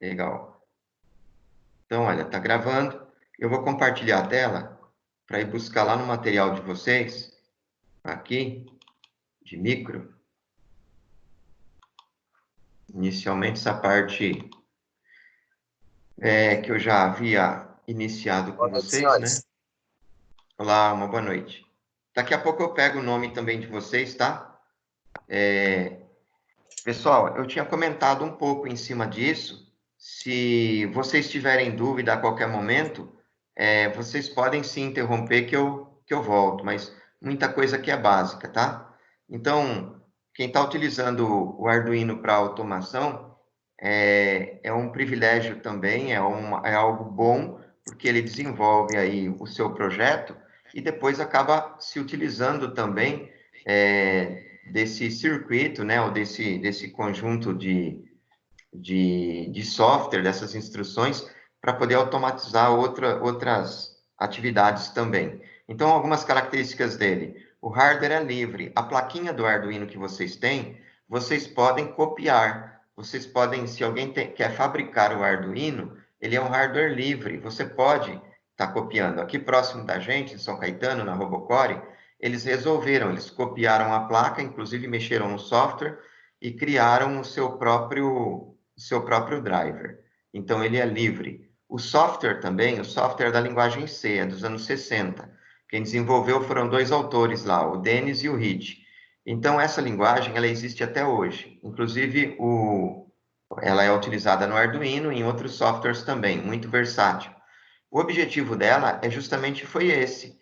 Legal. Então, olha, tá gravando. Eu vou compartilhar a tela para ir buscar lá no material de vocês, aqui, de micro. Inicialmente, essa parte que eu já havia iniciado com Boa noite, vocês, né? senhores. Olá, uma boa noite. Daqui a pouco eu pego o nome também de vocês, tá? Pessoal, eu tinha comentado um pouco em cima disso. Se vocês tiverem dúvida a qualquer momento, vocês podem se interromper que eu volto, mas muita coisa que é básica, tá? Então, quem está utilizando o Arduino para automação é um privilégio também, é algo bom, porque ele desenvolve aí o seu projeto e depois acaba se utilizando também desse circuito, né, ou desse conjunto de software, dessas instruções, para poder automatizar outras atividades também. Então, algumas características dele. O hardware é livre. A plaquinha do Arduino que vocês têm, vocês podem copiar. Vocês podem, se alguém quer fabricar o Arduino, ele é um hardware livre. Você pode estar copiando. Aqui próximo da gente, em São Caetano, na Robocore, eles resolveram, eles copiaram a placa, inclusive mexeram no software e criaram o seu próprio driver. Então, ele é livre. O software também, o software da linguagem C, é dos anos 60. Quem desenvolveu foram dois autores lá, o Dennis e o Reed. Então, essa linguagem, ela existe até hoje. Inclusive, ela é utilizada no Arduino e em outros softwares também, muito versátil. O objetivo dela foi esse,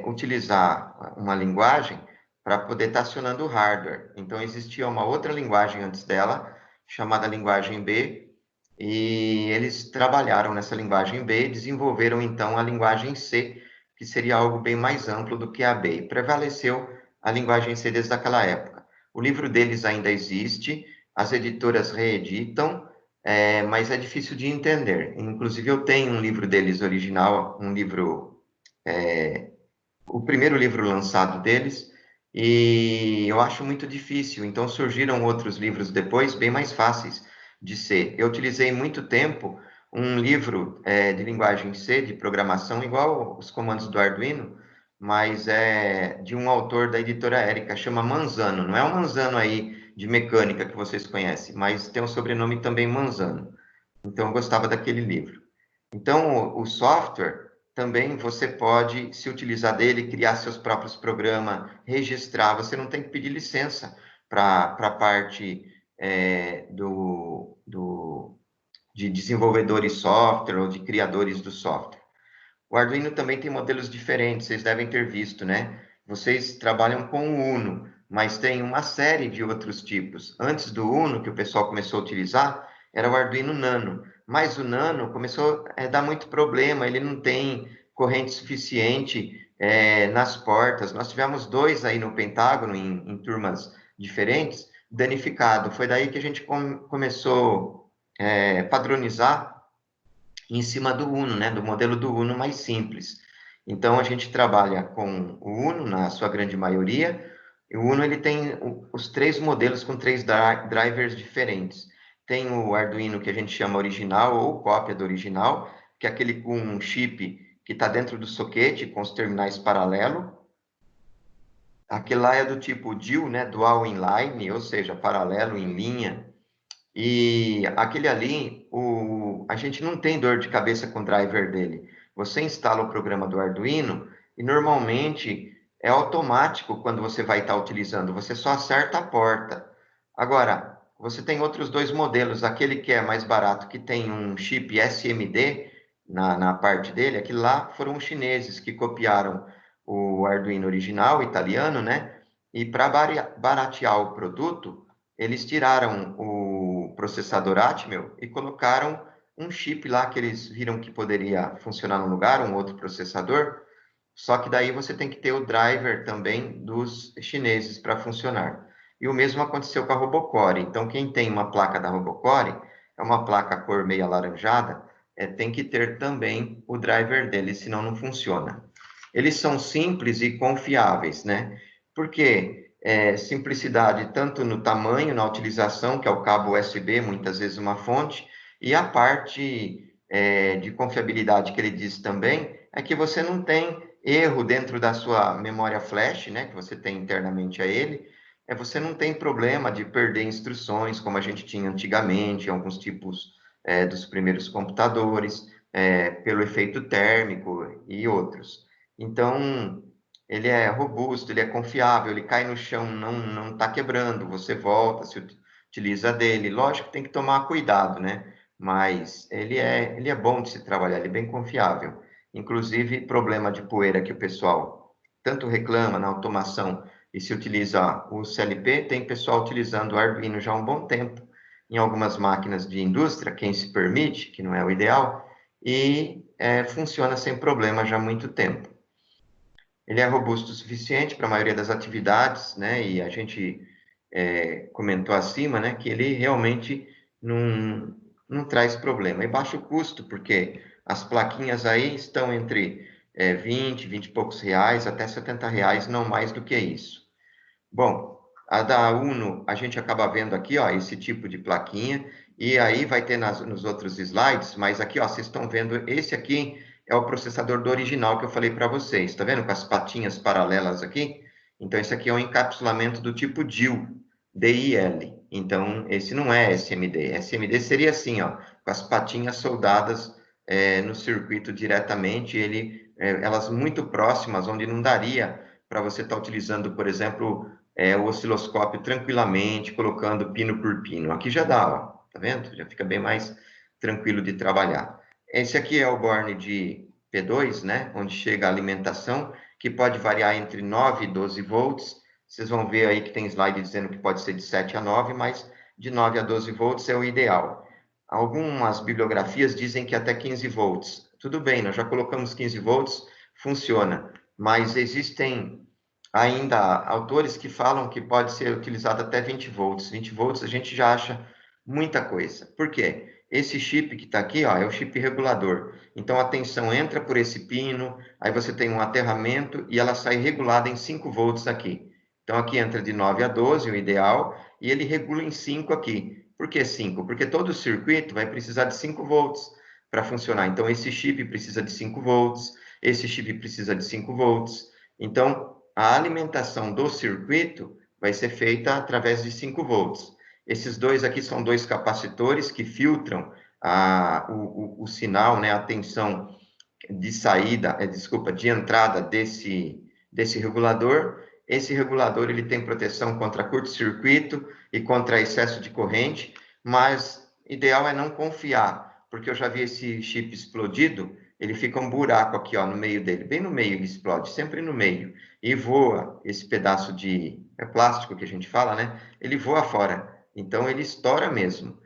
utilizar uma linguagem para poder estar acionando o hardware. Então, existia uma outra linguagem antes dela, chamada linguagem B, e eles trabalharam nessa linguagem B e desenvolveram, então, a linguagem C, que seria algo bem mais amplo do que a B. E prevaleceu a linguagem C desde aquela época. O livro deles ainda existe, as editoras reeditam, mas é difícil de entender. Inclusive, eu tenho um livro deles original, o primeiro livro lançado deles, e eu acho muito difícil. Então, surgiram outros livros depois, bem mais fáceis de ser. Eu utilizei muito tempo um livro de linguagem C, de programação, igual os comandos do Arduino, mas é de um autor da editora Érica, chama Manzano. Não é o Manzano aí de mecânica que vocês conhecem, mas tem um sobrenome também Manzano. Então, eu gostava daquele livro. Então, o software também você pode se utilizar dele, criar seus próprios programas, registrar. Você não tem que pedir licença para a parte de desenvolvedores de software ou de criadores do software. O Arduino também tem modelos diferentes, vocês devem ter visto, né? Vocês trabalham com o Uno, mas tem uma série de outros tipos. Antes do Uno, que o pessoal começou a utilizar, era o Arduino Nano. Mas o Nano começou a dar muito problema, ele não tem corrente suficiente nas portas. Nós tivemos dois aí no Pentágono, em turmas diferentes, danificado. Foi daí que a gente começou a padronizar em cima do Uno, né, do modelo do Uno mais simples. Então, a gente trabalha com o Uno, na sua grande maioria. E o Uno ele tem os três modelos com três drivers diferentes. Tem o Arduino que a gente chama original ou cópia do original, que é aquele com um chip que está dentro do soquete, com os terminais paralelo. Aquele lá é do tipo DIL, né, Dual Inline, ou seja, paralelo em linha. E aquele ali, a gente não tem dor de cabeça com o driver dele. Você instala o programa do Arduino e normalmente é automático quando você vai estar utilizando, você só acerta a porta. Agora, você tem outros dois modelos, aquele que é mais barato, que tem um chip SMD na parte dele, aquele lá foram os chineses que copiaram o Arduino original, italiano, né? E para baratear o produto, eles tiraram o processador Atmel e colocaram um chip lá que eles viram que poderia funcionar no lugar, um outro processador, só que daí você tem que ter o driver também dos chineses para funcionar. E o mesmo aconteceu com a Robocore. Então, quem tem uma placa da Robocore, é uma placa cor meio alaranjada, tem que ter também o driver dele, senão não funciona. Eles são simples e confiáveis, né? Porque simplicidade tanto no tamanho, na utilização, que é o cabo USB, muitas vezes uma fonte, E a parte de confiabilidade que ele diz também é que você não tem erro dentro da sua memória flash, né, que você tem internamente a ele, você não tem problema de perder instruções, como a gente tinha antigamente, em alguns tipos dos primeiros computadores, pelo efeito térmico e outros. Então, ele é robusto, ele é confiável, ele cai no chão, não está quebrando, você volta, se utiliza dele. Lógico que tem que tomar cuidado, né? Mas ele é bom de se trabalhar, ele é bem confiável. Inclusive, problema de poeira que o pessoal tanto reclama na automação e se utiliza o CLP, tem pessoal utilizando o Arduino já há um bom tempo em algumas máquinas de indústria, quem se permite, que não é o ideal, e funciona sem problema já há muito tempo. Ele é robusto o suficiente para a maioria das atividades, né? E a gente comentou acima, né? Que ele realmente não traz problema. E baixo custo, porque as plaquinhas aí estão entre 20 e poucos reais, até R$ 70, não mais do que isso. Bom, a da Uno, a gente acaba vendo aqui, ó, esse tipo de plaquinha, e aí vai ter nos outros slides, mas aqui, ó, vocês estão vendo, esse aqui é o processador do original que eu falei para vocês, tá vendo? Com as patinhas paralelas aqui. Então, esse aqui é um encapsulamento do tipo DIL, DIL. Então, esse não é SMD. SMD seria assim, ó, com as patinhas soldadas no circuito diretamente, elas muito próximas, onde não daria para você estar utilizando, por exemplo, o osciloscópio tranquilamente, colocando pino por pino. Aqui já dá, ó, tá vendo? Já fica bem mais tranquilo de trabalhar. Esse aqui é o borne de P2, né? Onde chega a alimentação, que pode variar entre 9 e 12 volts. Vocês vão ver aí que tem slide dizendo que pode ser de 7 a 9, mas de 9 a 12 volts é o ideal. Algumas bibliografias dizem que até 15 volts. Tudo bem, nós já colocamos 15 volts, funciona. Mas existem ainda autores que falam que pode ser utilizado até 20 volts. 20 volts a gente já acha muita coisa. Por quê? Esse chip que está aqui, ó, é o chip regulador. Então a tensão entra por esse pino, aí você tem um aterramento e ela sai regulada em 5 volts aqui. Então aqui entra de 9 a 12, o ideal, e ele regula em 5 aqui. Por que 5? Porque todo o circuito vai precisar de 5 volts para funcionar. Então esse chip precisa de 5 volts, esse chip precisa de 5 volts. Então, a alimentação do circuito vai ser feita através de 5 volts. Esses dois aqui são dois capacitores que filtram o sinal, né, a tensão de saída, desculpa, de entrada desse regulador. Esse regulador ele tem proteção contra curto-circuito e contra excesso de corrente, mas ideal é não confiar, porque eu já vi esse chip explodido, ele fica um buraco aqui, ó, no meio dele, bem no meio ele explode, sempre no meio, e voa esse pedaço de plástico que a gente fala, né? Ele voa fora, então ele estoura mesmo.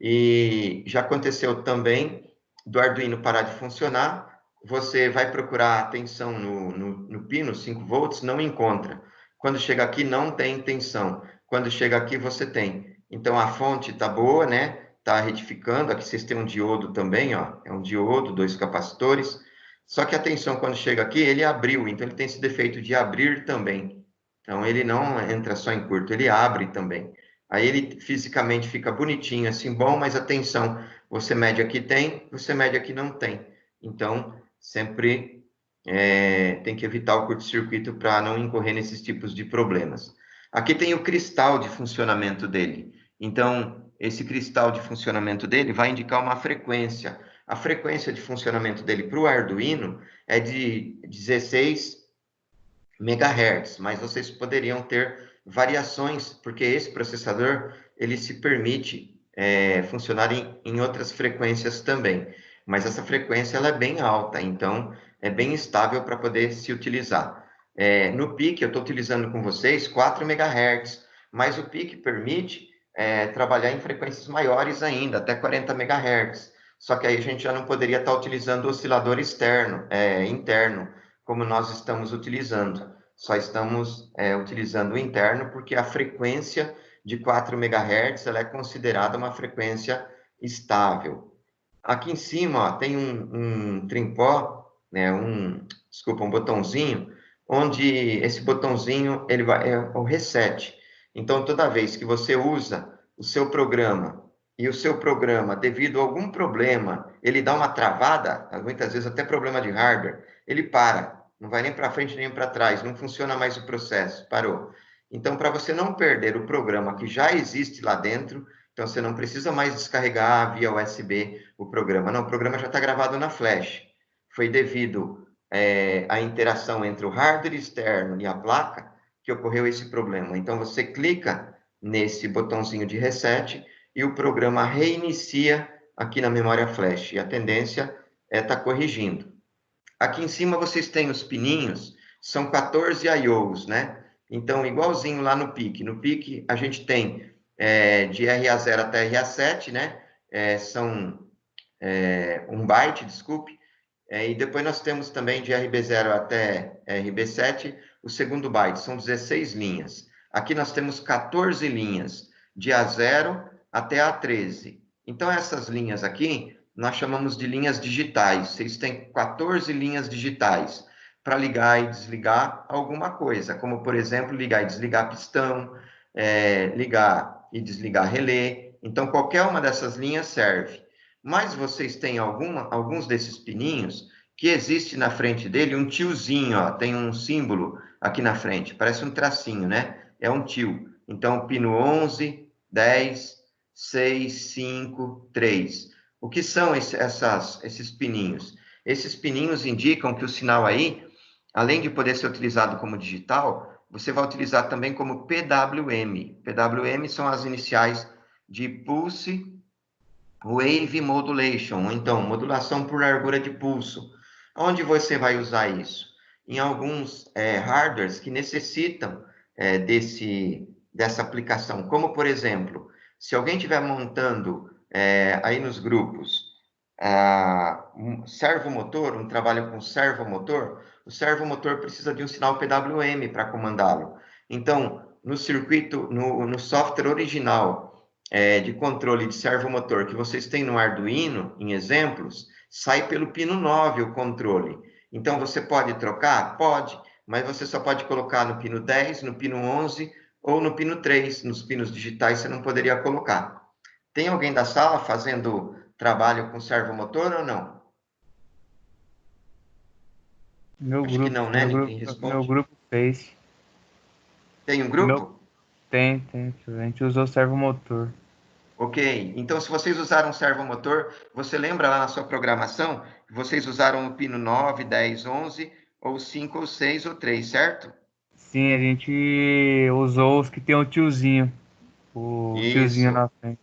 E já aconteceu também do Arduino parar de funcionar, você vai procurar a tensão no pino, 5 volts, não encontra. Quando chega aqui, não tem tensão. Quando chega aqui, você tem. Então, a fonte está boa, né? Está retificando. Aqui vocês têm um diodo também, ó. É um diodo, dois capacitores. Só que a tensão, quando chega aqui, ele abriu. Então, ele tem esse defeito de abrir também. Então, ele não entra só em curto, ele abre também. Aí ele fisicamente fica bonitinho, assim, bom, mas atenção, você mede aqui tem, você mede aqui não tem. Então, sempre tem que evitar o curto-circuito para não incorrer nesses tipos de problemas. Aqui tem o cristal de funcionamento dele. Então, esse cristal de funcionamento dele vai indicar uma frequência. A frequência de funcionamento dele para o Arduino é de 16 megahertz, mas vocês poderiam ter variações, porque esse processador ele se permite funcionar em outras frequências também, mas essa frequência ela é bem alta, então é bem estável para poder se utilizar. No PIC, eu estou utilizando com vocês 4 megahertz, mas o PIC permite trabalhar em frequências maiores ainda, até 40 megahertz. Só que aí a gente já não poderia estar utilizando o oscilador interno, como nós estamos utilizando. Só estamos utilizando o interno porque a frequência de 4 MHz ela é considerada uma frequência estável. Aqui em cima ó, tem um trimpó, né, desculpa, um botãozinho, onde esse botãozinho é o reset. Então, toda vez que você usa o seu programa e o seu programa, devido a algum problema, ele dá uma travada, muitas vezes até problema de hardware, ele para, não vai nem para frente nem para trás, não funciona mais o processo, parou. Então, para você não perder o programa que já existe lá dentro, então você não precisa mais descarregar via USB o programa, não, o programa já está gravado na flash. Foi devido à interação entre o hardware externo e a placa que ocorreu esse problema. Então, você clica nesse botãozinho de reset e o programa reinicia aqui na memória flash. E a tendência é estar corrigindo. Aqui em cima vocês têm os pininhos, são 14 IOs, né? Então, igualzinho lá no PIC. No PIC a gente tem de RA0 até RA7, né? São 1 byte, desculpe. E depois nós temos também de RB0 até RB7, o segundo byte, são 16 linhas. Aqui nós temos 14 linhas, de A0 até A13. Então, essas linhas aqui, nós chamamos de linhas digitais. Vocês têm 14 linhas digitais para ligar e desligar alguma coisa, como, por exemplo, ligar e desligar pistão, ligar e desligar relé. Então, qualquer uma dessas linhas serve. Mas vocês têm alguns desses pininhos que existe na frente dele um tiozinho, ó, tem um símbolo aqui na frente, parece um tracinho, né? É um tio. Então, pino 11, 10, 6, 5, 3. O que são esses pininhos? Esses pininhos indicam que o sinal aí, além de poder ser utilizado como digital, você vai utilizar também como PWM. PWM são as iniciais de Pulse Wave Modulation, então, modulação por largura de pulso. Onde você vai usar isso? Em alguns hardwares que necessitam dessa aplicação, como, por exemplo, se alguém estiver montando aí nos grupos um servomotor, um trabalho com servomotor, o servomotor precisa de um sinal PWM para comandá-lo. Então, no circuito, no software original, de controle de servomotor que vocês têm no Arduino, em exemplos, sai pelo pino 9 o controle. Então, você pode trocar? Pode, mas você só pode colocar no pino 10, no pino 11 ou no pino 3. Nos pinos digitais você não poderia colocar. Tem alguém da sala fazendo trabalho com servomotor ou não? Acho que não, né? Ninguém Meu responde. grupo fez. Tem um Meu, grupo? tem. A gente usou servomotor. Ok, então se vocês usaram servomotor, você lembra lá na sua programação que vocês usaram o pino 9, 10, 11, ou 5, ou 6, ou 3, certo? Sim, a gente usou os que tem o tiozinho. O tiozinho Isso, na frente.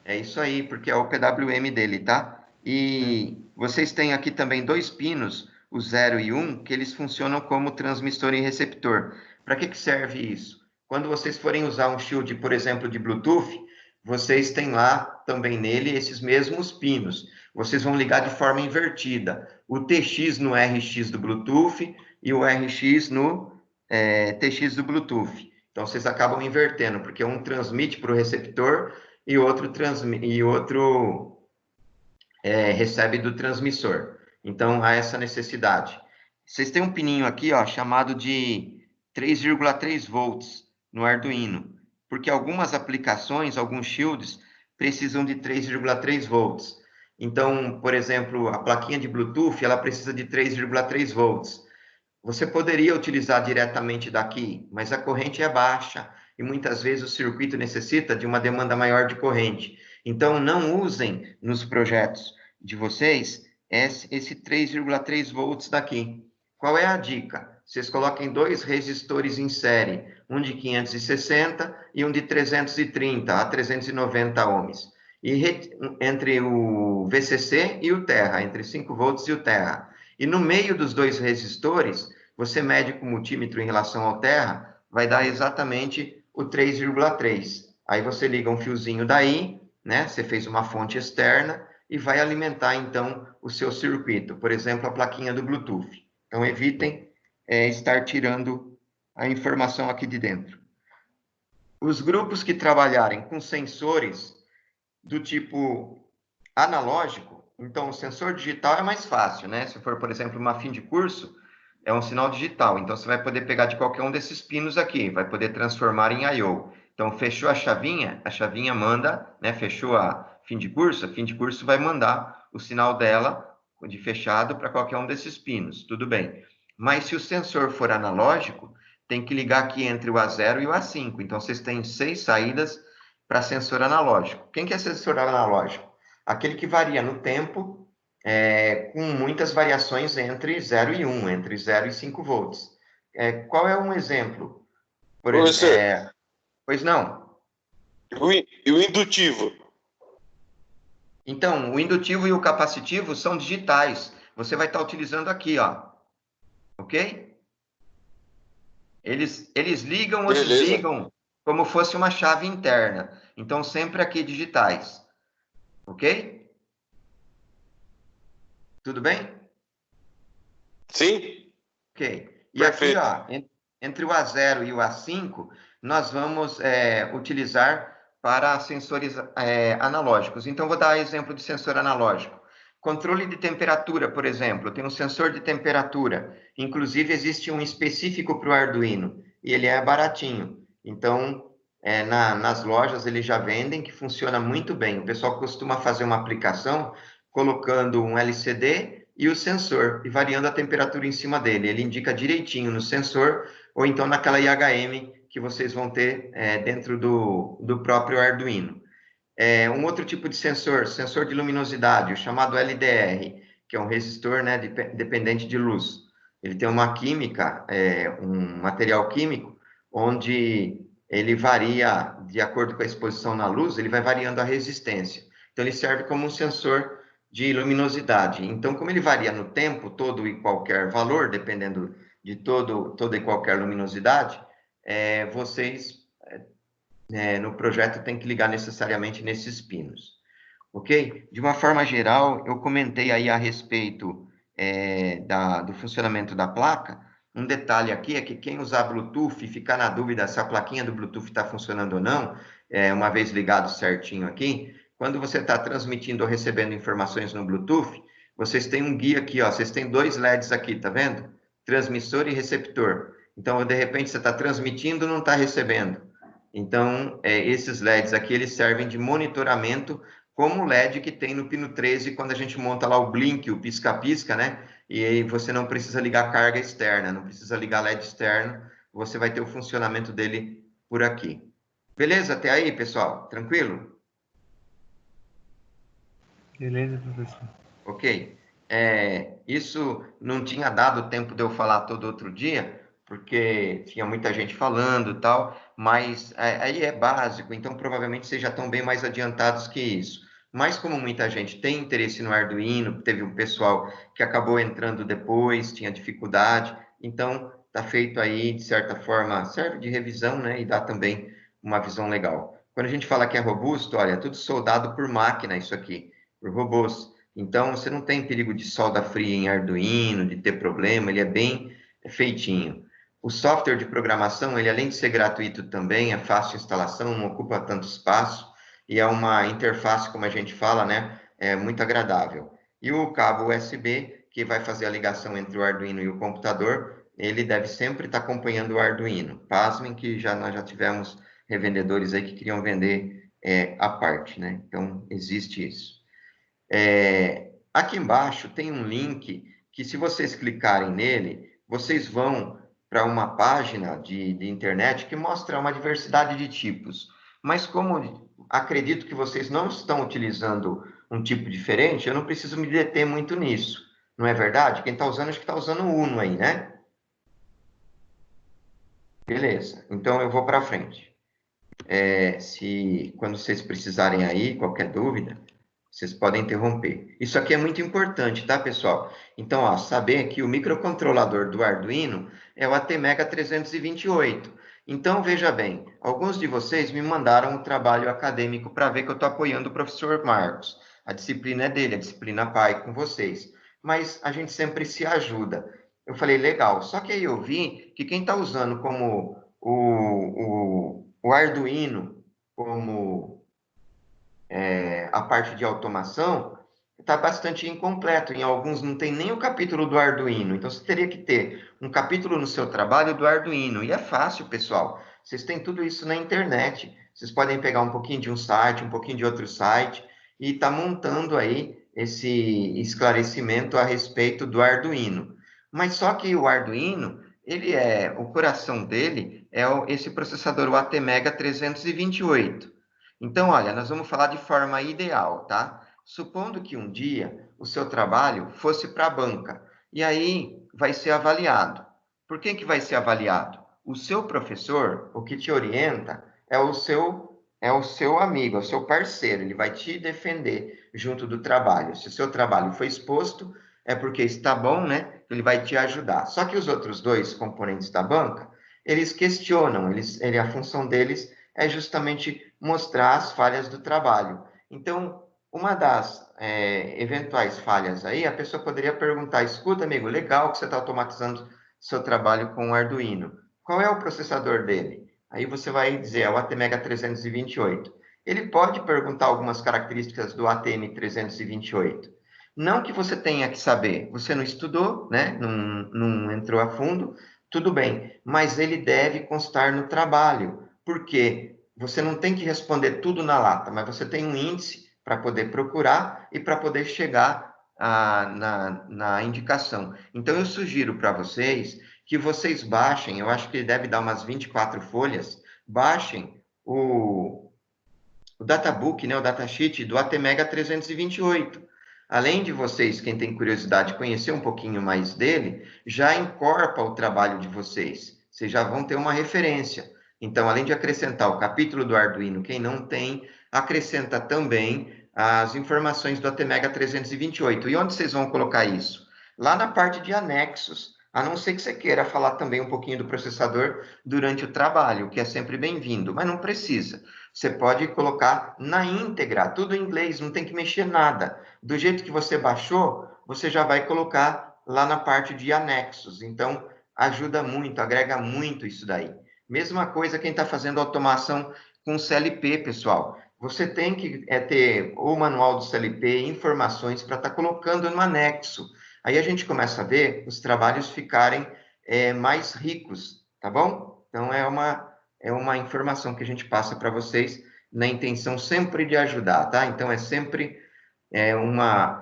é isso aí, porque é o PWM dele, tá? É. E vocês têm aqui também dois pinos, o 0 e 1, que eles funcionam como transmissor e receptor. Para que serve isso? Quando vocês forem usar um shield, por exemplo, de Bluetooth, vocês têm lá também nele esses mesmos pinos. Vocês vão ligar de forma invertida. O TX no RX do Bluetooth e o RX no TX do Bluetooth. Então, vocês acabam invertendo, porque um transmite para o receptor e outro recebe do transmissor. Então, há essa necessidade. Vocês têm um pininho aqui, ó, chamado de 3,3 volts no Arduino, porque algumas aplicações, alguns shields, precisam de 3,3 volts. Então, por exemplo, a plaquinha de Bluetooth, ela precisa de 3,3 volts. Você poderia utilizar diretamente daqui, mas a corrente é baixa e muitas vezes o circuito necessita de uma demanda maior de corrente. Então, não usem nos projetos de vocês esse 3,3 volts daqui. Qual é a dica? Vocês coloquem dois resistores em série, um de 560 e um de 330 a 390 ohms. E entre o VCC e o Terra, entre 5 volts e o Terra. E no meio dos dois resistores, você mede com o multímetro em relação ao Terra, vai dar exatamente o 3,3. Aí você liga um fiozinho daí, né? Você fez uma fonte externa e vai alimentar então o seu circuito, por exemplo, a plaquinha do Bluetooth. Então evitem estar tirando a informação aqui de dentro. Os grupos que trabalharem com sensores do tipo analógico, então o sensor digital é mais fácil, né? Se for, por exemplo, uma fim de curso, é um sinal digital, então você vai poder pegar de qualquer um desses pinos aqui, vai poder transformar em I/O. Então, fechou a chavinha manda, né? Fechou a fim de curso vai mandar o sinal dela de fechado para qualquer um desses pinos, tudo bem. Mas se o sensor for analógico, tem que ligar aqui entre o A0 e o A5. Então, vocês têm 6 saídas para sensor analógico. Quem que é sensor analógico? Aquele que varia no tempo, com muitas variações entre 0 e 1, entre 0 e 5 volts. Qual é um exemplo? Professor, Pois não. e o indutivo? Então, o indutivo e o capacitivo são digitais. Você vai estar utilizando aqui, ó. Ok? Eles ligam ou Beleza. desligam como fosse uma chave interna. Então, sempre aqui digitais. Ok? Tudo bem? Sim? Ok. E Perfeito. aqui, ó, entre o A0 e o A5, nós vamos utilizar para sensores analógicos. Então, vou dar exemplo de sensor analógico. Controle de temperatura, por exemplo. Tem um sensor de temperatura. Inclusive, existe um específico para o Arduino. E ele é baratinho. Então, nas lojas, eles já vendem, que funciona muito bem. O pessoal costuma fazer uma aplicação colocando um LCD e o sensor, e variando a temperatura em cima dele. Ele indica direitinho no sensor, ou então naquela IHM que vocês vão ter dentro do próprio Arduino. Um outro tipo de sensor, sensor de luminosidade, o chamado LDR, que é um resistor, né, dependente de luz. Ele tem uma química, um material químico, onde ele varia, de acordo com a exposição na luz, ele vai variando a resistência. Então, ele serve como um sensor de luminosidade. Então, como ele varia no tempo, todo e qualquer valor, dependendo de toda e qualquer luminosidade, vocês no projeto tem que ligar necessariamente nesses pinos, ok? De uma forma geral, eu comentei aí a respeito do funcionamento da placa. Um detalhe aqui é que quem usar Bluetooth e ficar na dúvida se a plaquinha do Bluetooth está funcionando ou não, uma vez ligado certinho aqui, quando você está transmitindo ou recebendo informações no Bluetooth, vocês têm um guia aqui, ó, vocês têm 2 LEDs aqui, tá vendo? Transmissor e receptor. Então, de repente, você está transmitindo e não está recebendo. Então, esses LEDs aqui, eles servem de monitoramento, como o LED que tem no pino 13, quando a gente monta lá o blink, o pisca-pisca, né? E aí você não precisa ligar carga externa, não precisa ligar LED externo, você vai ter o funcionamento dele por aqui. Beleza? Até aí, pessoal? Tranquilo? Beleza, professor. Ok. Isso não tinha dado tempo de eu falar todo outro dia, porque tinha muita gente falando e tal, mas aí é básico, então provavelmente vocês já estão bem mais adiantados que isso. Mas como muita gente tem interesse no Arduino, teve um pessoal que acabou entrando depois, tinha dificuldade, então está feito aí, de certa forma, serve de revisão, né, e dá também uma visão legal. Quando a gente fala que é robusto, olha, é tudo soldado por máquina isso aqui, por robôs. Então, você não tem perigo de solda fria em Arduino, de ter problema, ele é bem feitinho. O software de programação, ele além de ser gratuito também, é fácil de instalação, não ocupa tanto espaço, e é uma interface, como a gente fala, né, muito agradável. E o cabo USB, que vai fazer a ligação entre o Arduino e o computador, ele deve sempre estar acompanhando o Arduino. Pasmem que nós já tivemos revendedores aí que queriam vender à parte, né? Então, existe isso. Aqui embaixo tem um link que, se vocês clicarem nele, vocês vão para uma página de internet que mostra uma diversidade de tipos. Mas como acredito que vocês não estão utilizando um tipo diferente, eu não preciso me deter muito nisso. Não é verdade? Quem está usando, acho que está usando o Uno aí, né? Beleza. Então, eu vou para frente. Quando vocês precisarem aí, qualquer dúvida, vocês podem interromper. Isso aqui é muito importante, tá, pessoal? Então, ó, saber que o microcontrolador do Arduino é o ATmega 328. Então, veja bem, alguns de vocês me mandaram um trabalho acadêmico para ver que eu estou apoiando o professor Marcos. A disciplina é dele, a disciplina pai com vocês. Mas a gente sempre se ajuda. Eu falei, legal. Só que aí eu vi que quem está usando como o Arduino como a parte de automação está bastante incompleto. Em alguns não tem nem o capítulo do Arduino. Então, você teria que ter um capítulo no seu trabalho do Arduino. E é fácil, pessoal. Vocês têm tudo isso na internet. Vocês podem pegar um pouquinho de um site, um pouquinho de outro site, e tá montando aí esse esclarecimento a respeito do Arduino. Mas só que o Arduino, o coração dele é esse processador, o ATmega 328. Então, olha, nós vamos falar de forma ideal, tá? Supondo que um dia o seu trabalho fosse para a banca, e aí vai ser avaliado. Por quem que vai ser avaliado? O seu professor, o que te orienta, é o seu amigo, é o seu parceiro, ele vai te defender junto do trabalho. Se o seu trabalho foi exposto, é porque está bom, né? Ele vai te ajudar. Só que os outros dois componentes da banca, eles questionam, a função deles é justamente mostrar as falhas do trabalho. Então, uma das eventuais falhas aí, a pessoa poderia perguntar, escuta, amigo, legal que você está automatizando seu trabalho com o Arduino. Qual é o processador dele? Aí você vai dizer, é o ATmega 328. Ele pode perguntar algumas características do ATM 328. Não que você tenha que saber, você não estudou, né? Não entrou a fundo, tudo bem, mas ele deve constar no trabalho, porque você não tem que responder tudo na lata, mas você tem um índice para poder procurar e para poder chegar na indicação. Então, eu sugiro para vocês que vocês baixem, eu acho que deve dar umas 24 folhas, baixem o databook, né, o datasheet do ATmega 328. Além de vocês, quem tem curiosidade, conhecer um pouquinho mais dele, já encorpa o trabalho de vocês. Vocês já vão ter uma referência. Então, além de acrescentar o capítulo do Arduino, quem não tem, acrescenta também as informações do ATmega 328. E onde vocês vão colocar isso? Lá na parte de anexos. A não ser que você queira falar também um pouquinho do processador durante o trabalho, que é sempre bem-vindo, mas não precisa. Você pode colocar na íntegra, tudo em inglês, não tem que mexer nada. Do jeito que você baixou, você já vai colocar lá na parte de anexos. Então, ajuda muito, agrega muito isso daí. Mesma coisa quem está fazendo automação com CLP, pessoal. Você tem que ter o manual do CLP, informações para estar colocando no anexo. Aí a gente começa a ver os trabalhos ficarem mais ricos, tá bom? Então, é uma informação que a gente passa para vocês na intenção sempre de ajudar, tá? Então, é sempre uma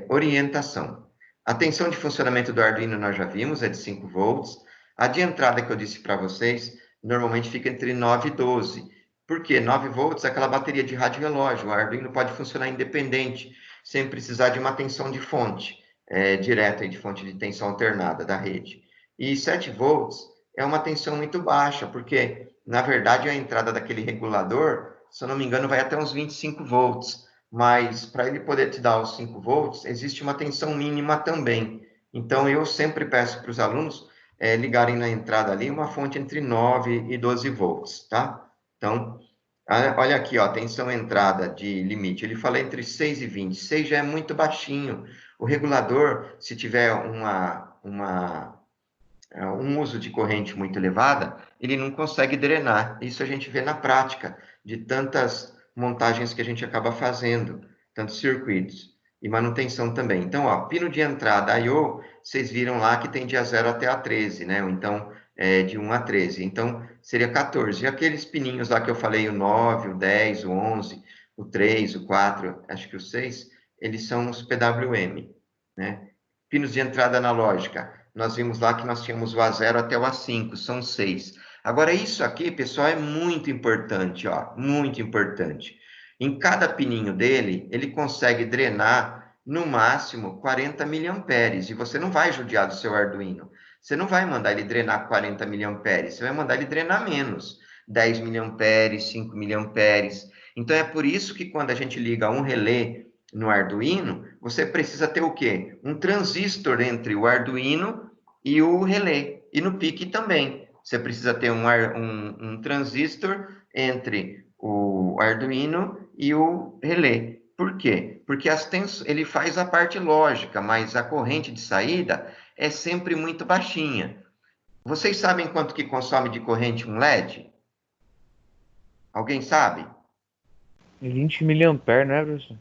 orientação. A tensão de funcionamento do Arduino nós já vimos, é de 5 volts. A de entrada que eu disse para vocês, normalmente fica entre 9 e 12. Por quê? 9 volts é aquela bateria de rádio relógio. O Arduino pode funcionar independente, sem precisar de uma tensão de fonte direta, de fonte de tensão alternada da rede. E 7 volts é uma tensão muito baixa, porque, na verdade, a entrada daquele regulador, se eu não me engano, vai até uns 25 volts. Mas, para ele poder te dar os 5 volts, existe uma tensão mínima também. Então, eu sempre peço para os alunos ligarem na entrada ali uma fonte entre 9 e 12 volts, tá? Então, olha aqui, ó, tensão entrada de limite. Ele fala entre 6 e 20. 6 já é muito baixinho. O regulador, se tiver um uso de corrente muito elevada, ele não consegue drenar. Isso a gente vê na prática, de tantas montagens que a gente acaba fazendo, tantos circuitos. E manutenção também. Então, ó, pino de entrada I/O, vocês viram lá que tem de A0 até A13, né? Ou então, de 1 a 13. Então, seria 14. E aqueles pininhos lá que eu falei, o 9, o 10, o 11, o 3, o 4, acho que o 6, eles são os PWM, né? Pinos de entrada analógica. Nós vimos lá que nós tínhamos o A0 até o A5, são 6. Agora, isso aqui, pessoal, é muito importante, ó, muito importante. Em cada pininho dele, ele consegue drenar, no máximo, 40 miliamperes. E você não vai judiar do seu Arduino. Você não vai mandar ele drenar 40 miliamperes, você vai mandar ele drenar menos. 10 miliamperes, 5 miliamperes. Então, é por isso que quando a gente liga um relé no Arduino, você precisa ter o quê? Um transistor entre o Arduino e o relé. E no PIC também. Você precisa ter um transistor entre o Arduino e o relé. Por quê? Porque ele faz a parte lógica, mas a corrente de saída é sempre muito baixinha. Vocês sabem quanto que consome de corrente um LED? Alguém sabe? 20 miliamperes, né, professor?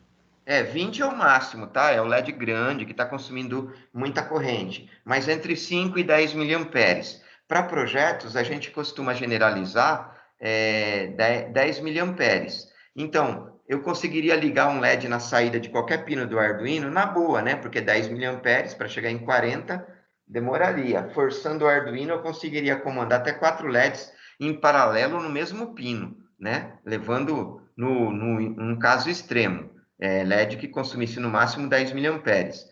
20 é o máximo, tá? É o LED grande que está consumindo muita corrente, mas entre 5 e 10 miliamperes. Para projetos, a gente costuma generalizar 10 miliamperes. Então, eu conseguiria ligar um LED na saída de qualquer pino do Arduino na boa, né? Porque 10 miliamperes para chegar em 40 demoraria. Forçando o Arduino, eu conseguiria comandar até 4 LEDs em paralelo no mesmo pino, né? Levando num caso extremo, LED que consumisse no máximo 10 miliamperes.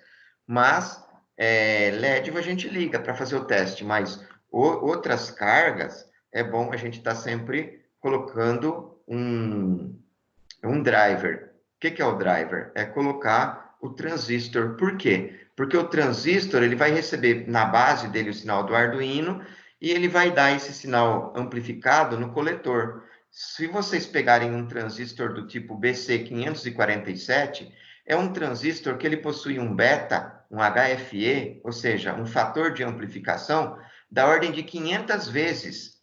Mas LED a gente liga para fazer o teste, mas outras cargas é bom a gente estar sempre colocando um driver. O que é o driver? É colocar o transistor. Por quê? Porque o transistor ele vai receber na base dele o sinal do Arduino e ele vai dar esse sinal amplificado no coletor. Se vocês pegarem um transistor do tipo BC547, é um transistor que ele possui um beta, um HFE, ou seja, um fator de amplificação da ordem de 500 vezes.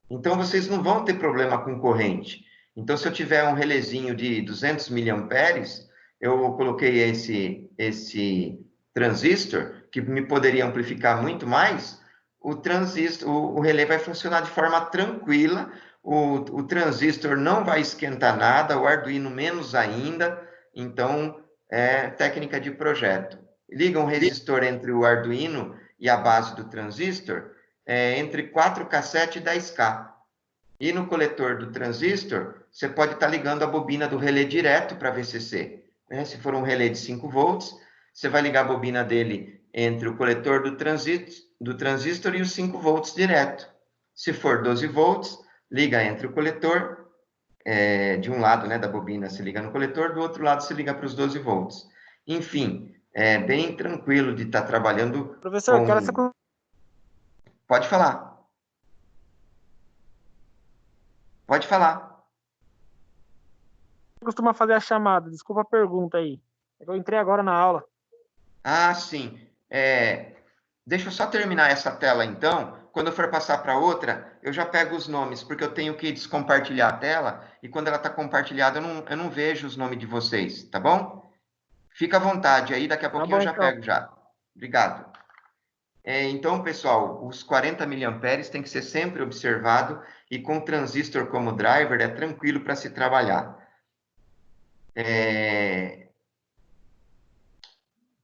Então, vocês não vão ter problema com corrente. Então, se eu tiver um relezinho de 200 miliamperes, eu coloquei esse transistor, que me poderia amplificar muito mais, o relé vai funcionar de forma tranquila, o transistor não vai esquentar nada, o Arduino menos ainda, então, é técnica de projeto. Liga um resistor entre o Arduino e a base do transistor, entre 4K7 e 10K. E no coletor do transistor, você pode estar ligando a bobina do relé direto para VCC. Né? Se for um relé de 5 volts, você vai ligar a bobina dele entre o coletor do transistor e os 5 volts direto. Se for 12 volts, liga entre o coletor, de um lado, né, da bobina se liga no coletor, do outro lado se liga para os 12 volts. Enfim, é bem tranquilo de estar trabalhando. Professor, com... quero essa... Pode falar. Pode falar. Costuma fazer a chamada, desculpa a pergunta aí. Eu entrei agora na aula. Ah, sim. Deixa eu só terminar essa tela, então. Quando eu for passar para outra, eu já pego os nomes, porque eu tenho que descompartilhar a tela, e quando ela está compartilhada, eu não vejo os nomes de vocês, tá bom? Fica à vontade aí, daqui a pouquinho eu já pego já. Obrigado. Então, pessoal, os 40 miliamperes tem que ser sempre observado, e com o transistor como driver é tranquilo para se trabalhar.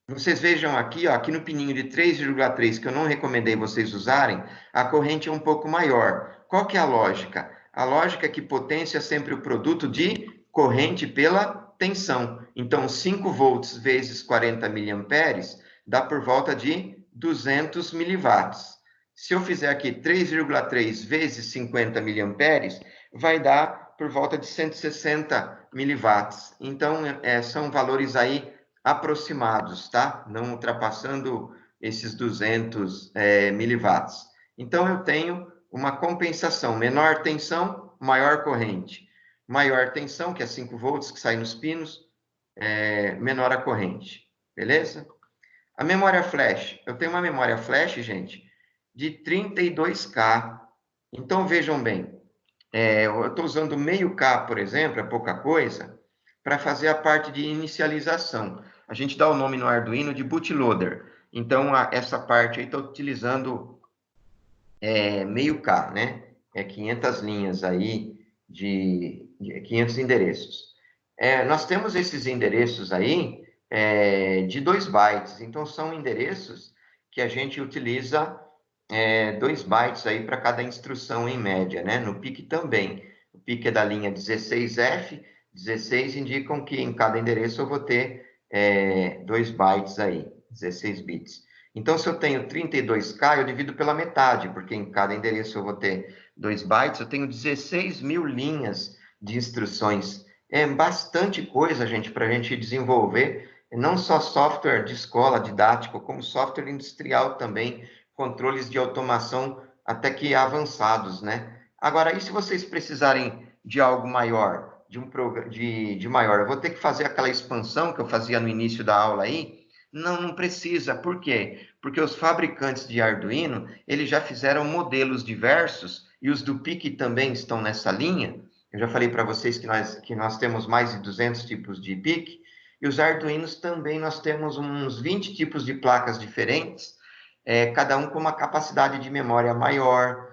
Vocês vejam aqui, ó, aqui no pininho de 3,3, que eu não recomendei vocês usarem, a corrente é um pouco maior. Qual que é a lógica? A lógica é que potência é sempre o produto de corrente pela tensão. Então, 5 volts vezes 40 miliamperes dá por volta de 200 miliwatts. Se eu fizer aqui 3,3 vezes 50 miliamperes, vai dar por volta de 160 miliwatts. Então, são valores aí aproximados, tá? Não ultrapassando esses 200 miliwatts. Então, eu tenho uma compensação, menor tensão, maior corrente. Maior tensão, que é 5 volts, que sai nos pinos, menor a corrente. Beleza? A memória flash. Eu tenho uma memória flash, gente, de 32K. Então, vejam bem, eu estou usando meio K, por exemplo, é pouca coisa, para fazer a parte de inicialização. A gente dá o nome no Arduino de bootloader. Então, essa parte aí está utilizando meio K, né? 500 linhas aí de 500 endereços. Nós temos esses endereços aí de 2 bytes. Então, são endereços que a gente utiliza 2 bytes aí para cada instrução em média, né? No PIC também. O PIC é da linha 16F, 16 indicam que em cada endereço eu vou ter 2 bytes aí, 16 bits. Então, se eu tenho 32K, eu divido pela metade, porque em cada endereço eu vou ter 2 bytes, eu tenho 16 mil linhas de instruções. É bastante coisa, gente, para a gente desenvolver, não só software de escola didático, como software industrial também, controles de automação até que avançados, né? Agora, e se vocês precisarem de algo maior, de maior, eu vou ter que fazer aquela expansão que eu fazia no início da aula aí? Não precisa. Por quê? Porque os fabricantes de Arduino, eles já fizeram modelos diversos, e os do PIC também estão nessa linha. Eu já falei para vocês que nós temos mais de 200 tipos de PIC, e os Arduinos também nós temos uns 20 tipos de placas diferentes, cada um com uma capacidade de memória maior,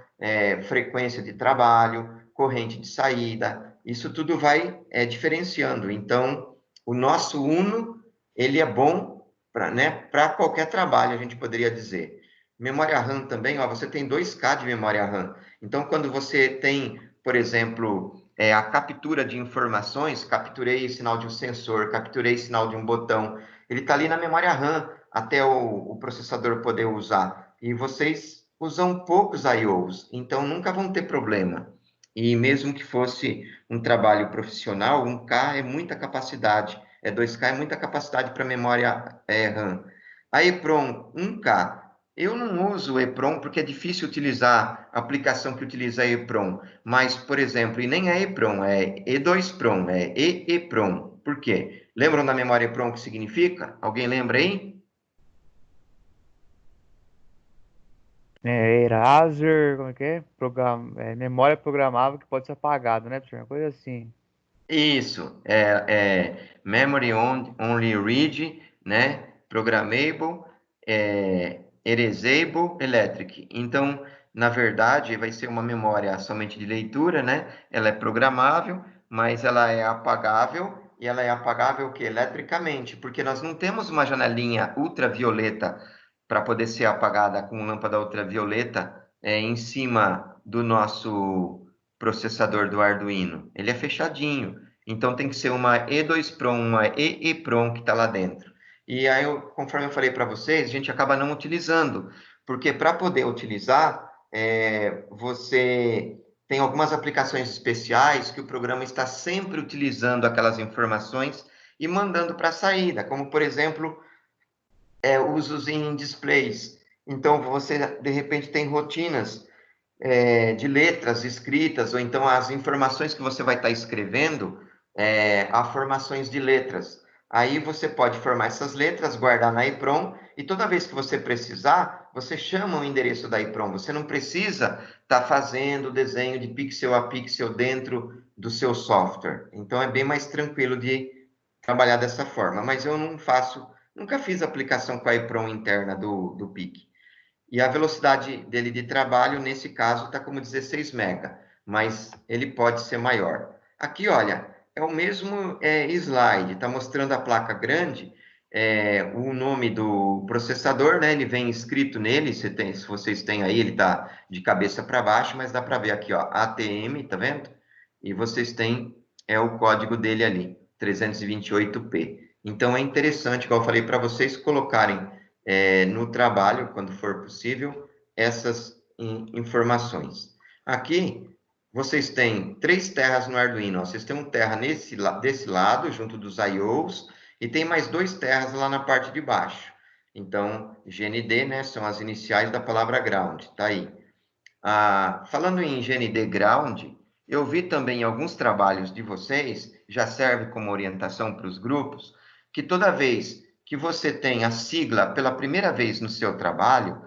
frequência de trabalho, corrente de saída, isso tudo vai diferenciando. Então, o nosso Uno, ele é bom para qualquer trabalho, a gente poderia dizer. Memória RAM também, ó, você tem 2K de memória RAM. Então, quando você tem, por exemplo, a captura de informações, capturei sinal de um sensor, capturei sinal de um botão, ele está ali na memória RAM, até o processador poder usar. E vocês usam poucos I/Os, então nunca vão ter problema. E mesmo que fosse um trabalho profissional, 1K é muita capacidade, 2K é muita capacidade para memória RAM. A EEPROM 1K, eu não uso o EEPROM porque é difícil utilizar a aplicação que utiliza a EEPROM, mas, por exemplo, e nem é EEPROM, é E2PROM, é EEPROM. Por quê? Lembram da memória EEPROM que significa? Alguém lembra aí? Eraser, como é que é? Memória programável que pode ser apagada, né, professor? Uma coisa assim. Isso, Memory Only Read, né? Programmable, Erasable Electric. Então, na verdade, vai ser uma memória somente de leitura, né? Ela é programável, mas ela é apagável, e ela é apagável que eletricamente, porque nós não temos uma janelinha ultravioleta para poder ser apagada com lâmpada ultravioleta em cima do nosso processador do Arduino. Ele é fechadinho. Então tem que ser uma E2PROM, uma EEPROM que está lá dentro. E aí, conforme eu falei para vocês, a gente acaba não utilizando, porque para poder utilizar, você tem algumas aplicações especiais que o programa está sempre utilizando aquelas informações e mandando para a saída, como por exemplo, usos em displays. Então você de repente tem rotinas de letras escritas, ou então as informações que você vai estar escrevendo, há formações de letras. Aí você pode formar essas letras, guardar na EEPROM, e toda vez que você precisar, você chama o endereço da EEPROM. Você não precisa estar fazendo o desenho de pixel a pixel dentro do seu software. Então é bem mais tranquilo de trabalhar dessa forma. Mas eu não faço, nunca fiz aplicação com a EEPROM interna do PIC. E a velocidade dele de trabalho, nesse caso, está como 16 mega, mas ele pode ser maior. Aqui, olha, é o mesmo slide, está mostrando a placa grande, o nome do processador, né? Ele vem escrito nele, se vocês têm aí, ele está de cabeça para baixo, mas dá para ver aqui, ó, ATM, tá vendo? E vocês têm o código dele ali, 328P. Então, é interessante, como eu falei para vocês, colocarem no trabalho, quando for possível, essas informações. Aqui, vocês têm 3 terras no Arduino. Ó. Vocês têm um terra desse lado, junto dos I/Os, e tem mais 2 terras lá na parte de baixo. Então, GND, né, são as iniciais da palavra ground, tá aí. Falando em GND ground, eu vi também em alguns trabalhos de vocês, já serve como orientação para os grupos, que toda vez que você tem a sigla pela primeira vez no seu trabalho,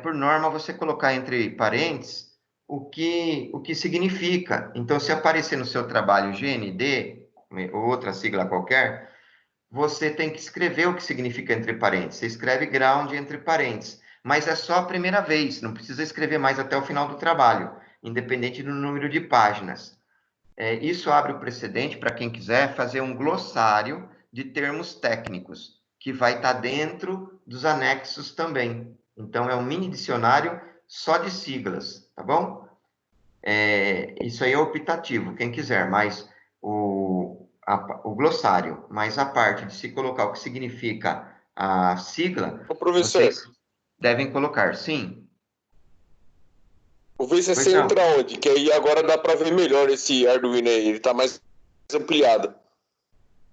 por norma você colocar entre parênteses o que significa. Então, se aparecer no seu trabalho GND, ou outra sigla qualquer, você tem que escrever o que significa entre parênteses. Você escreve ground entre parênteses, mas é só a primeira vez, não precisa escrever mais até o final do trabalho, independente do número de páginas. Isso abre o precedente para quem quiser fazer um glossário de termos técnicos, que vai estar dentro dos anexos também. Então, é um mini dicionário só de siglas, tá bom? Isso aí é optativo, quem quiser, mas o glossário, mas a parte de se colocar o que significa a sigla, Ô, professor, vocês devem colocar, sim. o VCC Pois não. entra onde? Que aí agora dá para ver melhor esse Arduino aí, ele tá mais ampliado.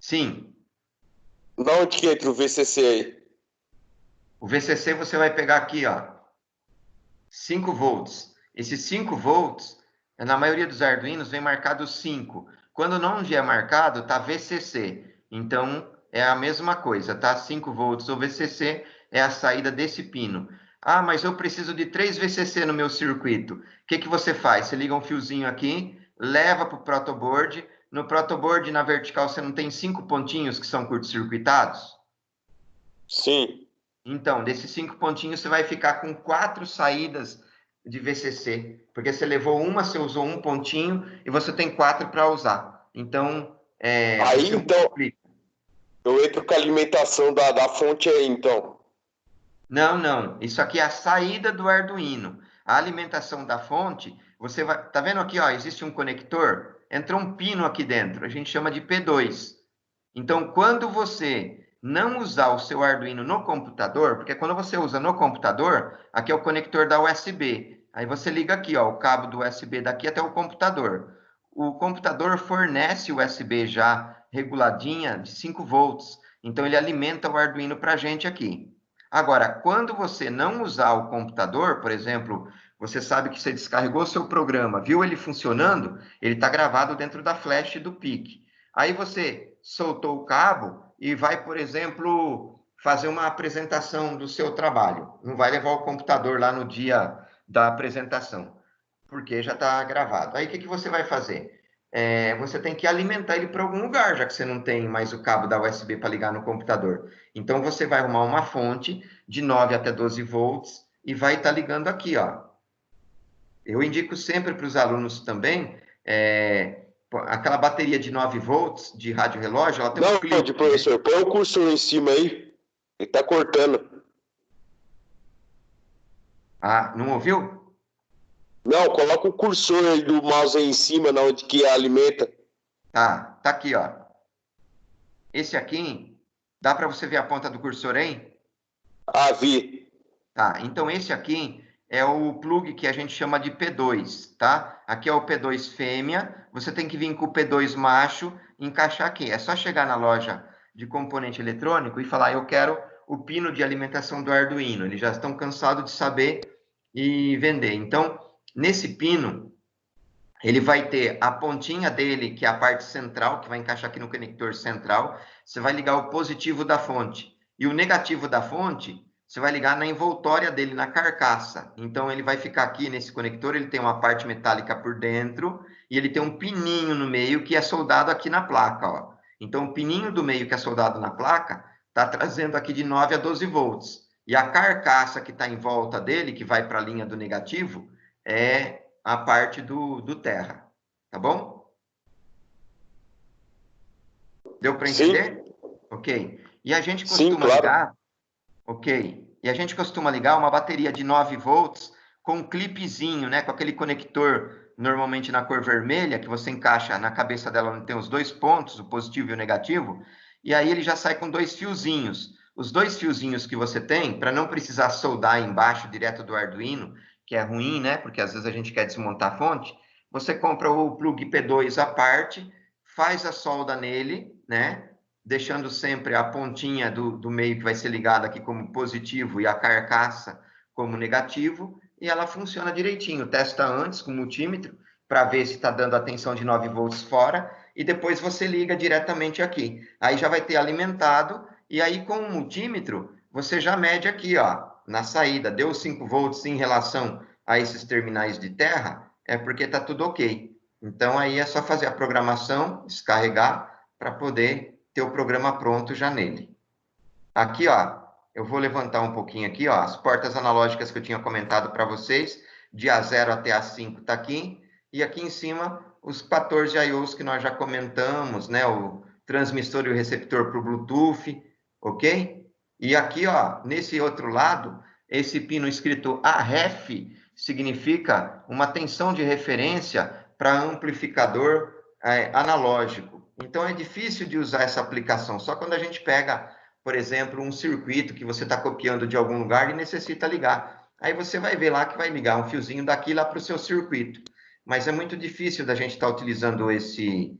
Sim. Da onde que entra o VCC aí? O VCC você vai pegar aqui, ó, 5 volts. Esses 5 volts, na maioria dos Arduinos, vem marcado 5. Quando não vier marcado, tá VCC. Então, é a mesma coisa, tá? 5 volts. O VCC é a saída desse pino. Ah, mas eu preciso de 3 VCC no meu circuito. O que você faz? Você liga um fiozinho aqui, leva para o protoboard. No protoboard, na vertical, você não tem 5 pontinhos que são curto-circuitados? Sim. Então, desses 5 pontinhos, você vai ficar com 4 saídas de VCC, porque você levou uma, você usou um pontinho, e você tem 4 para usar. Então, Aí, você então, multiplica. eu entro com a alimentação da fonte aí, então. Não. Isso aqui é a saída do Arduino. A alimentação da fonte, você vai... Tá vendo aqui, ó, existe um conector? Entrou um pino aqui dentro, a gente chama de P2. Então, quando você não usar o seu Arduino no computador, porque quando você usa no computador, aqui é o conector da USB. Aí você liga aqui, ó, o cabo do USB daqui até o computador. O computador fornece USB já reguladinha de 5 volts. Então, ele alimenta o Arduino para a gente aqui. Agora, quando você não usar o computador, por exemplo, você sabe que você descarregou o seu programa, viu ele funcionando, ele está gravado dentro da flash do PIC. Aí você soltou o cabo e vai, por exemplo, fazer uma apresentação do seu trabalho. Não vai levar o computador lá no dia da apresentação, porque já está gravado. Aí o que você vai fazer? Você tem que alimentar ele para algum lugar, já que você não tem mais o cabo da USB para ligar no computador. Então, você vai arrumar uma fonte de 9 até 12 volts e vai estar ligando aqui, ó. Eu indico sempre para os alunos também, aquela bateria de 9 volts de rádio relógio, ela tem um clipe, professor, né? põe o cursor em cima aí. Ele tá cortando. Ah, não ouviu? Não, coloca o cursor aí do mouse aí em cima, na onde que alimenta. Tá aqui, ó. Esse aqui, dá para você ver a ponta do cursor aí? Ah, vi. Tá, então esse aqui é o plug que a gente chama de P2, tá? Aqui é o P2 fêmea, você tem que vir com o P2 macho e encaixar aqui. É só chegar na loja de componente eletrônico e falar, eu quero o pino de alimentação do Arduino. Eles já estão cansados de saber e vender. Então, nesse pino, ele vai ter a pontinha dele, que é a parte central, que vai encaixar aqui no conector central. Você vai ligar o positivo da fonte. E o negativo da fonte, você vai ligar na envoltória dele, na carcaça. Então, ele vai ficar aqui nesse conector, ele tem uma parte metálica por dentro, e ele tem um pininho no meio que é soldado aqui na placa, ó. Então, o pininho do meio que é soldado na placa, está trazendo aqui de 9 a 12 volts. E a carcaça que está em volta dele, que vai para a linha do negativo, é a parte do terra, tá bom? Deu para entender? Ok. E a gente costuma ligar, ok. E a gente costuma ligar uma bateria de 9 volts com um clipezinho, né? Com aquele conector normalmente na cor vermelha, que você encaixa na cabeça dela onde tem os 2 pontos, o positivo e o negativo, e aí ele já sai com 2 fiozinhos. Os 2 fiozinhos que você tem, para não precisar soldar embaixo direto do Arduino, que é ruim, né? Porque às vezes a gente quer desmontar a fonte, você compra o plug P2 à parte, faz a solda nele, né? Deixando sempre a pontinha do meio que vai ser ligada aqui como positivo e a carcaça como negativo, e ela funciona direitinho. Testa antes com o multímetro para ver se está dando a tensão de 9 volts fora, e depois você liga diretamente aqui. Aí já vai ter alimentado, e aí com o multímetro você já mede aqui, ó, na saída. Deu 5 volts em relação a esses terminais de terra, é porque está tudo ok. Então aí é só fazer a programação, descarregar, para poder ter o programa pronto já nele. Aqui, ó, eu vou levantar um pouquinho aqui, ó, as portas analógicas que eu tinha comentado para vocês, de A0 até A5 está aqui, e aqui em cima os 14 I/Os que nós já comentamos, né, o transmissor e o receptor para o Bluetooth, ok? E aqui, ó, nesse outro lado, esse pino escrito AREF significa uma tensão de referência para amplificador analógico. Então, é difícil de usar essa aplicação, só quando a gente pega, por exemplo, um circuito que você está copiando de algum lugar e necessita ligar. Aí você vai ver lá que vai ligar um fiozinho daqui lá para o seu circuito. Mas é muito difícil da gente estar utilizando esse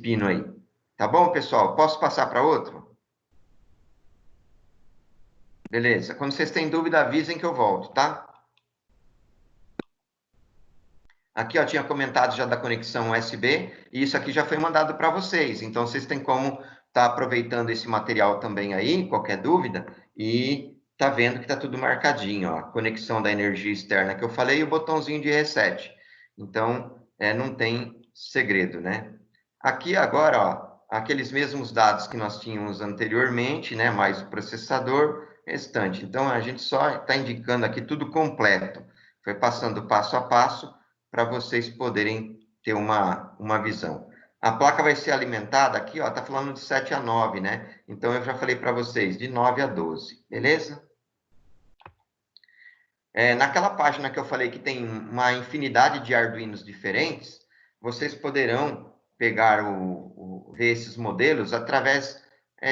pino aí. Tá bom, pessoal? Posso passar para outro? Beleza. Quando vocês têm dúvida, avisem que eu volto, tá? Aqui, ó, tinha comentado já da conexão USB, e isso aqui já foi mandado para vocês. Então, vocês têm como estar aproveitando esse material também aí, qualquer dúvida, e tá vendo que tá tudo marcadinho, ó. Conexão da energia externa que eu falei e o botãozinho de reset. Então, não tem segredo, né? Aqui agora, ó, aqueles mesmos dados que nós tínhamos anteriormente, né? Mais o processador, restante. Então, a gente só está indicando aqui tudo completo. Foi passando passo a passo para vocês poderem ter uma visão. A placa vai ser alimentada aqui, ó, está falando de 7 a 9, né? Então, eu já falei para vocês, de 9 a 12, beleza? Naquela página que eu falei que tem uma infinidade de Arduinos diferentes, vocês poderão pegar ver esses modelos através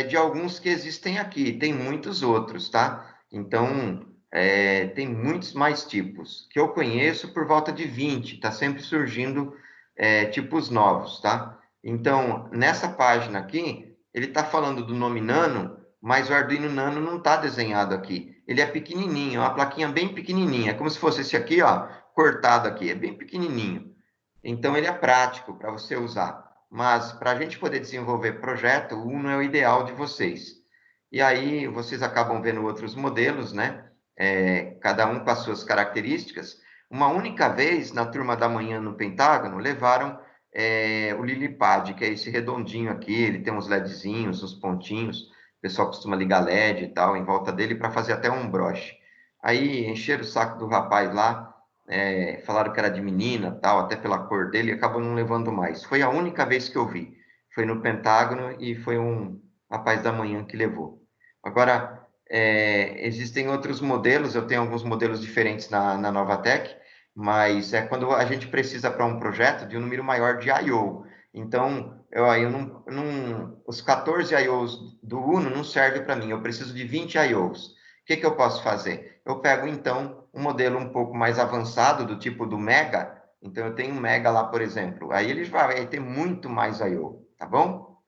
de alguns que existem aqui. Tem muitos outros, tá? Então, tem muitos mais tipos. Que eu conheço por volta de 20, tá sempre surgindo tipos novos, tá? Então, nessa página aqui, ele está falando do nome Nano, mas o Arduino Nano não está desenhado aqui. Ele é pequenininho, é uma plaquinha bem pequenininha, como se fosse esse aqui, ó, cortado aqui, é bem pequenininho. Então, ele é prático para você usar. Mas, para a gente poder desenvolver projeto, o Uno é o ideal de vocês. E aí, vocês acabam vendo outros modelos, né? Cada um com as suas características. Uma única vez, na turma da manhã no Pentágono, levaram o Lilipad, que é esse redondinho aqui, ele tem uns LEDzinhos, uns pontinhos, o pessoal costuma ligar LED e tal em volta dele para fazer até um broche. Aí encheram o saco do rapaz lá, falaram que era de menina, tal, até pela cor dele, e acabou não levando mais. Foi a única vez que eu vi. Foi no Pentágono e foi um rapaz da manhã que levou. Agora, existem outros modelos, eu tenho alguns modelos diferentes na Novatec, mas é quando a gente precisa para um projeto de um número maior de I/O. Então, os 14 I/Os do Uno não servem para mim, eu preciso de 20 I/Os. O que eu posso fazer? Eu pego, então, um modelo um pouco mais avançado, do tipo do Mega. Então, eu tenho um Mega lá, por exemplo. Aí ele vai ter muito mais I/O, tá bom?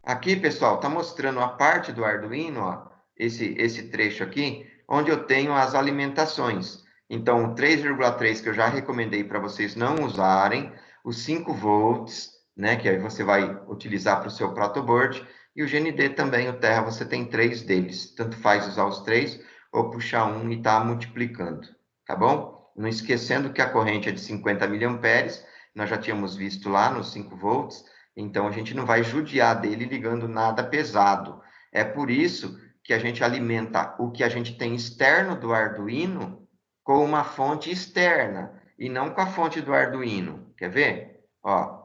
Aqui, pessoal, está mostrando a parte do Arduino, ó, esse trecho aqui, onde eu tenho as alimentações. Então, o 3,3 que eu já recomendei para vocês não usarem, os 5 volts, né, que aí você vai utilizar para o seu protoboard, e o GND também, o Terra, você tem 3 deles. Tanto faz usar os 3 ou puxar um e estar multiplicando, tá bom? Não esquecendo que a corrente é de 50 miliamperes, nós já tínhamos visto lá nos 5 volts, então, a gente não vai judiar dele ligando nada pesado. É por isso que a gente alimenta o que a gente tem externo do Arduino com uma fonte externa e não com a fonte do Arduino. Quer ver? Ó,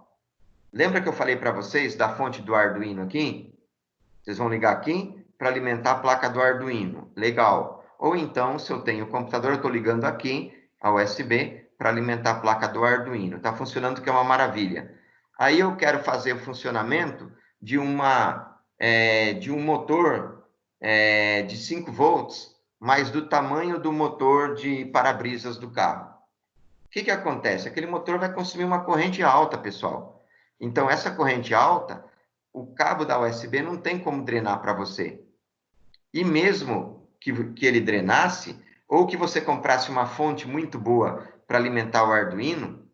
lembra que eu falei para vocês da fonte do Arduino aqui? Vocês vão ligar aqui para alimentar a placa do Arduino. Legal. Ou então, se eu tenho o computador, eu estou ligando aqui a USB para alimentar a placa do Arduino. Está funcionando, que é uma maravilha. Aí eu quero fazer o funcionamento de um motor de 5 volts, mas do tamanho do motor de para-brisas do carro. O que acontece? Aquele motor vai consumir uma corrente alta, pessoal. Então, essa corrente alta, o cabo da USB não tem como drenar para você. E mesmo que ele drenasse, ou que você comprasse uma fonte muito boa para alimentar o Arduino,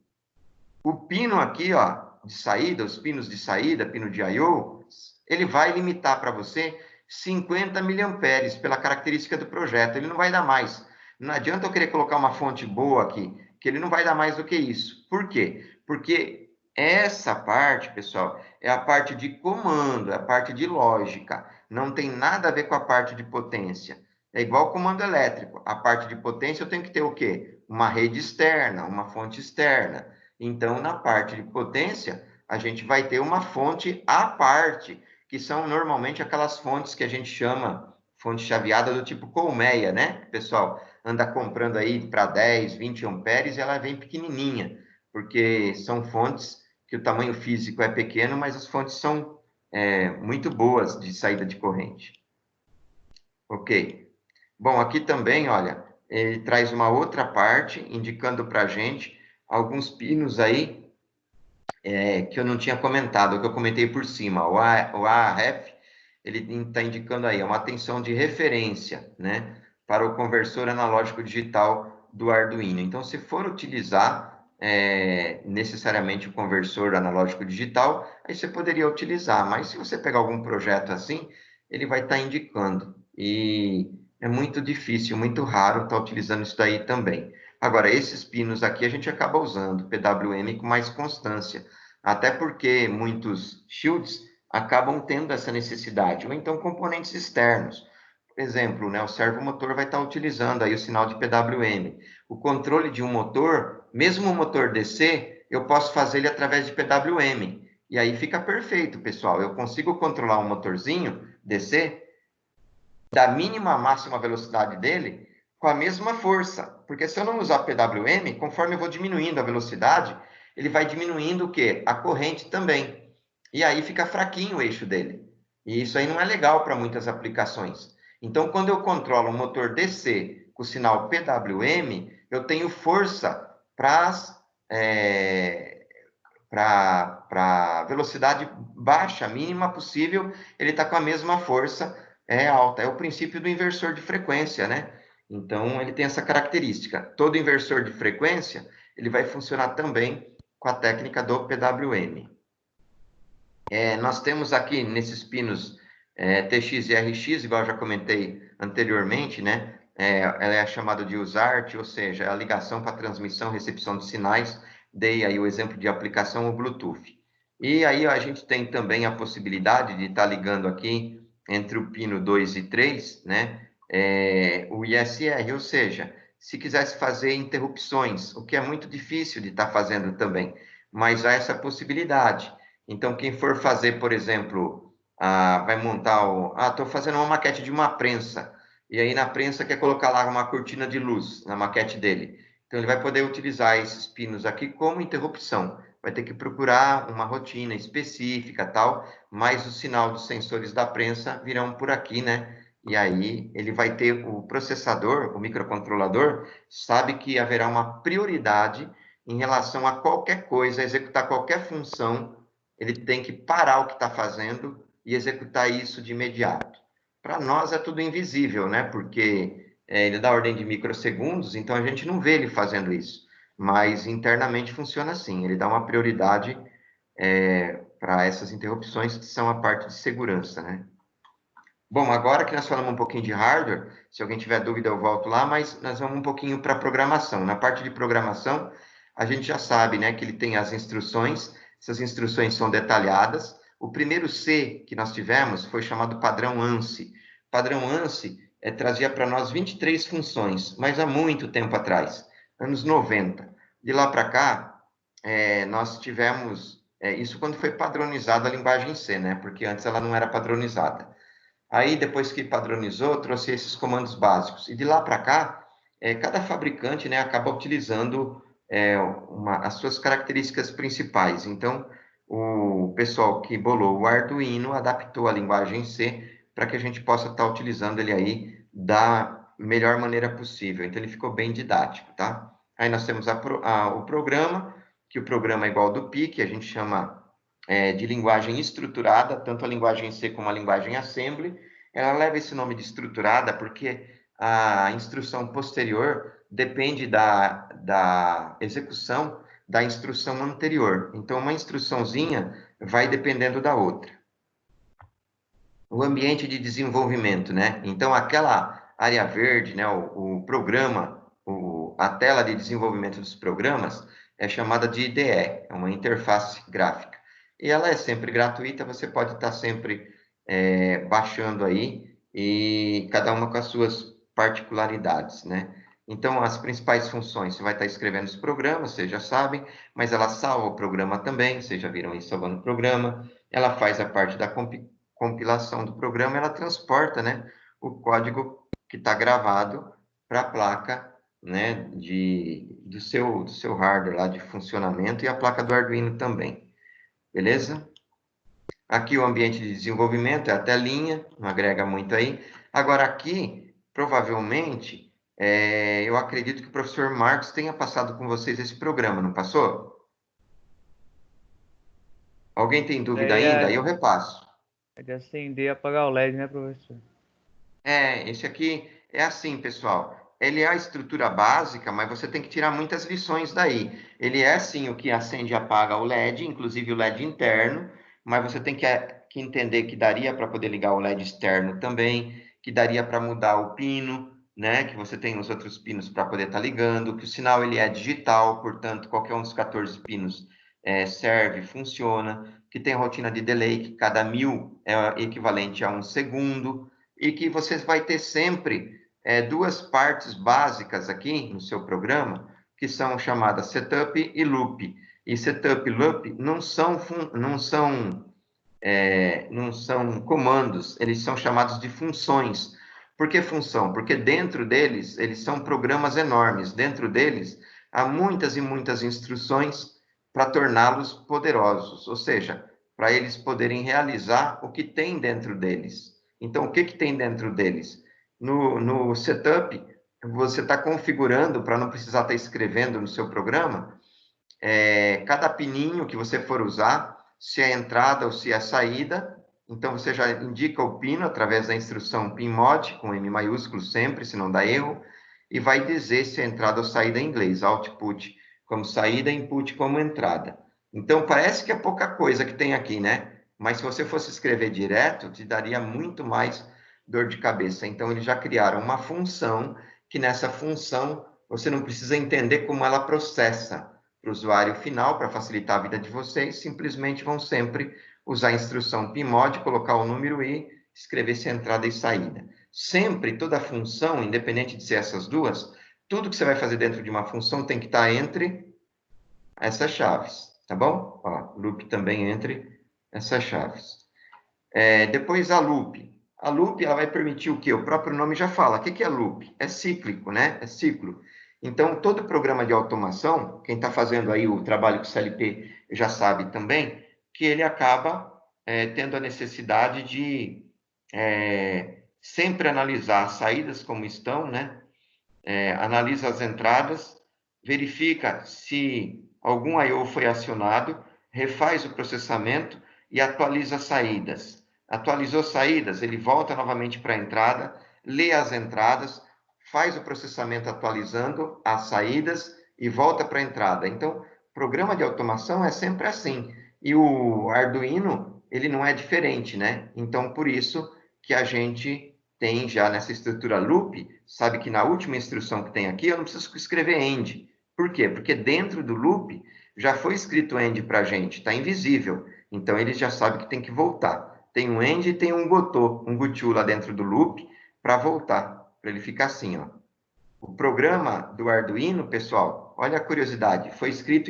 o pino aqui, ó, de saída, os pinos de saída, pino de I/O, ele vai limitar para você 50 miliamperes pela característica do projeto. Ele não vai dar mais. Não adianta eu querer colocar uma fonte boa aqui, que ele não vai dar mais do que isso. Por quê? Porque essa parte, pessoal, é a parte de comando, é a parte de lógica. Não tem nada a ver com a parte de potência. É igual comando elétrico. A parte de potência eu tenho que ter o quê? Uma rede externa, uma fonte externa. Então, na parte de potência, a gente vai ter uma fonte à parte, que são normalmente aquelas fontes que a gente chama fonte chaveada do tipo colmeia, né? O pessoal anda comprando aí para 10, 20 amperes e ela vem pequenininha, porque são fontes que o tamanho físico é pequeno, mas as fontes são muito boas de saída de corrente. Ok. Bom, aqui também, olha, ele traz uma outra parte, indicando para a gente alguns pinos aí que eu não tinha comentado, que eu comentei por cima. O ARF, ele está indicando aí, é uma tensão de referência, né, para o conversor analógico digital do Arduino. Então, se for utilizar necessariamente o conversor analógico digital, aí você poderia utilizar, mas se você pegar algum projeto assim, ele vai estar indicando. E é muito difícil, muito raro estar utilizando isso daí também. Agora, esses pinos aqui a gente acaba usando PWM com mais constância, até porque muitos shields acabam tendo essa necessidade, ou então componentes externos. Por exemplo, né, o servomotor vai estar utilizando aí o sinal de PWM. O controle de um motor, mesmo o motor DC, eu posso fazer ele através de PWM. E aí fica perfeito, pessoal. Eu consigo controlar um motorzinho DC da mínima à máxima velocidade dele com a mesma força. Porque se eu não usar PWM, conforme eu vou diminuindo a velocidade, ele vai diminuindo o quê? A corrente também. E aí fica fraquinho o eixo dele. E isso aí não é legal para muitas aplicações. Então, quando eu controlo um motor DC com o sinal PWM, eu tenho força para velocidade baixa, mínima possível, ele está com a mesma força alta. É o princípio do inversor de frequência, né? Então, ele tem essa característica. Todo inversor de frequência, ele vai funcionar também com a técnica do PWM. Nós temos aqui, nesses pinos TX e RX, igual eu já comentei anteriormente, né? Ela é chamada de USART, ou seja, é a ligação para transmissão e recepção de sinais. Dei aí o exemplo de aplicação, o Bluetooth. E aí a gente tem também a possibilidade de estar ligando aqui entre o pino 2 e 3, né? O ISR, ou seja, se quisesse fazer interrupções, o que é muito difícil de estar fazendo também, mas há essa possibilidade. Então, quem for fazer, por exemplo, vai montar estou fazendo uma maquete de uma prensa, e aí na prensa quer colocar lá uma cortina de luz na maquete dele. Então, ele vai poder utilizar esses pinos aqui como interrupção. Vai ter que procurar uma rotina específica, tal, mas o sinal dos sensores da prensa virão por aqui, né? E aí ele vai ter o processador, o microcontrolador, sabe que haverá uma prioridade em relação a qualquer coisa, executar qualquer função, ele tem que parar o que está fazendo e executar isso de imediato. Para nós é tudo invisível, né? Porque ele dá ordem de microsegundos, então a gente não vê ele fazendo isso. Mas internamente funciona assim, ele dá uma prioridade para essas interrupções que são a parte de segurança, né? Bom, agora que nós falamos um pouquinho de hardware, se alguém tiver dúvida eu volto lá, mas nós vamos um pouquinho para programação. Na parte de programação, a gente já sabe, né, que ele tem as instruções, essas instruções são detalhadas. O primeiro C que nós tivemos foi chamado padrão ANSI. O padrão ANSI trazia para nós 23 funções, mas há muito tempo atrás, anos 90. De lá para cá, nós tivemos, isso quando foi padronizada a linguagem C, né, porque antes ela não era padronizada. Aí, depois que padronizou, trouxe esses comandos básicos. E de lá para cá, cada fabricante, né, acaba utilizando as suas características principais. Então, o pessoal que bolou o Arduino adaptou a linguagem C para que a gente possa estar utilizando ele aí da melhor maneira possível. Então, ele ficou bem didático, tá? Aí nós temos o programa, que o programa é igual ao do PIC, a gente chama de linguagem estruturada, tanto a linguagem C como a linguagem Assembly. Ela leva esse nome de estruturada porque a instrução posterior depende da execução da instrução anterior. Então, uma instruçãozinha vai dependendo da outra. O ambiente de desenvolvimento, né? Então, aquela área verde, né? O programa, a tela de desenvolvimento dos programas é chamada de IDE, é uma interface gráfica. E ela é sempre gratuita, você pode estar sempre baixando aí, e cada uma com as suas particularidades, né? Então, as principais funções, você vai estar escrevendo os programas, vocês já sabem, mas ela salva o programa também, vocês já viram aí salvando o programa, ela faz a parte da compilação do programa, ela transporta, né, o código que está gravado para a placa, né, do seu hardware lá de funcionamento e a placa do Arduino também. Beleza? Aqui o ambiente de desenvolvimento é a telinha, não agrega muito aí. Agora aqui, provavelmente, eu acredito que o professor Marcos tenha passado com vocês esse programa, não passou? Alguém tem dúvida ainda? Aí eu repasso. É de acender e apagar o LED, né, professor? Esse aqui é assim, pessoal. Ele é a estrutura básica, mas você tem que tirar muitas lições daí. Ele é, sim, o que acende e apaga o LED, inclusive o LED interno, mas você tem que entender que daria para poder ligar o LED externo também, que daria para mudar o pino, né? Que você tem os outros pinos para poder estar ligando, que o sinal ele é digital, portanto, qualquer um dos 14 pinos serve, funciona. que tem rotina de delay, que cada 1000 é equivalente a 1 segundo, e que você vai ter sempre duas partes básicas aqui no seu programa, que são chamadas setup e loop. E setup e loop não são comandos, eles são chamados de funções. Por que função? Porque dentro deles, eles são programas enormes. Dentro deles, há muitas e muitas instruções para torná-los poderosos, ou seja, para eles poderem realizar o que tem dentro deles. Então, o que tem dentro deles? No setup, você está configurando, para não precisar estar escrevendo no seu programa, cada pininho que você for usar, se é entrada ou se é saída. Então, você já indica o pino através da instrução pinmod, com M maiúsculo sempre, se não dá erro, e vai dizer se é entrada ou saída em inglês, output como saída, input como entrada. Então, parece que é pouca coisa que tem aqui, né? Mas se você fosse escrever direto, te daria muito mais dor de cabeça. Então, eles já criaram uma função, que nessa função você não precisa entender como ela processa para o usuário final, para facilitar a vida de vocês, simplesmente vão sempre usar a instrução pinmod, colocar o número i, escrever se é entrada e saída. Sempre, toda função, independente de ser essas duas, tudo que você vai fazer dentro de uma função tem que estar entre essas chaves, tá bom? Ó, loop também entre essas chaves. Depois a loop. A loop, ela vai permitir o quê? O próprio nome já fala. O que é loop? É cíclico, né? É ciclo. Então, todo programa de automação, quem está fazendo aí o trabalho com CLP já sabe também, que ele acaba tendo a necessidade de sempre analisar as saídas como estão, né? Analisa as entradas, verifica se algum I/O foi acionado, refaz o processamento e atualiza as saídas. Atualizou saídas, ele volta novamente para a entrada, lê as entradas, faz o processamento atualizando as saídas e volta para a entrada. Então, programa de automação é sempre assim. E o Arduino, ele não é diferente, né? Então, por isso que a gente tem já nessa estrutura loop, sabe que na última instrução que tem aqui, eu não preciso escrever end. Por quê? Porque dentro do loop já foi escrito end para a gente, está invisível. Então, ele já sabe que tem que voltar. Tem um end e tem um goto lá dentro do loop para voltar, para ele ficar assim, ó. O programa do Arduino, pessoal, olha a curiosidade, foi escrito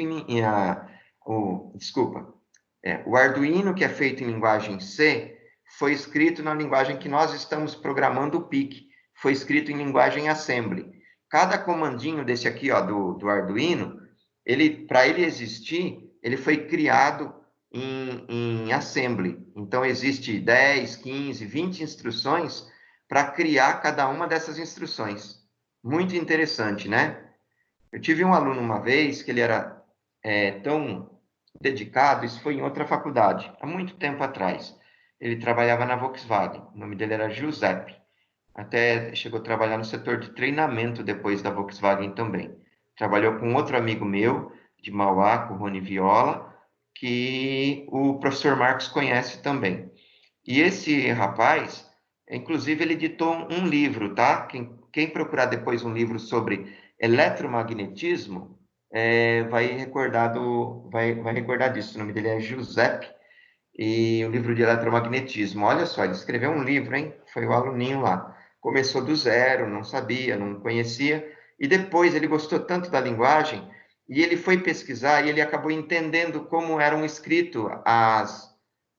o Arduino, que é feito em linguagem C, foi escrito na linguagem que nós estamos programando o PIC, foi escrito em linguagem Assembly. Cada comandinho desse aqui, ó, do Arduino, para ele existir, ele foi criado em Assembly. Então, existe 10, 15, 20 instruções para criar cada uma dessas instruções. Muito interessante, né? Eu tive um aluno uma vez que ele era tão dedicado, isso foi em outra faculdade, há muito tempo atrás. Ele trabalhava na Volkswagen, o nome dele era Giuseppe. Até chegou a trabalhar no setor de treinamento depois da Volkswagen também. Trabalhou com outro amigo meu, de Mauá, com o Rony Viola, que o professor Marcos conhece também. E esse rapaz, inclusive, ele editou um livro, tá? Quem procurar depois um livro sobre eletromagnetismo, vai recordar disso. O nome dele é Giuseppe, e o livro de eletromagnetismo. Olha só, ele escreveu um livro, hein? Foi o aluninho lá. Começou do zero, não sabia, não conhecia, e depois ele gostou tanto da linguagem, e ele foi pesquisar, e ele acabou entendendo como eram escritas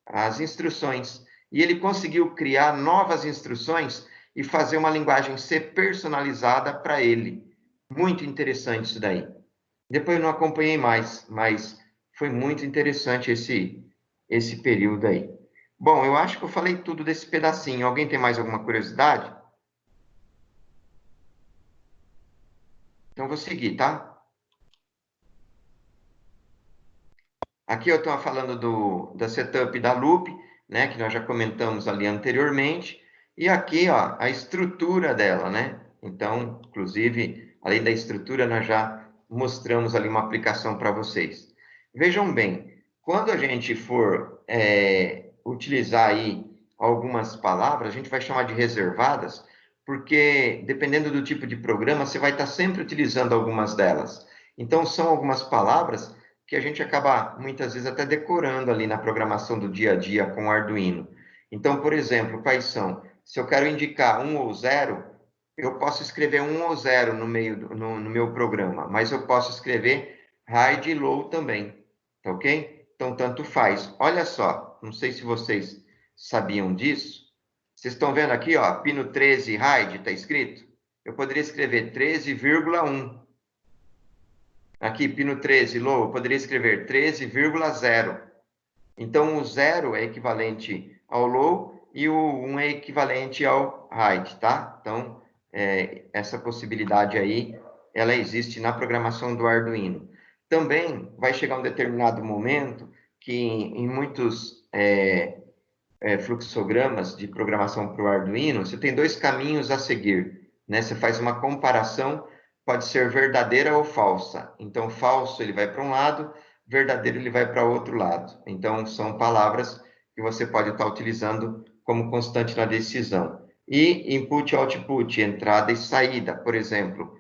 as instruções. E ele conseguiu criar novas instruções e fazer uma linguagem C personalizada para ele. Muito interessante isso daí. Depois eu não acompanhei mais, mas foi muito interessante esse período aí. Bom, eu acho que eu falei tudo desse pedacinho. Alguém tem mais alguma curiosidade? Então, vou seguir, tá? Aqui eu estou falando da setup da loop, né, que nós já comentamos ali anteriormente. E aqui, ó, a estrutura dela, né? Então, inclusive, além da estrutura, nós já mostramos ali uma aplicação para vocês. Vejam bem, quando a gente for utilizar aí algumas palavras, a gente vai chamar de reservadas, porque dependendo do tipo de programa, você vai estar sempre utilizando algumas delas. Então, são algumas palavras que a gente acaba, muitas vezes, até decorando ali na programação do dia a dia com o Arduino. Então, por exemplo, quais são? Se eu quero indicar 1 ou 0, eu posso escrever 1 ou 0 no meio no meu programa, mas eu posso escrever high e low também, tá ok? Então, tanto faz. Olha só, não sei se vocês sabiam disso. Vocês estão vendo aqui, ó, pino 13 high, está escrito? Eu poderia escrever 13,1. Aqui, pino 13 low, eu poderia escrever 13,0. Então, o 0 é equivalente ao low e o 1 é equivalente ao high, tá? Então, essa possibilidade aí, ela existe na programação do Arduino. Também vai chegar um determinado momento que em muitos fluxogramas de programação para o Arduino, você tem 2 caminhos a seguir, né? Você faz uma comparação, pode ser verdadeira ou falsa. Então, falso ele vai para um lado, verdadeiro ele vai para outro lado. Então, são palavras que você pode estar utilizando como constante na decisão. E input, output, entrada e saída, por exemplo.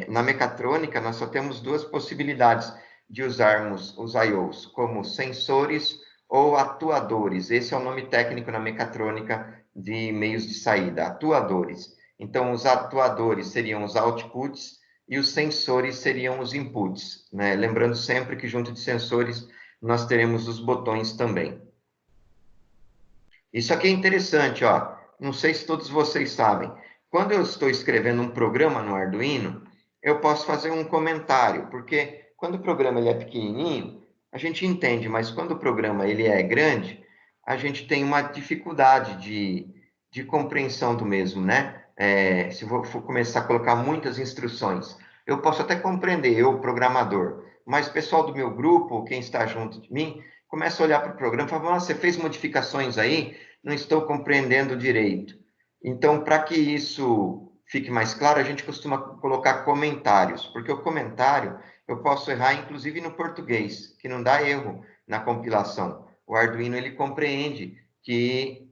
Na mecatrônica, nós só temos 2 possibilidades de usarmos os I/Os, como sensores ou atuadores. Esse é o nome técnico na mecatrônica de meios de saída, atuadores. Então, os atuadores seriam os outputs e os sensores seriam os inputs, né? Lembrando sempre que junto de sensores nós teremos os botões também. Isso aqui é interessante, ó. Não sei se todos vocês sabem. Quando eu estou escrevendo um programa no Arduino, eu posso fazer um comentário, porque quando o programa ele é pequenininho, a gente entende, mas quando o programa ele é grande, a gente tem uma dificuldade de compreensão do mesmo, né? Se eu for começar a colocar muitas instruções, eu posso até compreender, eu, programador, mas o pessoal do meu grupo, quem está junto de mim, começa a olhar para o programa e fala, nossa, você fez modificações aí, não estou compreendendo direito. Então, para que isso fique mais claro, a gente costuma colocar comentários, porque o comentário eu posso errar, inclusive no português, que não dá erro na compilação. O Arduino, ele compreende que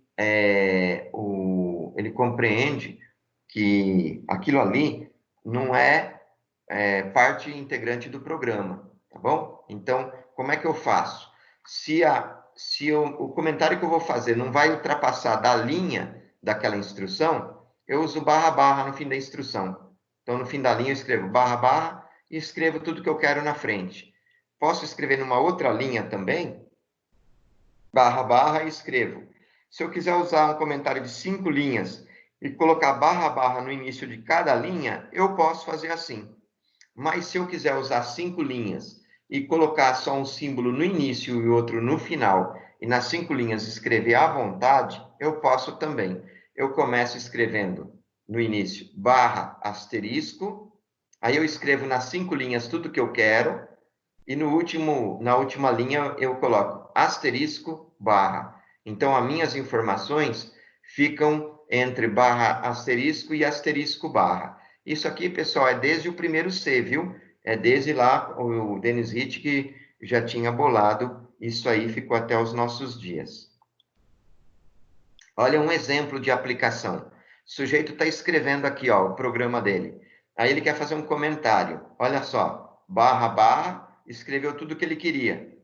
aquilo ali não parte integrante do programa, tá bom? Então, como é que eu faço? Se o comentário que eu vou fazer não vai ultrapassar da linha daquela instrução, eu uso barra no fim da instrução. Então, no fim da linha, eu escrevo barra e escrevo tudo que eu quero na frente. Posso escrever numa outra linha também, barra e escrevo. Se eu quiser usar um comentário de 5 linhas e colocar barra no início de cada linha, eu posso fazer assim. Mas se eu quiser usar 5 linhas e colocar só um símbolo no início e outro no final, e nas 5 linhas escrever à vontade, eu posso também. Eu começo escrevendo no início barra asterisco, aí eu escrevo nas 5 linhas tudo que eu quero, e na última linha eu coloco asterisco barra. Então, as minhas informações ficam entre barra asterisco e asterisco barra. Isso aqui, pessoal, é desde o primeiro C, viu? É desde lá o Dennis Ritchie que já tinha bolado. Isso aí ficou até os nossos dias. Olha um exemplo de aplicação. O sujeito está escrevendo aqui, ó, o programa dele. Aí ele quer fazer um comentário. Olha só, barra, escreveu tudo o que ele queria.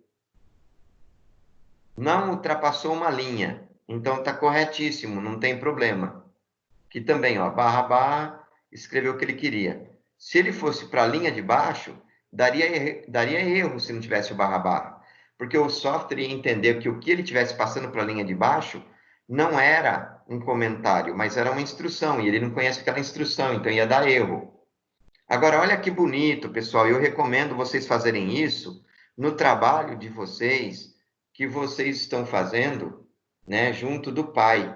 Não ultrapassou uma linha. Então, está corretíssimo, não tem problema. Aqui também, ó, barra, escreveu o que ele queria. Se ele fosse para a linha de baixo, daria erro se não tivesse o barra. Porque o software ia entender que o que ele estivesse passando para a linha de baixo não era um comentário, mas era uma instrução, e ele não conhece aquela instrução, então ia dar erro. Agora, olha que bonito, pessoal, eu recomendo vocês fazerem isso no trabalho de vocês, que vocês estão fazendo, né, junto do pai.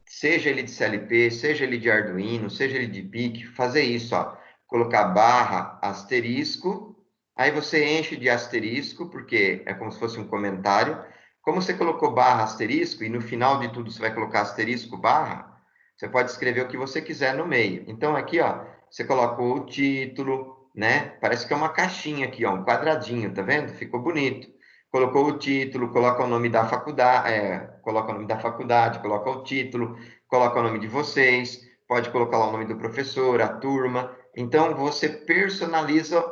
Seja ele de CLP, seja ele de Arduino, seja ele de PIC, fazer isso, ó, colocar barra, asterisco, aí você enche de asterisco, porque é como se fosse um comentário. Como você colocou barra, asterisco, e no final de tudo você vai colocar asterisco, barra, você pode escrever o que você quiser no meio. Então, aqui, ó, você colocou o título, né? Parece que é uma caixinha aqui, ó, um quadradinho, tá vendo? Ficou bonito. Colocou o título, coloca o nome da faculdade, coloca o nome da faculdade, coloca o título, coloca o nome de vocês, pode colocar lá o nome do professor, a turma. Então, você personaliza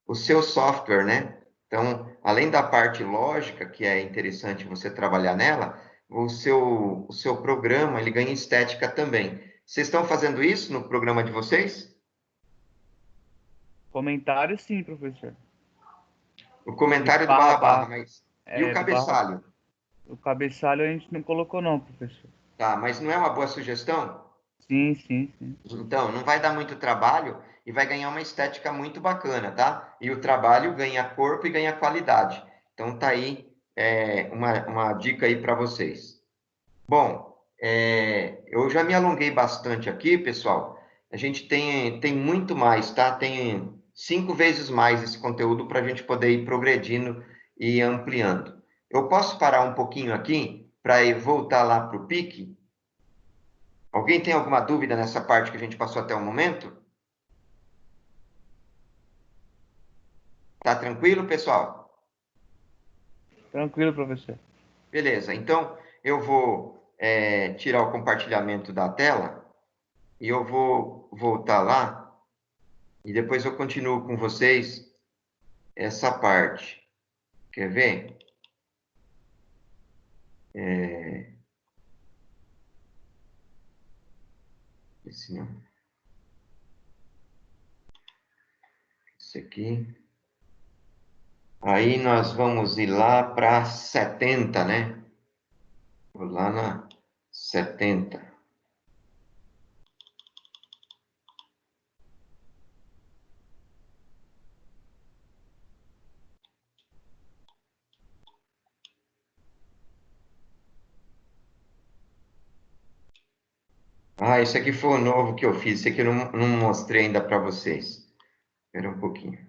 o seu software, né? Então, além da parte lógica, que é interessante você trabalhar nela, o seu programa, ele ganha estética também. Vocês estão fazendo isso no programa de vocês? Comentário, sim, professor. O De comentário do barra barra barra, barra. mas... E o Do barra. cabeçalho? O cabeçalho a gente não colocou, não, professor. Tá, mas não é uma boa sugestão? Sim, sim, sim. Então, não vai dar muito trabalho e vai ganhar uma estética muito bacana, tá? E o trabalho ganha corpo e ganha qualidade. Então, tá aí uma dica aí para vocês. Bom, eu já me alonguei bastante aqui, pessoal. A gente tem muito mais, tá? Tem 5 vezes mais esse conteúdo para a gente poder ir progredindo e ampliando. Eu posso parar um pouquinho aqui para voltar lá para o pique? Alguém tem alguma dúvida nessa parte que a gente passou até o momento? Tá tranquilo, pessoal? Tranquilo, professor. Beleza, então eu vou tirar o compartilhamento da tela e eu vou voltar lá e depois eu continuo com vocês essa parte. Quer ver? Esse não. Esse aqui. Aí nós vamos ir lá para 70, né? Vou lá na 70. Ah, esse aqui foi o novo que eu fiz. Esse aqui eu não mostrei ainda para vocês. Espera um pouquinho.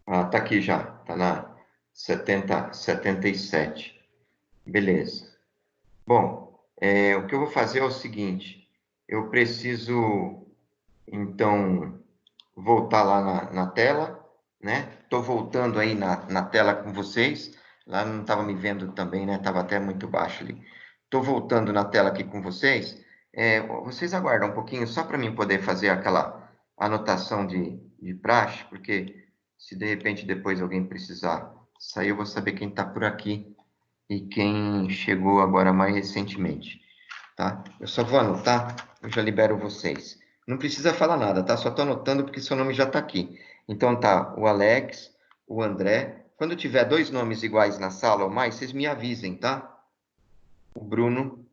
Ah, tá aqui já. Tá na 77. Beleza. Bom, o que eu vou fazer é o seguinte. Eu preciso, então, voltar lá na tela, né? Estou voltando aí na tela com vocês. Lá não estava me vendo também, né? Estava até muito baixo ali. Estou voltando na tela aqui com vocês. Vocês aguardam um pouquinho só para mim poder fazer aquela anotação de praxe, porque se de repente depois alguém precisar sair, eu vou saber quem está por aqui e quem chegou agora mais recentemente, tá? Eu só vou anotar, eu já libero vocês. Não precisa falar nada, tá? Só estou anotando porque seu nome já está aqui. Então tá, o Alex, o André. Quando tiver 2 nomes iguais na sala ou mais, vocês me avisem, tá? O Bruno,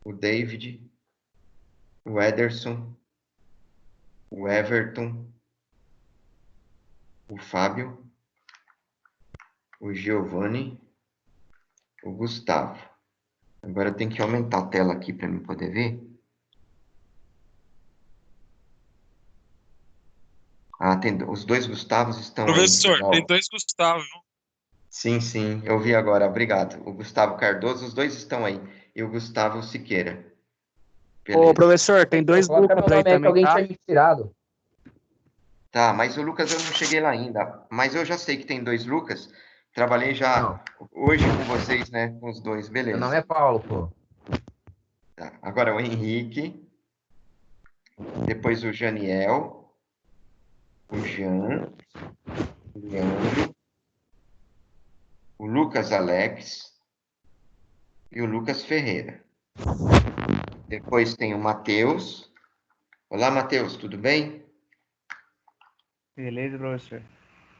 o David, o Ederson, o Everton, o Fábio, o Giovanni, o Gustavo. Agora eu tenho que aumentar a tela aqui para mim poder ver. Ah, os 2 Gustavos estão aí. Professor, Legal. tem 2 Gustavo, viu? Sim, sim, eu vi agora, obrigado. O Gustavo Cardoso, os 2 estão aí. E o Gustavo Siqueira. Ô, Beleza. professor, tem 2 Coloca Lucas meu aí nome aí que também, alguém tá? tinha me tirado. Tá, mas o Lucas eu não cheguei lá ainda. Mas eu já sei que tem 2 Lucas. Trabalhei já Não, hoje com vocês, né? Com os 2, meu nome é beleza. Paulo, pô. Tá, agora o Henrique, depois o Janiel, o Jean, o Leandro, o Lucas Alex e o Lucas Ferreira. Depois tem o Matheus. Olá, Matheus, tudo bem? Beleza, professor.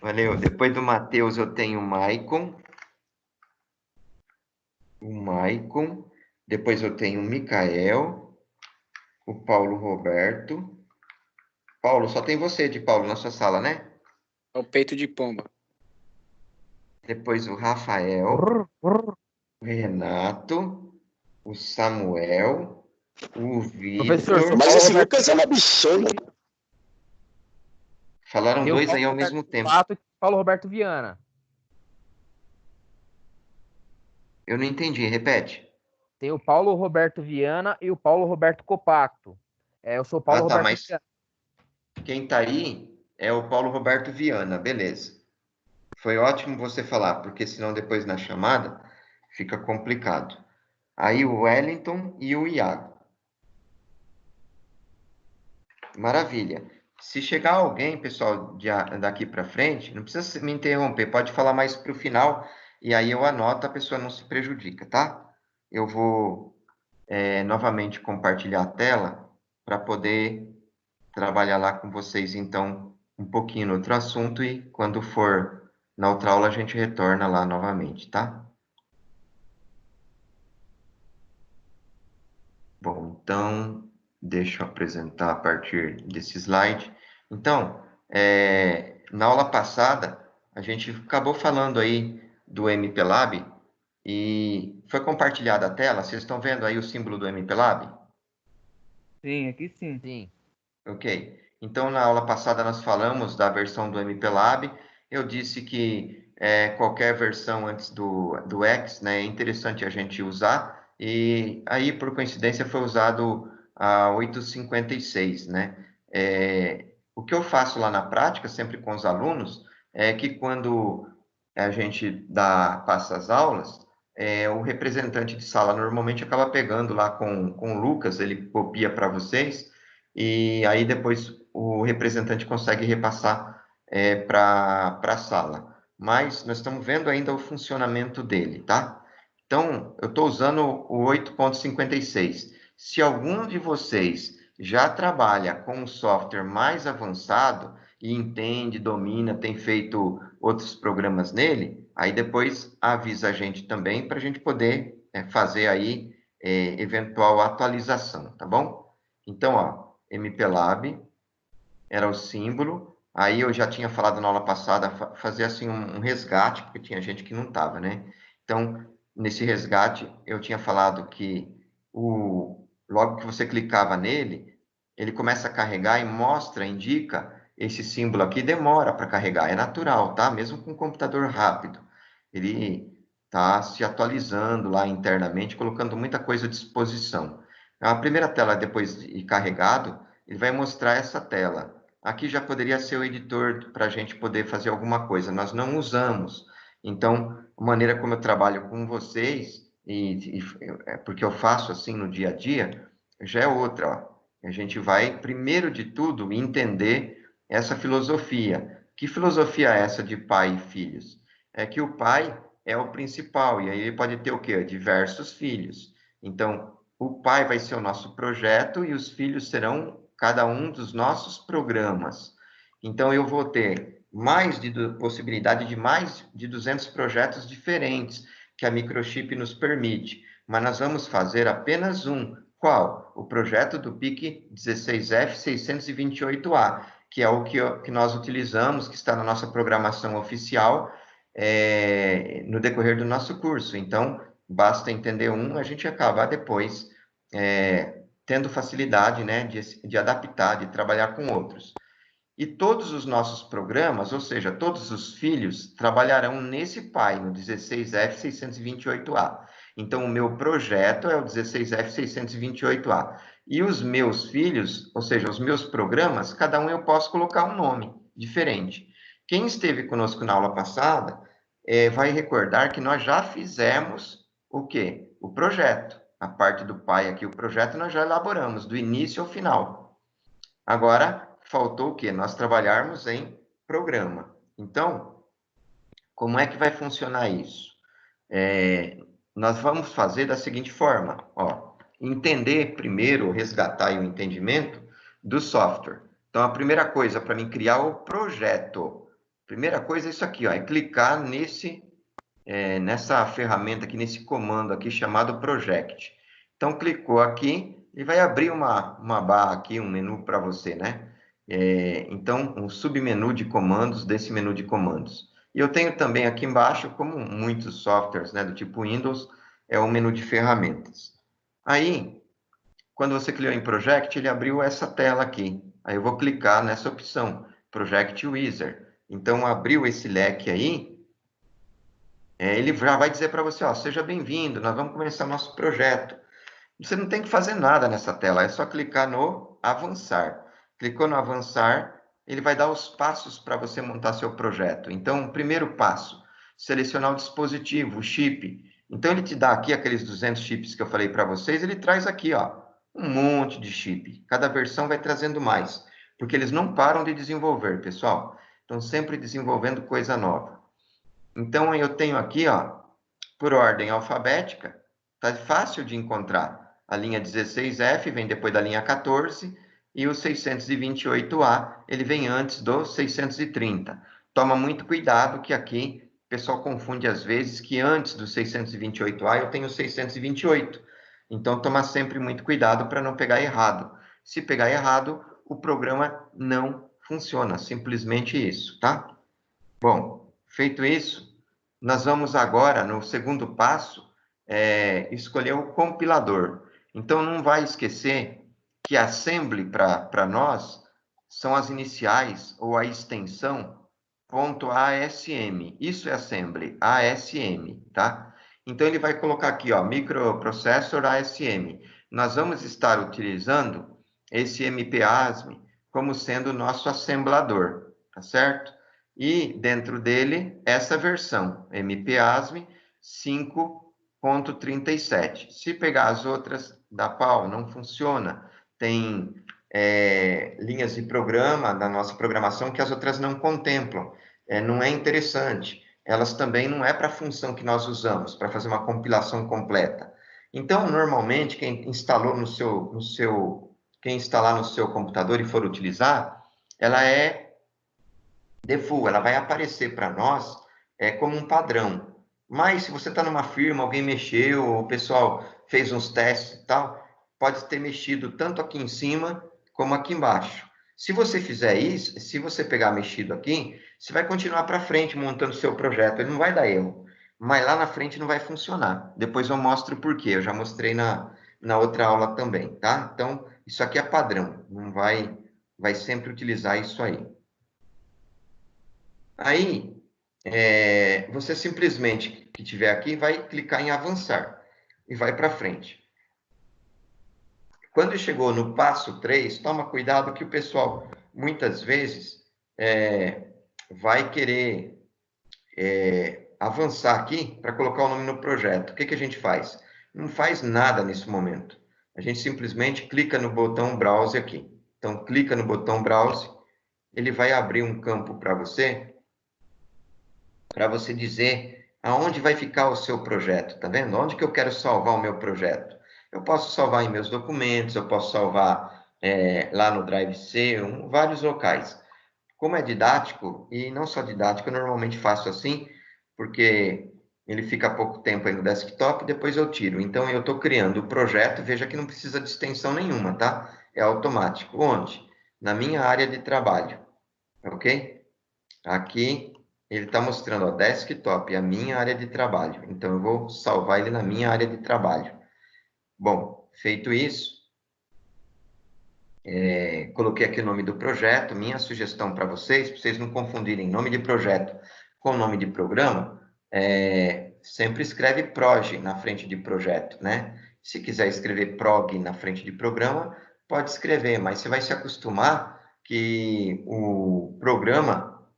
Valeu. Depois do Matheus eu tenho o Maicon. Depois eu tenho o Micael. O Paulo Roberto. Paulo, só tem você de Paulo na sua sala, né? É o peito de pomba. Depois o Rafael. O Renato. O Samuel. O Professor, Vitor. Mas Paulo esse Roberto Lucas é uma bichona. Falaram tem o 2 Paulo aí ao Roberto mesmo tempo. Pato e o Paulo Roberto Viana. Eu não entendi, repete. Tem o Paulo Roberto Viana e o Paulo Roberto Copacto. Eu sou o Paulo Ah, tá, Roberto mas Viana. quem tá aí é o Paulo Roberto Viana, beleza. Foi ótimo você falar, porque senão depois na chamada fica complicado. Aí o Wellington e o Iago. Maravilha. Se chegar alguém, pessoal, daqui para frente, não precisa me interromper, pode falar mais para o final, e aí eu anoto, a pessoa não se prejudica, tá? Eu vou novamente compartilhar a tela para poder trabalhar lá com vocês, então, um pouquinho no outro assunto, e quando for na outra aula a gente retorna lá novamente, tá? Bom, então, deixa eu apresentar a partir desse slide. Então, na aula passada, a gente acabou falando aí do MPLAB e foi compartilhada a tela. Vocês estão vendo aí o símbolo do MPLAB? Sim, aqui sim. Sim. Ok. Então, na aula passada, nós falamos da versão do MPLAB. Eu disse que qualquer versão antes do X, né, é interessante a gente usar. E aí, por coincidência, foi usado a 856, né? O que eu faço lá na prática, sempre com os alunos, é que quando a gente passa as aulas, o representante de sala normalmente acaba pegando lá com o Lucas, ele copia para vocês, e aí depois o representante consegue repassar para a sala. Mas nós estamos vendo ainda o funcionamento dele, tá? Então, eu estou usando o 8.56. Se algum de vocês já trabalha com um software mais avançado e entende, domina, tem feito outros programas nele, aí depois avisa a gente também para a gente poder fazer aí eventual atualização, tá bom? Então, ó, MPLAB era o símbolo. Aí eu já tinha falado na aula passada, fazer assim um resgate, porque tinha gente que não estava, né? Então, nesse resgate, eu tinha falado que logo que você clicava nele, ele começa a carregar e mostra, indica esse símbolo aqui, demora para carregar, é natural, tá? Mesmo com um computador rápido. Ele está se atualizando lá internamente, colocando muita coisa à disposição. A primeira tela, depois de carregado, ele vai mostrar essa tela. Aqui já poderia ser o editor para a gente poder fazer alguma coisa. Nós não usamos. Então, a maneira como eu trabalho com vocês, porque eu faço assim no dia a dia, já é outra. Ó. A gente vai, primeiro de tudo, entender essa filosofia. Que filosofia é essa de pai e filhos? É que o pai é o principal, e aí ele pode ter o quê? Diversos filhos. Então, o pai vai ser o nosso projeto e os filhos serão cada um dos nossos programas. Então, eu vou ter possibilidade de mais de 200 projetos diferentes que a Microchip nos permite, mas nós vamos fazer apenas um. Qual? O projeto do PIC 16F628A, que é o que nós utilizamos, que está na nossa programação oficial, no decorrer do nosso curso. Então, basta entender um, a gente acaba depois tendo facilidade, né, de adaptar, de trabalhar com outros. E todos os nossos programas, ou seja, todos os filhos, trabalharão nesse pai, no 16F628A. Então, o meu projeto é o 16F628A. E os meus filhos, ou seja, os meus programas, cada um eu posso colocar um nome diferente. Quem esteve conosco na aula passada vai recordar que nós já fizemos o quê? O projeto. A parte do pai aqui, o projeto, nós já elaboramos, do início ao final. Agora, faltou o quê? Nós trabalharmos em programa. Então, como é que vai funcionar isso? Nós vamos fazer da seguinte forma, ó, entender primeiro, resgatar o entendimento do software. Então, a primeira coisa para mim criar o projeto, primeira coisa é isso aqui, ó, é clicar nessa ferramenta aqui, nesse comando aqui chamado Project. Então, clicou aqui, ele vai abrir uma barra aqui, um menu para você, né? Então, um submenu de comandos desse menu de comandos. E eu tenho também aqui embaixo, como muitos softwares, né, do tipo Windows, é o menu de ferramentas. Aí, quando você clicou em Project, ele abriu essa tela aqui. Aí eu vou clicar nessa opção, Project Wizard. Então, abriu esse leque aí, ele já vai dizer para você, ó, seja bem-vindo, nós vamos começar nosso projeto. Você não tem que fazer nada nessa tela, é só clicar no avançar. Clicou no avançar, ele vai dar os passos para você montar seu projeto. Então, primeiro passo, selecionar o dispositivo, o chip. Então, ele te dá aqui aqueles 200 chips que eu falei para vocês, ele traz aqui, ó, um monte de chip. Cada versão vai trazendo mais, porque eles não param de desenvolver, pessoal. Estão sempre desenvolvendo coisa nova. Então, eu tenho aqui, ó, por ordem alfabética, tá fácil de encontrar. A linha 16F vem depois da linha 14 e o 628A, ele vem antes do 630. Toma muito cuidado que aqui o pessoal confunde às vezes que antes do 628A eu tenho 628. Então, toma sempre muito cuidado para não pegar errado. Se pegar errado, o programa não funciona. Simplesmente isso, tá? Bom, feito isso, nós vamos agora, no segundo passo, escolher o compilador. Então, não vai esquecer que assembly, para nós, são as iniciais ou a extensão .asm. Isso é assembly, ASM, tá? Então, ele vai colocar aqui, ó, microprocessor ASM. Nós vamos estar utilizando esse MPASM como sendo o nosso assemblador, tá certo? E dentro dele, essa versão, MPASM 5.37. Se pegar as outras, dá pau, não funciona. Tem linhas de programa da nossa programação que as outras não contemplam. Não é interessante. Elas também não é para a função que nós usamos, para fazer uma compilação completa. Então, normalmente, quem instalou quem instalar no seu computador e for utilizar, ela é default, ela vai aparecer para nós como um padrão. Mas se você está numa firma, alguém mexeu, o pessoal fez uns testes e tal, pode ter mexido tanto aqui em cima como aqui embaixo. Se você fizer isso, se você pegar mexido aqui, você vai continuar para frente montando seu projeto, ele não vai dar erro. Mas lá na frente não vai funcionar. Depois eu mostro o porquê, eu já mostrei na outra aula também, tá? Então, isso aqui é padrão, não vai sempre utilizar isso aí. Aí, você simplesmente, que tiver aqui, vai clicar em avançar e vai para frente. Quando chegou no passo 3, toma cuidado que o pessoal, muitas vezes, vai querer avançar aqui para colocar o nome no projeto. O que a gente faz? Não faz nada nesse momento. A gente simplesmente clica no botão Browse aqui. Então, clica no botão Browse, ele vai abrir um campo para você dizer aonde vai ficar o seu projeto, tá vendo? Onde que eu quero salvar o meu projeto? Eu posso salvar em meus documentos, eu posso salvar lá no Drive C, vários locais. Como é didático, e não só didático, eu normalmente faço assim, porque ele fica pouco tempo aí no desktop, depois eu tiro. Então, eu estou criando o projeto, veja que não precisa de extensão nenhuma, tá? É automático. Onde? Na minha área de trabalho, ok? Aqui, ele está mostrando, ó, desktop, a minha área de trabalho. Então, eu vou salvar ele na minha área de trabalho. Bom, feito isso, coloquei aqui o nome do projeto. Minha sugestão para vocês não confundirem nome de projeto com nome de programa, sempre escreve proj na frente de projeto, né? Se quiser escrever prog na frente de programa, pode escrever, mas você vai se acostumar que o programa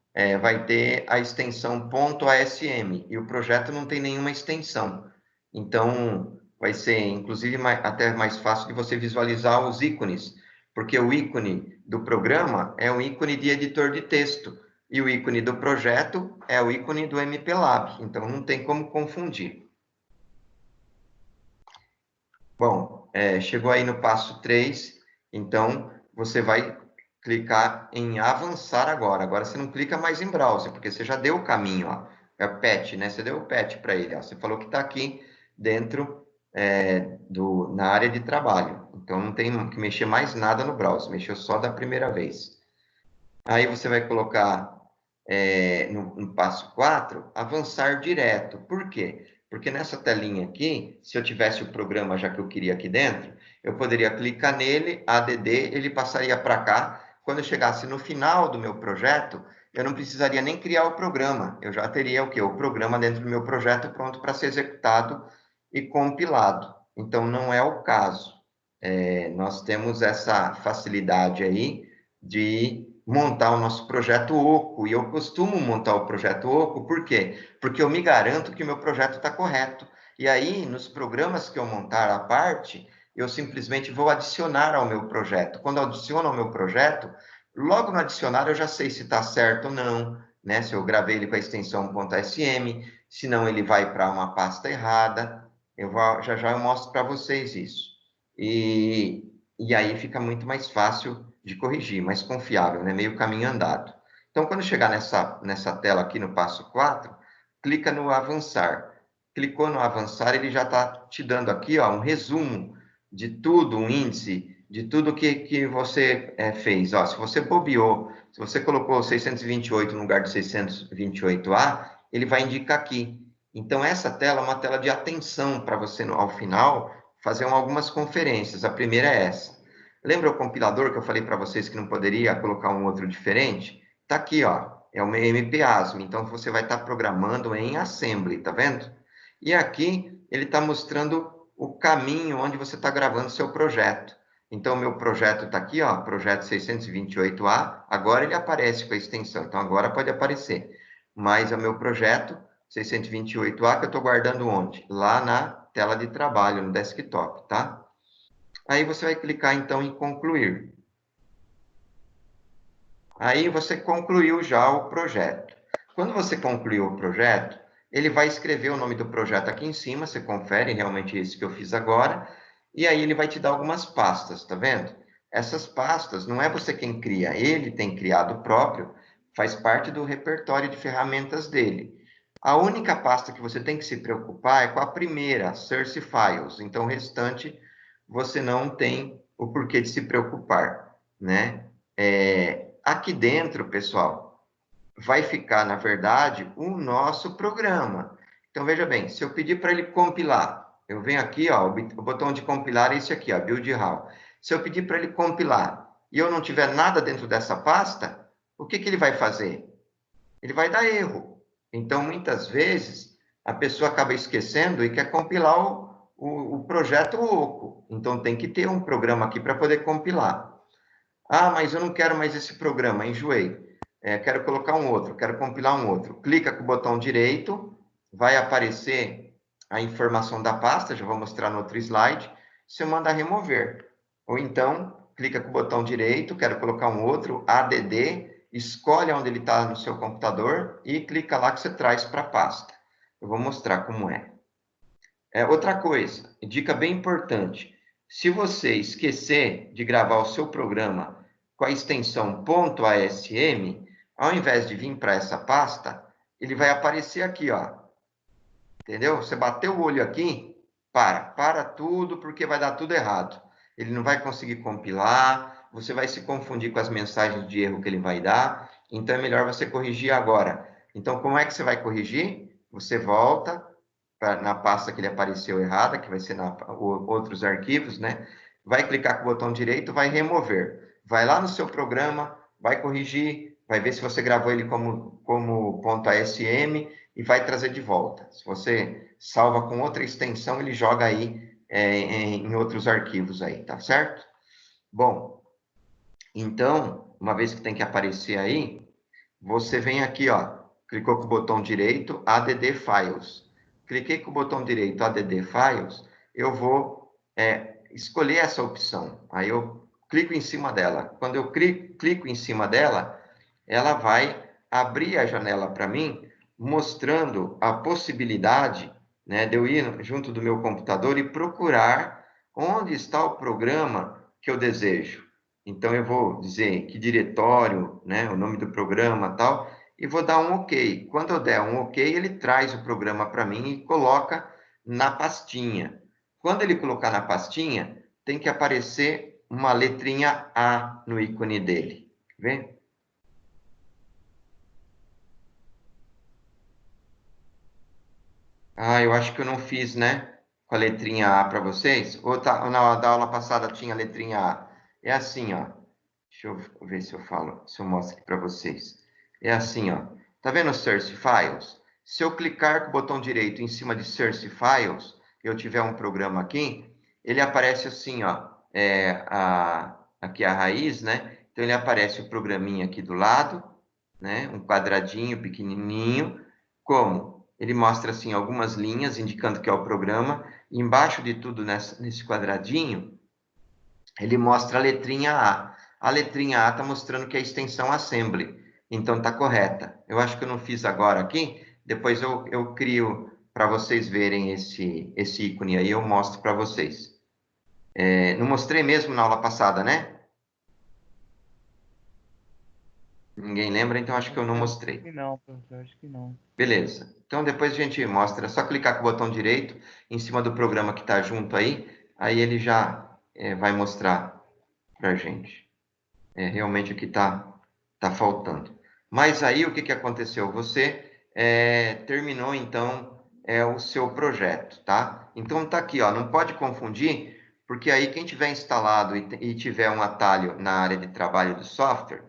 vai ter a extensão .asm e o projeto não tem nenhuma extensão. Então, vai ser, inclusive, até mais fácil de você visualizar os ícones, porque o ícone do programa é um ícone de editor de texto e o ícone do projeto é o ícone do MPLAB, então não tem como confundir. Bom, chegou aí no passo 3, então você vai clicar em avançar agora. Agora você não clica mais em browser, porque você já deu o caminho, ó. É o patch, né? Você deu o patch para ele, ó. Você falou que está aqui dentro na área de trabalho. Então, não tem que mexer mais nada no browser, mexeu só da primeira vez. Aí você vai colocar no passo 4, avançar direto. Por quê? Porque nessa telinha aqui, se eu tivesse o programa já que eu queria aqui dentro, eu poderia clicar nele, ADD, ele passaria para cá. Quando eu chegasse no final do meu projeto, eu não precisaria nem criar o programa. Eu já teria o quê? O programa dentro do meu projeto pronto para ser executado e compilado. Então, não é o caso. Nós temos essa facilidade aí de montar o nosso projeto oco, e eu costumo montar o projeto oco, por quê? Porque eu me garanto que o meu projeto está correto. E aí, nos programas que eu montar à parte, eu simplesmente vou adicionar ao meu projeto. Quando eu adiciono ao meu projeto, logo no adicionar eu já sei se está certo ou não, né? Se eu gravei ele com a extensão .sm, se não ele vai para uma pasta errada. Já eu mostro para vocês isso. E aí fica muito mais fácil de corrigir, mais confiável, né? Meio caminho andado. Então, quando chegar nessa tela aqui no passo 4, clica no avançar. Clicou no avançar, ele já está te dando aqui ó, um resumo de tudo, um índice de tudo que você fez. Ó, se você bobeou, se você colocou 628 no lugar de 628A, ele vai indicar aqui. Então, essa tela é uma tela de atenção para você, ao final, fazer algumas conferências. A primeira é essa. Lembra o compilador que eu falei para vocês que não poderia colocar um outro diferente? Está aqui, ó. É o MPASM. Então, você vai estar programando em Assembly, tá vendo? E aqui, ele está mostrando o caminho onde você está gravando seu projeto. Então, o meu projeto está aqui, ó, projeto 628A. Agora ele aparece com a extensão. Então, agora pode aparecer. Mas é o meu projeto 628A que eu estou guardando onde? Lá na tela de trabalho, no desktop, tá? Aí você vai clicar, então, em concluir. Aí você concluiu já o projeto. Quando você concluiu o projeto, ele vai escrever o nome do projeto aqui em cima, você confere, realmente esse que eu fiz agora, e aí ele vai te dar algumas pastas, tá vendo? Essas pastas, não é você quem cria, ele tem criado próprio, faz parte do repertório de ferramentas dele. A única pasta que você tem que se preocupar é com a primeira, Source Files, então o restante você não tem o porquê de se preocupar, né? Aqui dentro, pessoal, vai ficar, na verdade, o nosso programa. Então, veja bem, se eu pedir para ele compilar, eu venho aqui, ó, o botão de compilar é esse aqui, ó, Build How. Se eu pedir para ele compilar e eu não tiver nada dentro dessa pasta, o que ele vai fazer? Ele vai dar erro. Então, muitas vezes, a pessoa acaba esquecendo e quer compilar o projeto oco. Então, tem que ter um programa aqui para poder compilar. Ah, mas eu não quero mais esse programa, enjoei. Quero colocar um outro, quero compilar um outro. Clica com o botão direito, vai aparecer a informação da pasta, já vou mostrar no outro slide, você manda remover. Ou então, clica com o botão direito, quero colocar um outro, ADD, escolhe onde ele está no seu computador e clica lá que você traz para a pasta. Eu vou mostrar como é. Outra coisa, dica bem importante. Se você esquecer de gravar o seu programa com a extensão .asm, ao invés de vir para essa pasta, ele vai aparecer aqui, ó. Entendeu? Você bateu o olho aqui, para tudo, porque vai dar tudo errado. Ele não vai conseguir compilar, você vai se confundir com as mensagens de erro que ele vai dar, então é melhor você corrigir agora. Então, como é que você vai corrigir? Você volta na pasta que ele apareceu errada, que vai ser outros arquivos, né? Vai clicar com o botão direito, vai remover. Vai lá no seu programa, vai corrigir, vai ver se você gravou ele como .asm e vai trazer de volta. Se você salva com outra extensão, ele joga aí em outros arquivos aí, tá certo? Bom, então, uma vez que tem que aparecer aí, você vem aqui, ó, clicou com o botão direito, ADD Files. Cliquei com o botão direito, ADD Files, eu vou escolher essa opção. Aí eu clico em cima dela. Quando eu clico em cima dela, ela vai abrir a janela para mim, mostrando a possibilidade, né, de eu ir junto do meu computador e procurar onde está o programa que eu desejo. Então, eu vou dizer que diretório, né, o nome do programa e tal, e vou dar um OK. Quando eu der um OK, ele traz o programa para mim e coloca na pastinha. Quando ele colocar na pastinha, tem que aparecer uma letrinha A no ícone dele. Vê? Ah, eu acho que eu não fiz, né? Com a letrinha A para vocês. Ou da aula passada tinha a letrinha A. É assim, ó. Deixa eu ver se eu falo, se eu mostro aqui para vocês. É assim, ó. Tá vendo o Source Files? Se eu clicar com o botão direito em cima de Source Files, eu tiver um programa aqui, ele aparece assim, ó. Aqui a raiz, né? Então, ele aparece o programinha aqui do lado, né? Um quadradinho pequenininho, como ele mostra assim algumas linhas indicando que é o programa. E embaixo de tudo, nesse quadradinho, ele mostra a letrinha A. A letrinha A está mostrando que é a extensão Assembly. Então, está correta. Eu acho que eu não fiz agora aqui. Depois eu crio para vocês verem esse ícone aí. Eu mostro para vocês. Não mostrei mesmo na aula passada, né? Ninguém lembra, então acho que eu não mostrei. Acho que não, professor, acho que não. Beleza. Então, depois a gente mostra. É só clicar com o botão direito em cima do programa que está junto aí. Aí ele já vai mostrar para a gente. Realmente o que tá faltando. Mas aí, o que aconteceu? Você terminou, então, o seu projeto, tá? Então, tá aqui, ó, não pode confundir, porque aí quem tiver instalado e tiver um atalho na área de trabalho do software,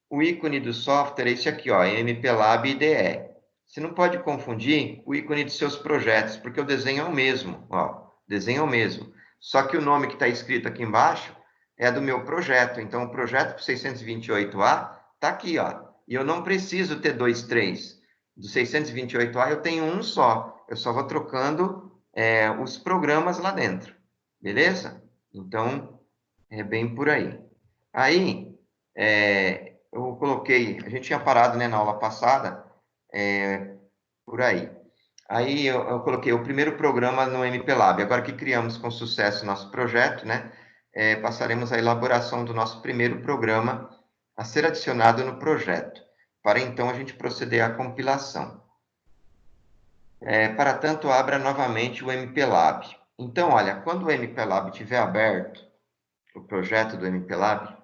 o ícone do software é esse aqui, ó, MPLAB IDE. Você não pode confundir o ícone dos seus projetos, porque o desenho é o mesmo, ó, o desenho é o mesmo. Só que o nome que está escrito aqui embaixo é do meu projeto. Então, o projeto 628A está aqui, ó. E eu não preciso ter 2, 3. Do 628A eu tenho um só. Eu só vou trocando os programas lá dentro. Beleza? Então, é bem por aí. Aí, eu coloquei... A gente tinha parado, né, na aula passada, por aí. Aí eu coloquei o primeiro programa no MPLAB. Agora que criamos com sucesso nosso projeto, né, passaremos à elaboração do nosso primeiro programa a ser adicionado no projeto, para então a gente proceder à compilação. Para tanto, abra novamente o MPLAB. Então, olha, quando o MPLAB estiver aberto, o projeto do MPLAB,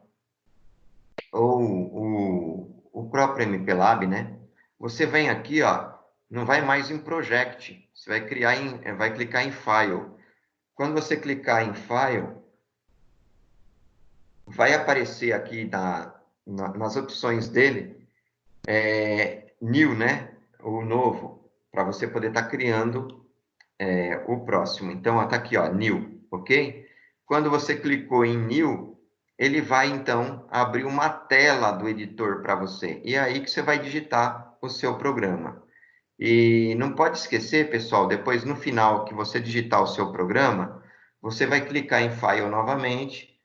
ou o próprio MPLAB, né, você vem aqui, ó, não vai mais em Project, você vai clicar em File. Quando você clicar em File, vai aparecer aqui nas opções dele, New, né? O novo, para você poder estar criando o próximo. Então, está aqui, ó, New, ok? Quando você clicou em New, ele vai, então, abrir uma tela do editor para você. E é aí que você vai digitar o seu programa. E não pode esquecer, pessoal, depois no final que você digitar o seu programa, você vai clicar em File novamente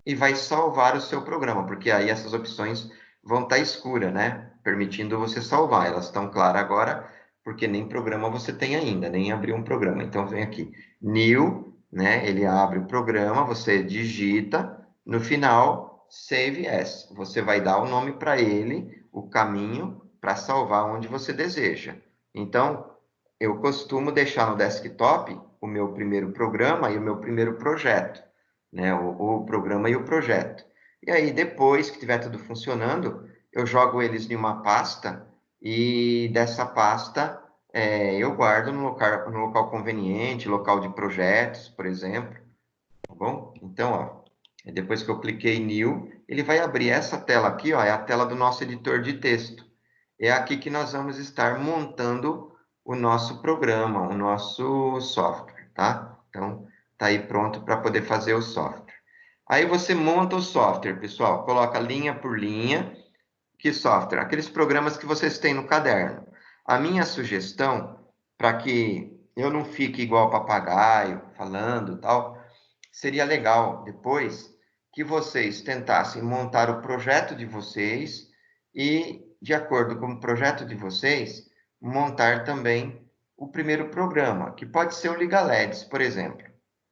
e vai salvar o seu programa, porque aí essas opções vão estar escuras, né? Permitindo você salvar. Elas estão claras agora, porque nem programa você tem ainda, nem abriu um programa. Então, vem aqui, New, né? Ele abre o programa, você digita, no final, Save As. Você vai dar o nome para ele, o caminho para salvar onde você deseja. Então, eu costumo deixar no desktop o meu primeiro programa e o meu primeiro projeto, né? O programa e o projeto. E aí, depois que tiver tudo funcionando, eu jogo eles em uma pasta e dessa pasta eu guardo no local conveniente, local de projetos, por exemplo. Tá bom? Então, ó, depois que eu cliquei em New, ele vai abrir essa tela aqui, ó, é a tela do nosso editor de texto. É aqui que nós vamos estar montando o nosso programa, o nosso software, tá? Então, tá aí pronto para poder fazer o software. Aí você monta o software, pessoal, coloca linha por linha. Que software? Aqueles programas que vocês têm no caderno. A minha sugestão, para que eu não fique igual papagaio, falando tal, seria legal depois que vocês tentassem montar o projeto de vocês e, de acordo com o projeto de vocês, montar também o primeiro programa, que pode ser o Liga LEDs, por exemplo.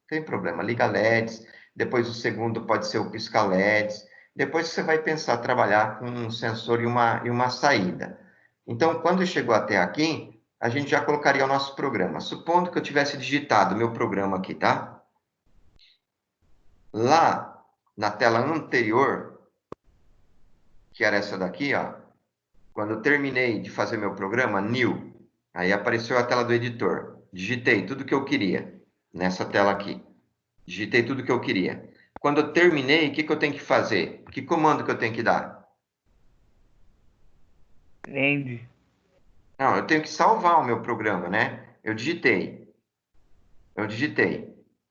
Tem problema, Liga LEDs, depois o segundo pode ser o Pisca LEDs, depois você vai pensar trabalhar com um sensor e uma saída. Então, quando chegou até aqui, a gente já colocaria o nosso programa. Supondo que eu tivesse digitado o meu programa aqui, tá? Lá, na tela anterior, que era essa daqui, ó, quando eu terminei de fazer meu programa, New, aí apareceu a tela do editor. Digitei tudo que eu queria nessa tela aqui. Digitei tudo que eu queria. Quando eu terminei, o que eu tenho que fazer? Que comando que eu tenho que dar? End. Não, eu tenho que salvar o meu programa, né? Eu digitei.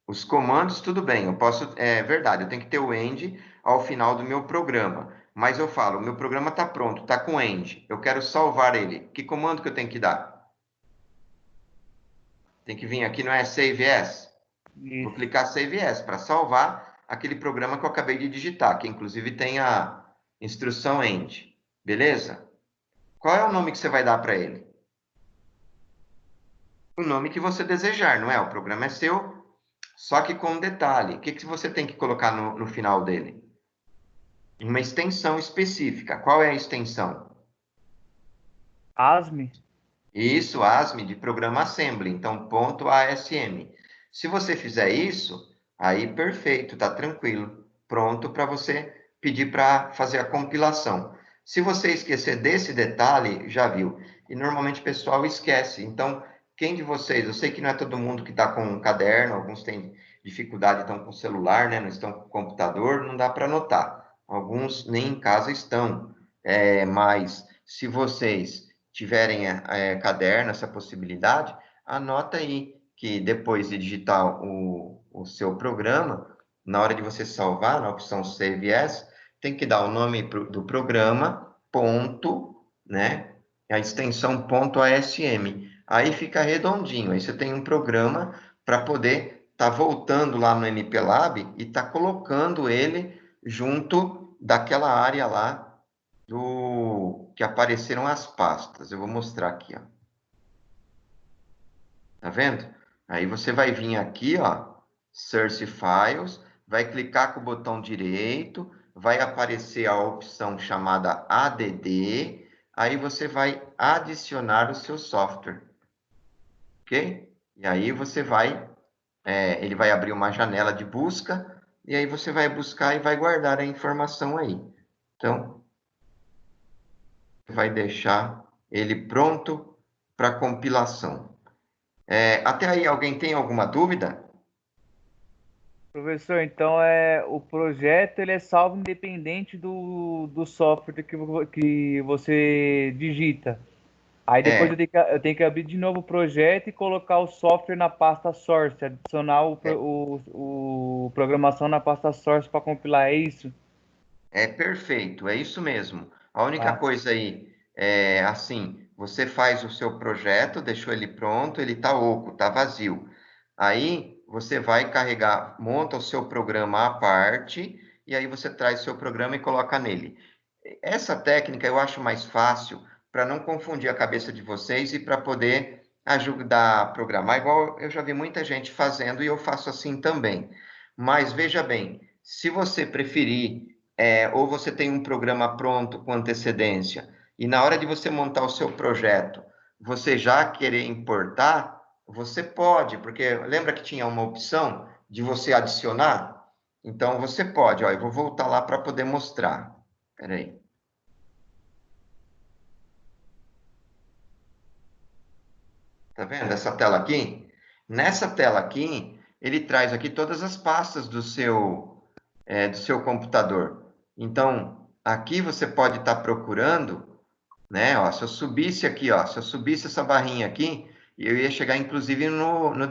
Os comandos, tudo bem, eu posso... É verdade, eu tenho que ter o end ao final do meu programa. Mas eu falo, o meu programa está pronto, está com end. Eu quero salvar ele. Que comando que eu tenho que dar? Tem que vir aqui, não é Save As? Vou Isso. clicar Save As para salvar aquele programa que eu acabei de digitar, que inclusive tem a instrução end. Beleza? Qual é o nome que você vai dar para ele? O nome que você desejar, não é? O programa é seu, só que com um detalhe. O que, que você tem que colocar no final dele? Uma extensão específica. Qual é a extensão? ASME. Isso, ASM, de programa assembly. Então, ponto ASM. Se você fizer isso, aí perfeito, tá tranquilo. Pronto para você pedir para fazer a compilação. Se você esquecer desse detalhe, já viu. E normalmente o pessoal esquece. Então, quem de vocês, eu sei que não é todo mundo que está com um caderno, alguns têm dificuldade, estão com celular, né? Não estão com computador, não dá para anotar. Alguns nem em casa estão. Mas se vocês tiverem caderno, essa possibilidade, anota aí que depois de digitar o seu programa, na hora de você salvar, na opção Save As, tem que dar o nome do programa, ponto, né? A extensão ponto .asm. Aí fica redondinho, aí você tem um programa para poder estar voltando lá no MPLAB e estar colocando ele junto daquela área lá que apareceram as pastas. Eu vou mostrar aqui, ó. Tá vendo? Aí você vai vir aqui, ó, Source Files, vai clicar com o botão direito, vai aparecer a opção chamada ADD, aí você vai adicionar o seu software, ok? E aí você vai, ele vai abrir uma janela de busca, e aí você vai buscar e vai guardar a informação aí. Então, vai deixar ele pronto para compilação. Até aí, alguém tem alguma dúvida? Professor, então o projeto ele é salvo independente do software que você digita. Aí depois É, eu tenho que abrir de novo o projeto e colocar o software na pasta source, adicionar o programação na pasta source para compilar, é isso? perfeito, é isso mesmo. A única Ah, coisa aí é assim, você faz o seu projeto, deixou ele pronto, ele está oco, está vazio. Aí você vai carregar, monta o seu programa à parte, e aí você traz o seu programa e coloca nele. Essa técnica eu acho mais fácil para não confundir a cabeça de vocês e para poder ajudar a programar, igual eu já vi muita gente fazendo e eu faço assim também. Mas veja bem, se você preferir, ou você tem um programa pronto com antecedência, e na hora de você montar o seu projeto, você já querer importar, você pode, porque lembra que tinha uma opção de você adicionar? Então você pode, ó, eu vou voltar lá para poder mostrar. Espera aí. Tá vendo essa tela aqui? Nessa tela aqui, ele traz aqui todas as pastas do seu computador. Então, aqui você pode estar procurando, né? Ó, se eu subisse aqui, ó, se eu subisse essa barrinha aqui, eu ia chegar inclusive no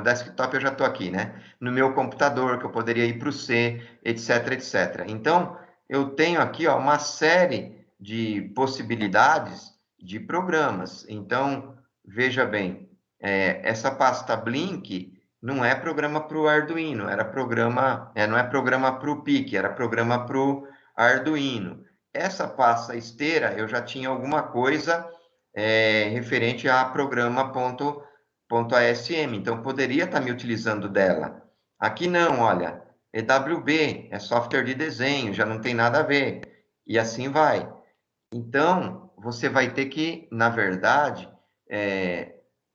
desktop, eu já estou aqui, né? No meu computador, que eu poderia ir para o C, etc, etc. Então, eu tenho aqui, ó, uma série de possibilidades de programas. Então, veja bem, essa pasta Blink não é programa para o Arduino, era programa, não é programa para o PIC, era programa para o Arduino. Essa pasta esteira, eu já tinha alguma coisa referente a programa.asm, então poderia estar me utilizando dela. Aqui não, olha, EWB, é software de desenho, já não tem nada a ver, e assim vai. Então, você vai ter que, na verdade,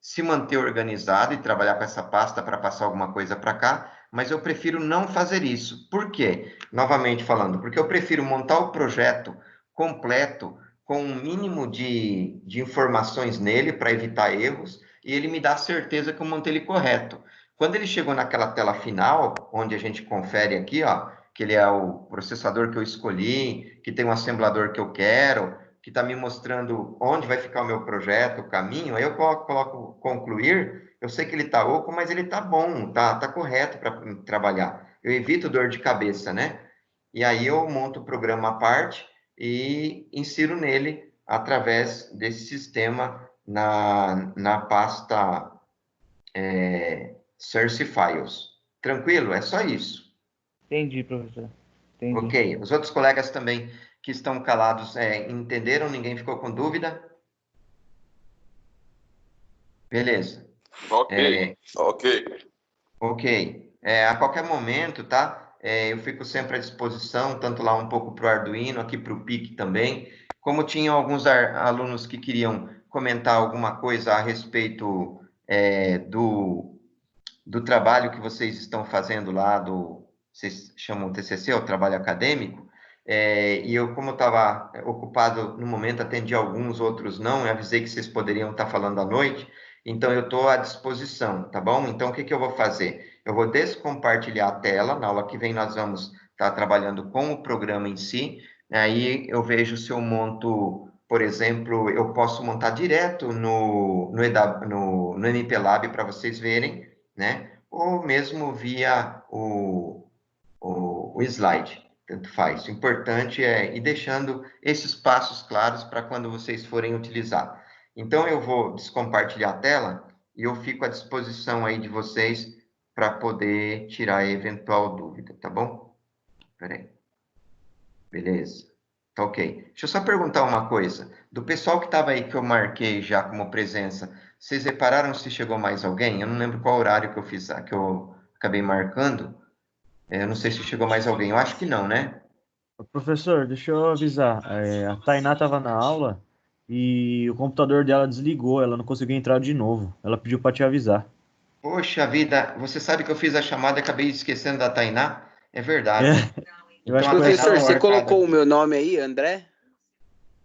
se manter organizado e trabalhar com essa pasta para passar alguma coisa para cá, mas eu prefiro não fazer isso. Por quê? Novamente falando, porque eu prefiro montar o projeto completo, com um mínimo de informações nele para evitar erros, e ele me dá certeza que eu montei ele correto. Quando ele chegou naquela tela final, onde a gente confere aqui, ó, que ele é o processador que eu escolhi, que tem um assemblador que eu quero, que está me mostrando onde vai ficar o meu projeto, o caminho, aí eu coloco concluir, eu sei que ele está oco, mas ele está bom, tá correto para trabalhar. Eu evito dor de cabeça, né? E aí eu monto o programa à parte e insiro nele através desse sistema na pasta Source Files. Tranquilo? É só isso. Entendi, professor. Entendi. Ok. Os outros colegas também que estão calados entenderam? Ninguém ficou com dúvida? Beleza. Ok, ok. Ok. A qualquer momento, tá? Eu fico sempre à disposição, tanto lá um pouco para o Arduino, aqui para o PIC também. Como tinham alguns alunos que queriam comentar alguma coisa a respeito do trabalho que vocês estão fazendo lá, vocês chamam TCC, o trabalho acadêmico, e eu, como estava ocupado no momento, atendi alguns, outros não, eu avisei que vocês poderiam estar falando à noite, então eu estou à disposição, tá bom? Então, o que eu vou fazer? Eu vou descompartilhar a tela, na aula que vem nós vamos estar trabalhando com o programa em si, aí eu vejo se eu monto, por exemplo, eu posso montar direto no MPLab para vocês verem, né? Ou mesmo via o slide, tanto faz. O importante é ir deixando esses passos claros para quando vocês forem utilizar. Então, eu vou descompartilhar a tela e eu fico à disposição aí de vocês para poder tirar eventual dúvida, tá bom? Espera aí. Beleza. Tá ok. Deixa eu só perguntar uma coisa. Do pessoal que estava aí que eu marquei já como presença, vocês repararam se chegou mais alguém? Eu não lembro qual horário que eu fiz, que eu acabei marcando. Eu não sei se chegou mais alguém. Eu acho que não, né? Professor, deixa eu avisar. A Tainá estava na aula e o computador dela desligou, ela não conseguiu entrar de novo. Ela pediu para te avisar. Poxa vida, você sabe que eu fiz a chamada e acabei esquecendo da Tainá? É verdade. É, eu Então acho que a foi Tainá Professor, está essa você hora. marcada. colocou o meu nome aí, André?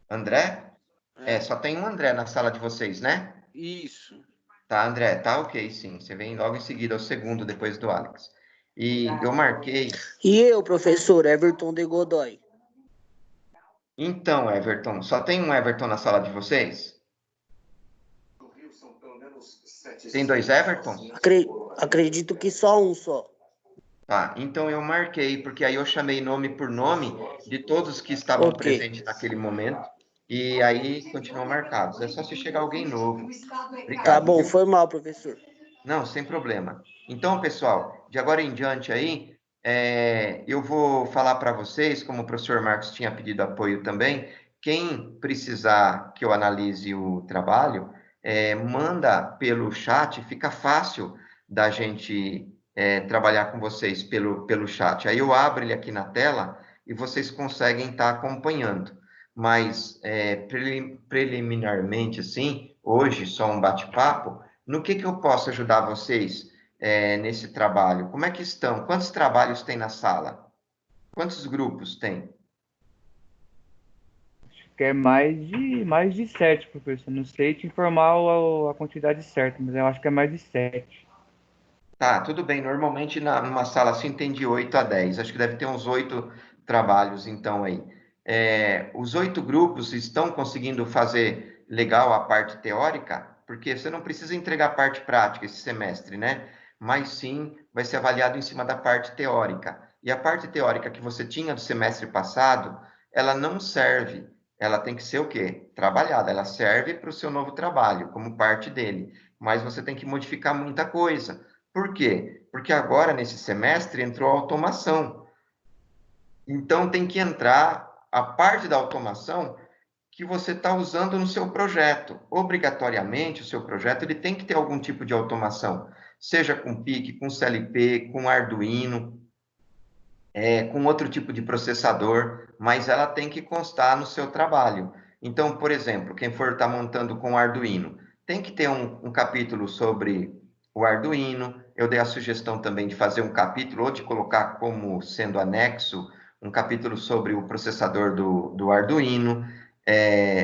André? É. Só tem um André na sala de vocês, né? Isso. Tá, André, tá ok, sim. Você vem logo em seguida, é o segundo depois do Alex. E eu marquei. E eu, professor Everton de Godoy. Então, Everton, só tem um Everton na sala de vocês? Tem dois Evertons? Acredito que só um só. Tá, então eu marquei, porque aí eu chamei nome por nome de todos que estavam Ok. presentes naquele momento, e aí continuam marcados. É só se chegar alguém novo. Tá Obrigado, bom, viu? foi mal, professor. Não, sem problema. Então, pessoal, de agora em diante aí, eu vou falar para vocês, como o professor Marcos tinha pedido apoio também, quem precisar que eu analise o trabalho, manda pelo chat, fica fácil da gente trabalhar com vocês pelo chat. Aí eu abro ele aqui na tela e vocês conseguem estar acompanhando. Mas, preliminarmente, assim, hoje, só um bate-papo, no que eu posso ajudar vocês nesse trabalho? Como é que estão? Quantos trabalhos tem na sala? Quantos grupos tem? Que é mais de 7, professor. Não sei te informar a quantidade certa, mas eu acho que é mais de 7. Tá, tudo bem. Normalmente, numa sala assim, tem de 8 a 10. Acho que deve ter uns 8 trabalhos, então, aí. Os 8 grupos estão conseguindo fazer legal a parte teórica? Porque você não precisa entregar a parte prática esse semestre, né? Mas sim, vai ser avaliado em cima da parte teórica. E a parte teórica que você tinha do semestre passado, ela não serve. Ela tem que ser o quê? Trabalhada. Ela serve para o seu novo trabalho, como parte dele. Mas você tem que modificar muita coisa. Por quê? Porque agora, nesse semestre, entrou a automação. Então, tem que entrar a parte da automação que você está usando no seu projeto. Obrigatoriamente, o seu projeto ele tem que ter algum tipo de automação, seja com PIC, com CLP, com Arduino, com outro tipo de processador, mas ela tem que constar no seu trabalho. Então, por exemplo, quem for estar montando com Arduino, tem que ter um capítulo sobre o Arduino. Eu dei a sugestão também de fazer um capítulo, ou de colocar como sendo anexo, um capítulo sobre o processador do Arduino.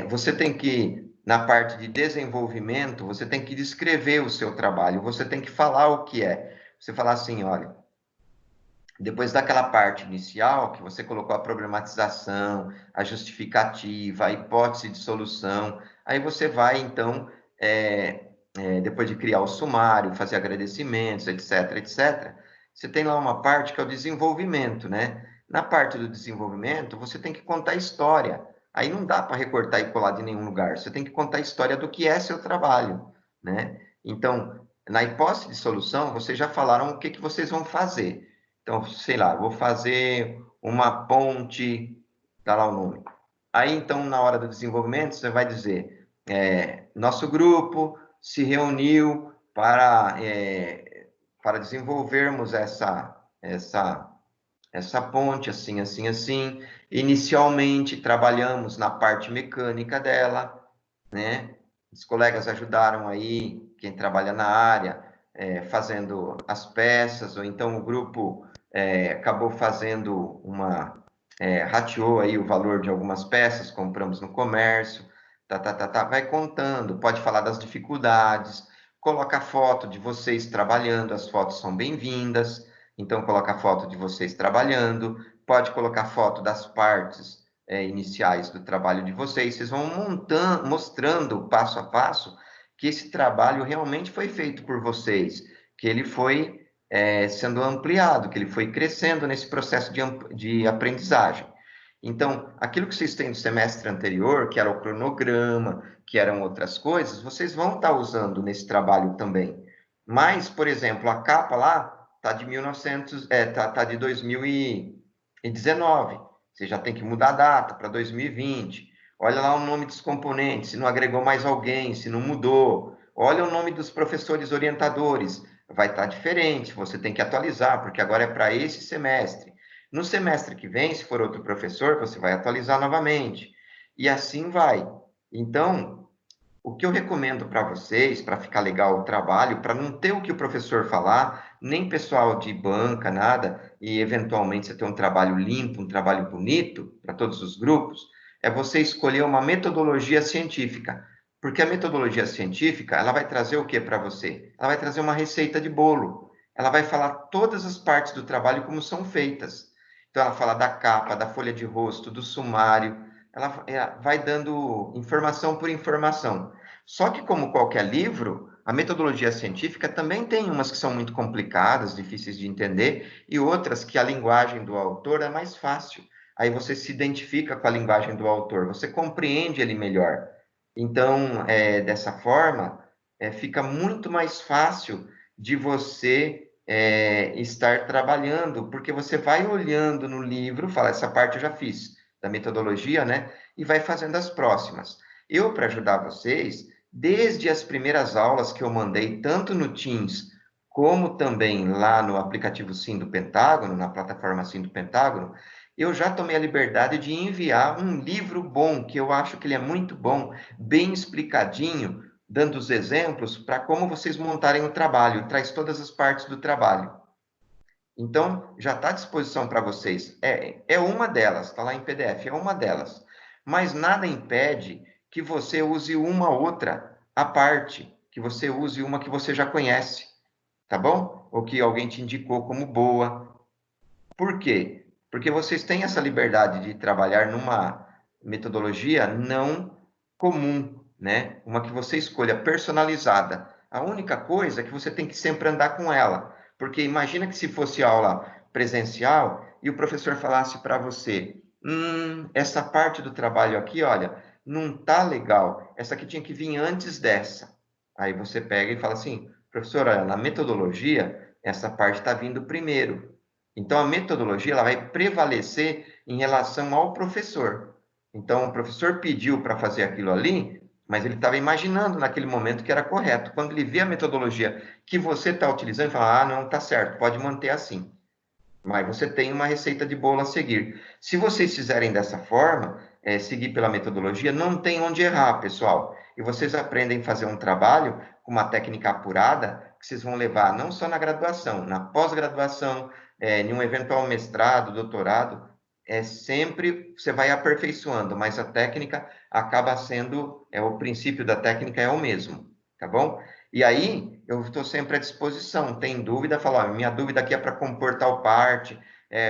Você tem que, na parte de desenvolvimento, você tem que descrever o seu trabalho, você tem que falar o que é. Você falar assim, olha, depois daquela parte inicial, que você colocou a problematização, a justificativa, a hipótese de solução, aí você vai, então, depois de criar o sumário, fazer agradecimentos, etc., etc., você tem lá uma parte que é o desenvolvimento, né? Na parte do desenvolvimento, você tem que contar a história. Aí não dá para recortar e colar de nenhum lugar. Você tem que contar a história do que é seu trabalho, né? Então, na hipótese de solução, vocês já falaram o que vocês vão fazer. Então, sei lá, vou fazer uma ponte, dá lá o nome. Aí, então, na hora do desenvolvimento, você vai dizer, nosso grupo se reuniu para desenvolvermos essa ponte, assim, assim, assim. Inicialmente, trabalhamos na parte mecânica dela, né? Os colegas ajudaram aí, quem trabalha na área, fazendo as peças, ou então o grupo acabou fazendo rateou aí o valor de algumas peças, compramos no comércio, vai contando, pode falar das dificuldades, coloca foto de vocês trabalhando, as fotos são bem-vindas, então coloca foto de vocês trabalhando, pode colocar foto das partes iniciais do trabalho de vocês, vocês vão mostrando passo a passo que esse trabalho realmente foi feito por vocês, que ele foi sendo ampliado, que ele foi crescendo nesse processo de aprendizagem. Então, aquilo que vocês têm do semestre anterior, que era o cronograma, que eram outras coisas, vocês vão estar usando nesse trabalho também. Mas, por exemplo, a capa lá está de 2019. Você já tem que mudar a data para 2020. Olha lá o nome dos componentes, se não agregou mais alguém, se não mudou. Olha o nome dos professores orientadores, vai estar diferente, você tem que atualizar, porque agora é para esse semestre. No semestre que vem, se for outro professor, você vai atualizar novamente. E assim vai. Então, o que eu recomendo para vocês, para ficar legal o trabalho, para não ter o que o professor falar, nem pessoal de banca, nada, e eventualmente você ter um trabalho limpo, um trabalho bonito para todos os grupos, é você escolher uma metodologia científica. Porque a metodologia científica, ela vai trazer o que para você? Ela vai trazer uma receita de bolo. Ela vai falar todas as partes do trabalho como são feitas. Então, ela fala da capa, da folha de rosto, do sumário, ela vai dando informação por informação. Só que, como qualquer livro, a metodologia científica também tem umas que são muito complicadas, difíceis de entender, e outras que a linguagem do autor é mais fácil. Aí você se identifica com a linguagem do autor, você compreende ele melhor. Então, dessa forma, fica muito mais fácil de você estar trabalhando, porque você vai olhando no livro, fala, essa parte eu já fiz, da metodologia, né? E vai fazendo as próximas. Eu, para ajudar vocês, desde as primeiras aulas que eu mandei, tanto no Teams, como também lá no aplicativo Sim do Pentágono, na plataforma Sim do Pentágono, eu já tomei a liberdade de enviar um livro bom, que eu acho que ele é muito bom, bem explicadinho, dando os exemplos para como vocês montarem o trabalho, traz todas as partes do trabalho. Então, já está à disposição para vocês. É uma delas, está lá em PDF, é uma delas. Mas nada impede que você use uma outra à parte, que você use uma que você já conhece, tá bom? Ou que alguém te indicou como boa. Por quê? Porque vocês têm essa liberdade de trabalhar numa metodologia não comum, né? Uma que você escolha personalizada. A única coisa é que você tem que sempre andar com ela. Porque imagina que se fosse aula presencial e o professor falasse para você, essa parte do trabalho aqui, olha, não tá legal. Essa aqui tinha que vir antes dessa. Aí você pega e fala assim, professor, olha, na metodologia, essa parte está vindo primeiro. Então, a metodologia ela vai prevalecer em relação ao professor. Então, o professor pediu para fazer aquilo ali, mas ele estava imaginando naquele momento que era correto. Quando ele vê a metodologia que você está utilizando, ele fala, não, está certo, pode manter assim. Mas você tem uma receita de bolo a seguir. Se vocês fizerem dessa forma, seguir pela metodologia, não tem onde errar, pessoal. E vocês aprendem a fazer um trabalho com uma técnica apurada, que vocês vão levar não só na graduação, na pós-graduação, em um eventual mestrado, doutorado, sempre você vai aperfeiçoando, mas a técnica acaba sendo, o princípio da técnica é o mesmo, tá bom? E aí, eu estou sempre à disposição, tem dúvida, fala, minha dúvida aqui é para compor tal parte,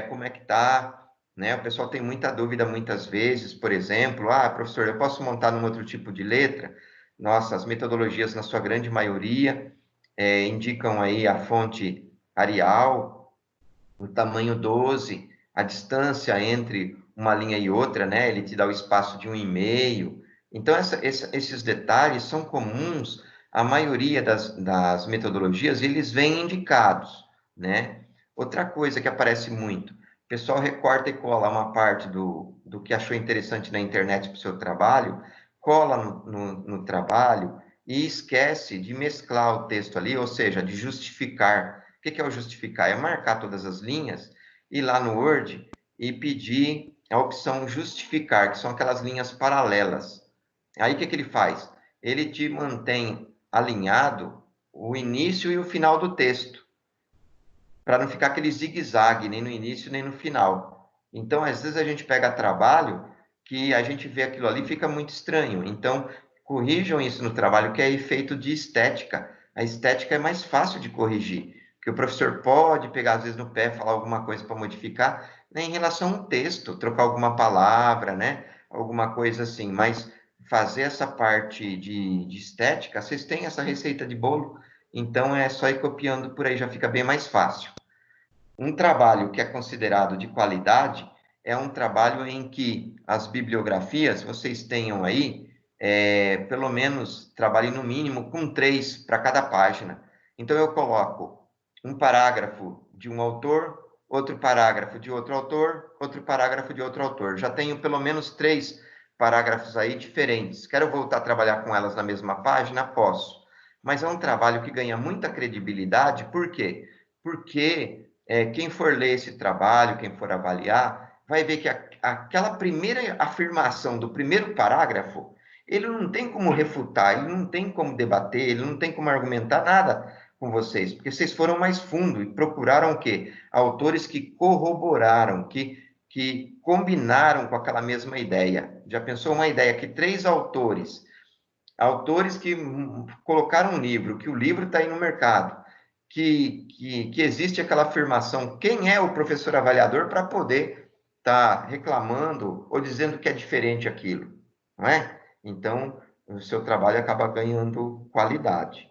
como é que tá, né? O pessoal tem muita dúvida muitas vezes, por exemplo, professor, eu posso montar num outro tipo de letra? Nossa, as metodologias, na sua grande maioria, indicam aí a fonte Arial, o tamanho 12, a distância entre uma linha e outra, né? Ele te dá o espaço de 1,5. Então, esses detalhes são comuns à maioria das metodologias, e eles vêm indicados, né? Outra coisa que aparece muito, o pessoal recorta e cola uma parte do que achou interessante na internet para o seu trabalho, cola no trabalho e esquece de mesclar o texto ali, ou seja, de justificar. O que é o justificar? É marcar todas as linhas, ir lá no Word e pedir a opção justificar, que são aquelas linhas paralelas. Aí o que ele faz? Ele te mantém alinhado o início e o final do texto, para não ficar aquele zigue-zague, nem no início, nem no final. Então, às vezes a gente pega trabalho que a gente vê aquilo ali e fica muito estranho. Então, corrijam isso no trabalho, que é efeito de estética. A estética é mais fácil de corrigir, porque o professor pode pegar, às vezes, no pé, falar alguma coisa para modificar, né, em relação a um texto, trocar alguma palavra, né, alguma coisa assim, mas fazer essa parte de estética, vocês têm essa receita de bolo, então é só ir copiando por aí, já fica bem mais fácil. Um trabalho que é considerado de qualidade é um trabalho em que as bibliografias, vocês tenham aí, pelo menos, trabalhem no mínimo com 3 para cada página. Então, eu coloco um parágrafo de um autor, outro parágrafo de outro autor, outro parágrafo de outro autor. Já tenho pelo menos 3 parágrafos aí diferentes. Quero voltar a trabalhar com elas na mesma página? Posso. Mas é um trabalho que ganha muita credibilidade, por quê? Porque quem for ler esse trabalho, quem for avaliar, vai ver que aquela primeira afirmação do primeiro parágrafo, ele não tem como refutar, ele não tem como debater, ele não tem como argumentar nada com vocês, porque vocês foram mais fundo e procuraram o quê? Autores que corroboraram, que combinaram com aquela mesma ideia. Já pensou uma ideia que 3 autores que colocaram um livro, que o livro está aí no mercado, que existe aquela afirmação, quem é o professor avaliador para poder estar reclamando ou dizendo que é diferente aquilo, não é? Então, o seu trabalho acaba ganhando qualidade.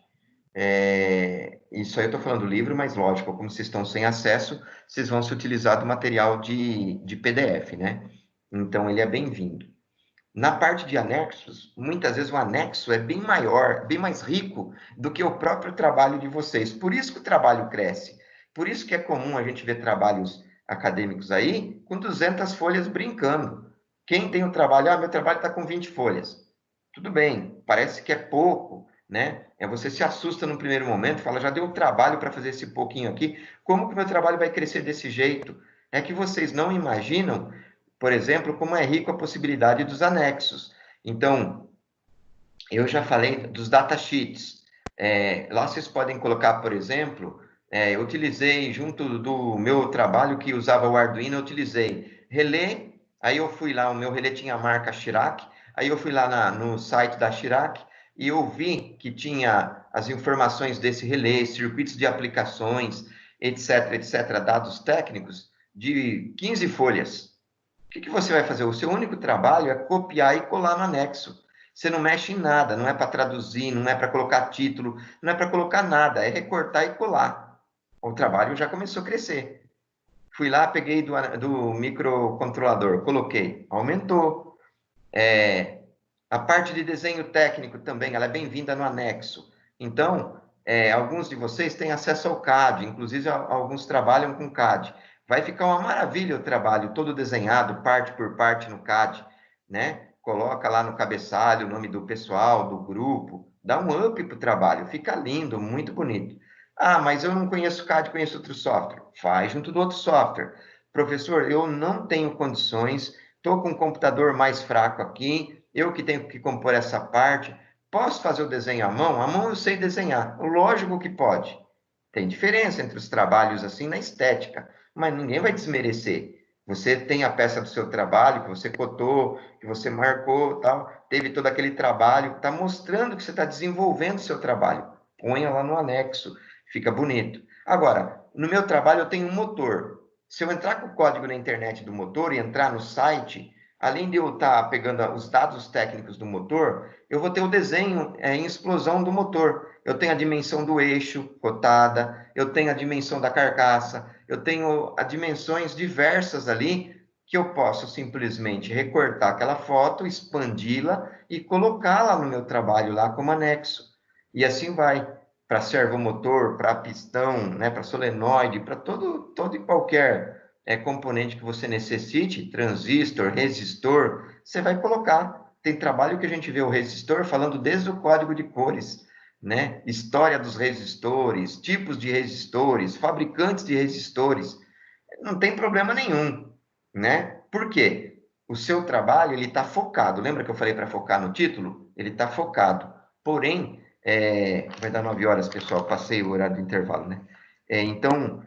Isso aí eu estou falando do livro, mas lógico, como vocês estão sem acesso, vocês vão se utilizar do material de PDF, né? Então, ele é bem-vindo. Na parte de anexos, muitas vezes o anexo é bem maior, bem mais rico do que o próprio trabalho de vocês. Por isso que o trabalho cresce. Por isso que é comum a gente ver trabalhos acadêmicos aí com 200 folhas brincando. Quem tem o trabalho, meu trabalho está com 20 folhas. Tudo bem, parece que é pouco, né? Você se assusta no primeiro momento, fala, já deu trabalho para fazer esse pouquinho aqui, como que o meu trabalho vai crescer desse jeito? É que vocês não imaginam, por exemplo, como é rico a possibilidade dos anexos. Então, eu já falei dos datasheets. Lá vocês podem colocar, por exemplo, eu utilizei, junto do meu trabalho que usava o Arduino, eu utilizei relé, aí eu fui lá, o meu relé tinha a marca Chirac, aí eu fui lá no site da Chirac e eu vi que tinha as informações desse relé, circuitos de aplicações, etc., etc., dados técnicos, de 15 folhas. O que você vai fazer? O seu único trabalho é copiar e colar no anexo. Você não mexe em nada, não é para traduzir, não é para colocar título, não é para colocar nada, é recortar e colar. O trabalho já começou a crescer. Fui lá, peguei do microcontrolador, coloquei, aumentou. A parte de desenho técnico também, ela é bem-vinda no anexo. Então, alguns de vocês têm acesso ao CAD, inclusive alguns trabalham com CAD. Vai ficar uma maravilha o trabalho, todo desenhado, parte por parte no CAD, né? Coloca lá no cabeçalho o nome do pessoal, do grupo, dá um up para o trabalho, fica lindo, muito bonito. Ah, mas eu não conheço CAD, conheço outro software. Faz junto do outro software. Professor, eu não tenho condições, estou com um computador mais fraco aqui, eu que tenho que compor essa parte, posso fazer o desenho à mão? À mão eu sei desenhar, lógico que pode. Tem diferença entre os trabalhos assim na estética, mas ninguém vai desmerecer. Você tem a peça do seu trabalho, que você cotou, que você marcou, tal, teve todo aquele trabalho, está mostrando que você está desenvolvendo o seu trabalho. Ponha lá no anexo, fica bonito. Agora, no meu trabalho eu tenho um motor. Se eu entrar com o código na internet do motor e entrar no site, além de eu estar pegando os dados técnicos do motor, eu vou ter o desenho em explosão do motor. Eu tenho a dimensão do eixo cotada, eu tenho a dimensão da carcaça, eu tenho dimensões diversas ali que eu posso simplesmente recortar aquela foto, expandi-la e colocá-la no meu trabalho lá como anexo. E assim vai, para servomotor, para pistão, né, para solenoide, para todo e qualquer componente que você necessite, transistor, resistor, você vai colocar. Tem trabalho que a gente vê o resistor falando desde o código de cores, né? História dos resistores, tipos de resistores, fabricantes de resistores. Não tem problema nenhum, né? Por quê? O seu trabalho, ele está focado. Lembra que eu falei para focar no título? Ele está focado. Porém, vai dar 9 horas, pessoal. Passei o horário do intervalo, né? Então,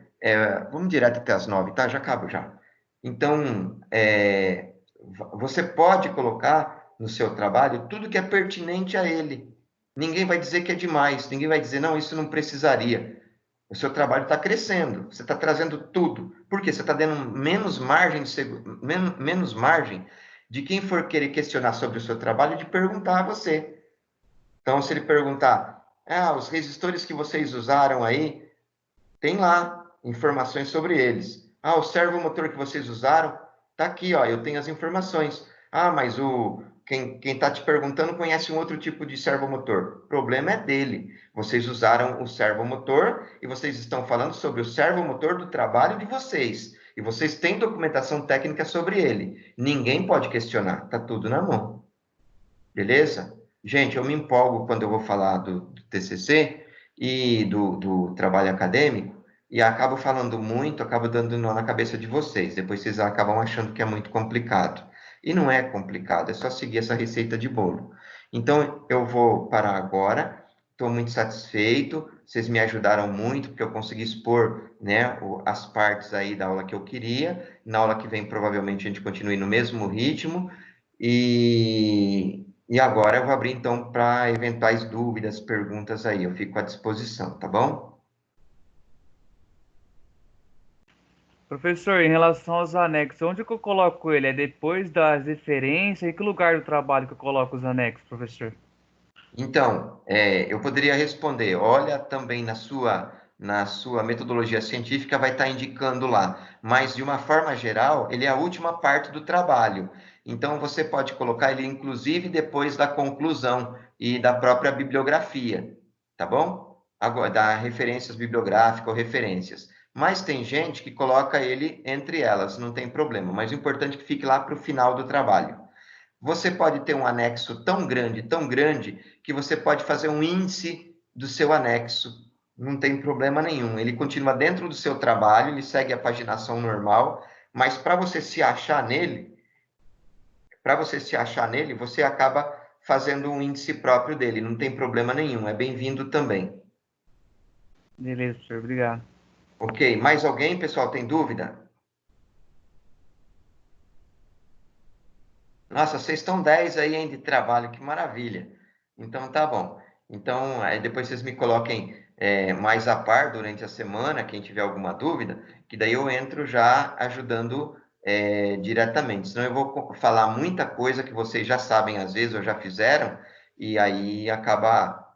vamos direto até as 9, tá? Já acabo já. Então, você pode colocar no seu trabalho tudo que é pertinente a ele. Ninguém vai dizer que é demais. Ninguém vai dizer, não, isso não precisaria. O seu trabalho está crescendo, você está trazendo tudo. Por quê? Você está dando menos margem, menos margem de quem for querer questionar sobre o seu trabalho de perguntar a você. Então, se ele perguntar, os resistores que vocês usaram aí, tem lá informações sobre eles. O servomotor que vocês usaram, está aqui, ó, eu tenho as informações. Mas quem está te perguntando conhece um outro tipo de servomotor. O problema é dele. Vocês usaram o servomotor e vocês estão falando sobre o servomotor do trabalho de vocês. E vocês têm documentação técnica sobre ele. Ninguém pode questionar. Está tudo na mão. Beleza? Gente, eu me empolgo quando eu vou falar do TCC e do trabalho acadêmico e acabo falando muito, acabo dando nó na cabeça de vocês. Depois vocês acabam achando que é muito complicado. E não é complicado, é só seguir essa receita de bolo. Então, eu vou parar agora. Estou muito satisfeito. Vocês me ajudaram muito, porque eu consegui expor, né, as partes aí da aula que eu queria. Na aula que vem, provavelmente, a gente continue no mesmo ritmo. E agora eu vou abrir, então, para eventuais dúvidas, perguntas aí. Eu fico à disposição, tá bom? Professor, em relação aos anexos, onde que eu coloco ele? É depois das referências? Em que lugar do trabalho que eu coloco os anexos, professor? Então, eu poderia responder, olha, também na sua metodologia científica vai estar indicando lá, mas de uma forma geral, ele é a última parte do trabalho. Então, você pode colocar ele, inclusive, depois da conclusão e da própria bibliografia, tá bom? Agora, da referências bibliográficas ou referências. Mas tem gente que coloca ele entre elas, não tem problema, mas o importante é que fique lá para o final do trabalho. Você pode ter um anexo tão grande, que você pode fazer um índice do seu anexo. Não tem problema nenhum. Ele continua dentro do seu trabalho, ele segue a paginação normal, mas para você se achar nele, você acaba fazendo um índice próprio dele. Não tem problema nenhum. É bem-vindo também. Beleza, professor. Obrigado. Ok. Mais alguém, pessoal, tem dúvida? Nossa, vocês estão 10 aí, hein, de trabalho, que maravilha. Então, tá bom. Então, depois vocês me coloquem mais a par durante a semana, quem tiver alguma dúvida, que daí eu entro já ajudando diretamente. Senão eu vou falar muita coisa que vocês já sabem, às vezes, ou já fizeram, e aí acaba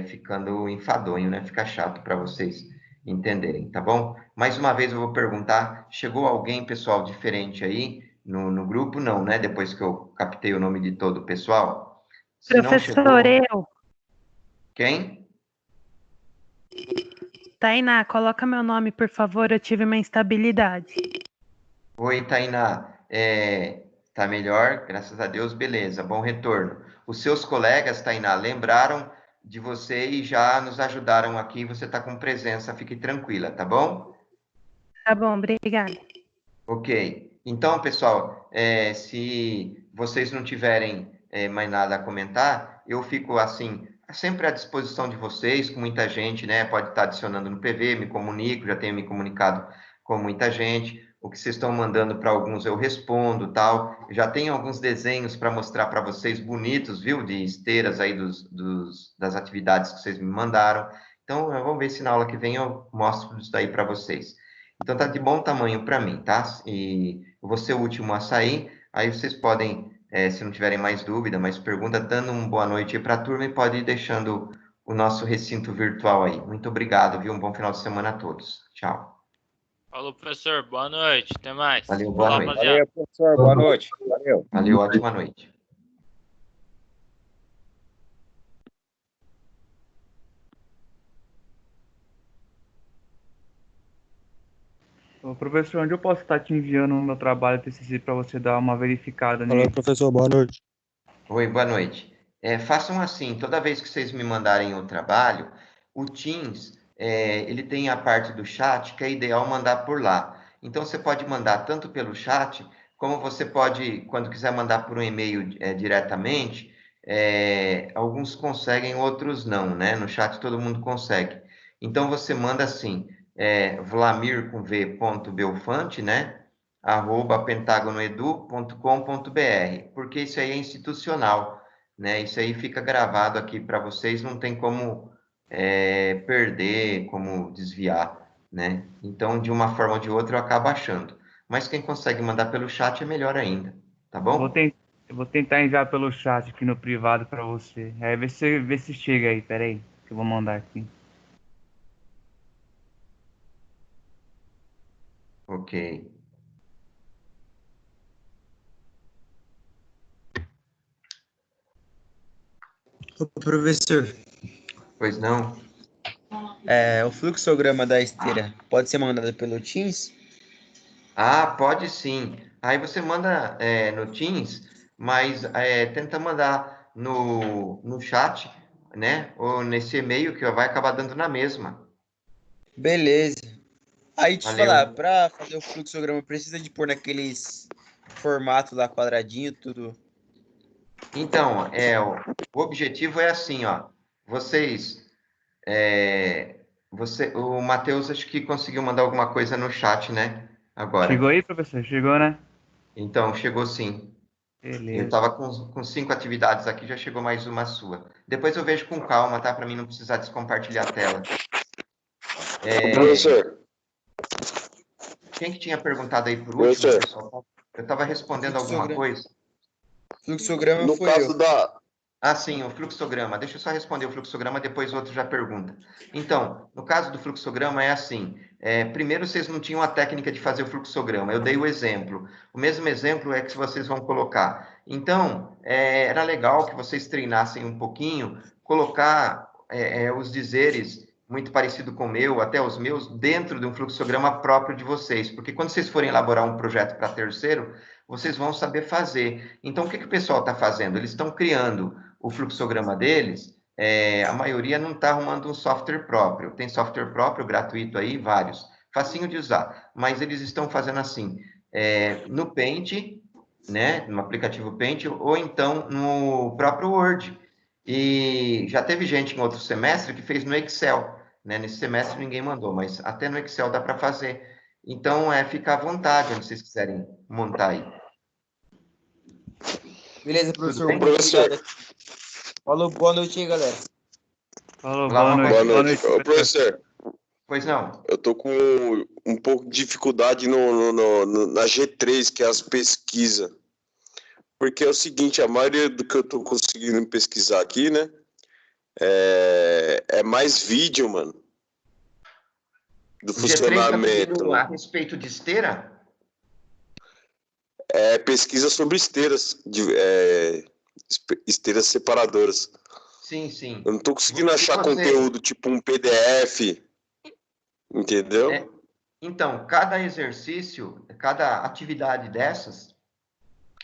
ficando enfadonho, né? Fica chato para vocês entenderem, tá bom? Mais uma vez eu vou perguntar, chegou alguém, pessoal, diferente aí? No grupo, não, né? Depois que eu captei o nome de todo o pessoal. Se não chegou... Professor, eu. Quem? Tainá, coloca meu nome, por favor. Eu tive uma instabilidade. Oi, Tainá. Tá melhor? Graças a Deus, beleza. Bom retorno. Os seus colegas, Tainá, lembraram de você e já nos ajudaram aqui. Você está com presença, fique tranquila, tá bom? Tá bom, obrigada. Ok. Então, pessoal, se vocês não tiverem mais nada a comentar, eu fico, assim, sempre à disposição de vocês, com muita gente, né? Pode estar adicionando no PV, me comunico, já tenho me comunicado com muita gente. O que vocês estão mandando para alguns eu respondo, tal. Já tenho alguns desenhos para mostrar para vocês bonitos, viu? De esteiras aí das atividades que vocês me mandaram. Então, vamos ver se na aula que vem eu mostro isso daí para vocês. Então, tá de bom tamanho para mim, tá? E eu vou ser o último a sair, aí vocês podem, se não tiverem mais dúvida, mais pergunta, dando uma boa noite para a turma e pode ir deixando o nosso recinto virtual aí. Muito obrigado, viu? Um bom final de semana a todos. Tchau. Falou, professor. Boa noite. Até mais. Valeu, boa Falou, noite. rapaziada. Valeu, professor. Boa noite. Valeu. Valeu, ótima noite. Ô, professor, onde eu posso estar te enviando o meu trabalho TCC para você dar uma verificada Alô, nele? professor, boa noite. Oi, boa noite. Façam assim, toda vez que vocês me mandarem o trabalho, o Teams, ele tem a parte do chat que é ideal mandar por lá. Então, você pode mandar tanto pelo chat, como você pode, quando quiser mandar por um e-mail diretamente, alguns conseguem, outros não, né? No chat todo mundo consegue. Então, você manda assim, Vlamir com V, ponto Belfante, né? @pentagonoedu.com.br, porque isso aí é institucional, né? Isso aí fica gravado aqui para vocês, não tem como perder, como desviar, né? Então, de uma forma ou de outra, eu acabo achando. Mas quem consegue mandar pelo chat é melhor ainda, tá bom? Eu vou tentar enviar pelo chat aqui no privado para você. Aí vê se chega aí, peraí, que eu vou mandar aqui. Ok. Ô, professor, Pois não? o fluxograma da esteira pode ser mandado pelo Teams? Ah, pode sim. Aí você manda no Teams, mas tenta mandar no chat, né? Ou nesse e-mail que vai acabar dando na mesma. Beleza. Aí, te Valeu. falar, pra fazer o fluxograma, precisa de pôr naqueles formato lá, quadradinho, tudo. Então, o objetivo é assim, ó. Vocês, o Matheus acho que conseguiu mandar alguma coisa no chat, né? Chegou Agora. aí, professor? Chegou, né? Então, chegou sim. Eu Beleza. estava com 5 atividades aqui, já chegou mais uma sua. Depois eu vejo com calma, tá? Para mim não precisar descompartilhar a tela. Professor, Quem que tinha perguntado aí por último, professor, pessoal? Eu estava respondendo alguma coisa. Fluxograma no foi caso eu. da. Ah, sim, o fluxograma. Deixa eu só responder o fluxograma, depois o outro já pergunta. Então, no caso do fluxograma é assim, primeiro vocês não tinham a técnica de fazer o fluxograma, eu dei o exemplo. O mesmo exemplo é que vocês vão colocar. Então, era legal que vocês treinassem um pouquinho, colocar os dizeres muito parecido com o meu, até os meus, dentro de um fluxograma próprio de vocês, porque quando vocês forem elaborar um projeto para terceiro, vocês vão saber fazer. Então, o que o pessoal está fazendo? Eles estão criando o fluxograma deles, a maioria não está arrumando um software próprio. Tem software próprio, gratuito aí, vários. Facinho de usar. Mas eles estão fazendo assim, no Paint, né, no aplicativo Paint, ou então no próprio Word. E já teve gente em outro semestre que fez no Excel. Né? Nesse semestre ninguém mandou, mas até no Excel dá para fazer. Então, fica à vontade onde vocês quiserem montar aí. Beleza, professor. bem? Muito obrigado. Falou, boa noite aí, galera. Falou, Lá, boa uma noite. coisa- Boa noite. Ô, professor, Pois não. eu tô com um pouco de dificuldade na G3, que é as pesquisas. Porque é o seguinte, a maioria do que eu tô conseguindo pesquisar aqui, né? É mais vídeo, mano. Do O G3 está funcionamento. pedindo a respeito de esteira? É pesquisa sobre esteiras, esteiras separadoras. Sim, sim. Eu não tô conseguindo E achar você? conteúdo tipo um PDF, entendeu? Então, cada exercício, cada atividade dessas,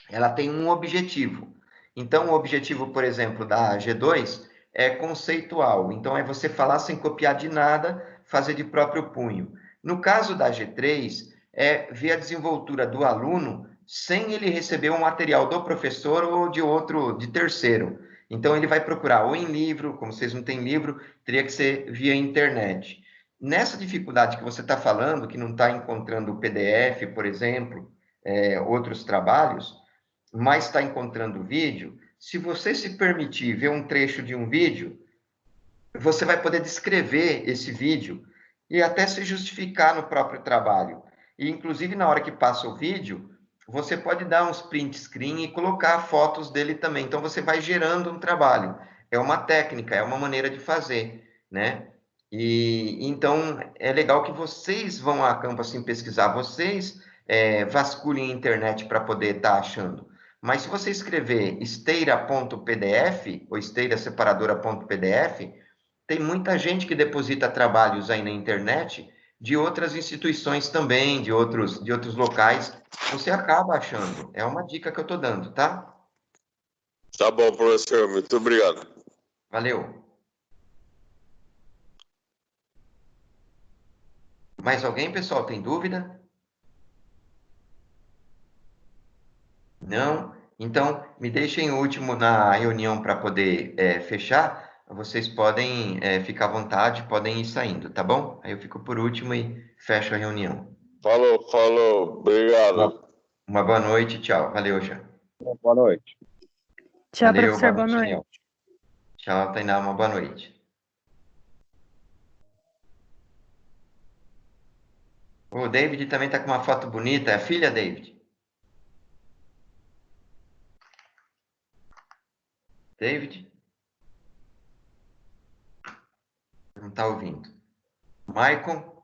ela tem um objetivo. Então, o objetivo, por exemplo, da G2 é conceitual. Então, é você falar sem copiar de nada, fazer de próprio punho. No caso da G3, é ver a desenvoltura do aluno sem ele receber um material do professor ou de outro, de terceiro. Então, ele vai procurar ou em livro, como vocês não têm livro, teria que ser via internet. Nessa dificuldade que você está falando, que não está encontrando o PDF, por exemplo, outros trabalhos, mas está encontrando o vídeo, se você se permitir ver um trecho de um vídeo, você vai poder descrever esse vídeo e até se justificar no próprio trabalho. E, inclusive, na hora que passa o vídeo, você pode dar uns print screen e colocar fotos dele também. Então, você vai gerando um trabalho. É uma técnica, é uma maneira de fazer, né? E então é legal que vocês vão a campo assim pesquisar, vocês vasculhem a internet para poder estar achando. Mas se você escrever esteira.pdf ou esteiraseparadora.pdf, tem muita gente que deposita trabalhos aí na internet de outras instituições também, de outros locais. Você acaba achando. É uma dica que eu estou dando, tá? Tá bom, professor. Muito obrigado. Valeu. Mais alguém, pessoal, tem dúvida? Não? Então, me deixem o último na reunião para poder fechar. Vocês podem ficar à vontade, podem ir saindo, tá bom? Aí eu fico por último e fecho a reunião. Falou. Obrigado. Uma boa noite, tchau. Valeu, Jean. Boa noite. Tchau, Valeu, professor. Boa noite. Daniel. Tchau, Tainá. Uma boa noite. O David também está com uma foto bonita. É a filha, David? David? Não está ouvindo. Maicon?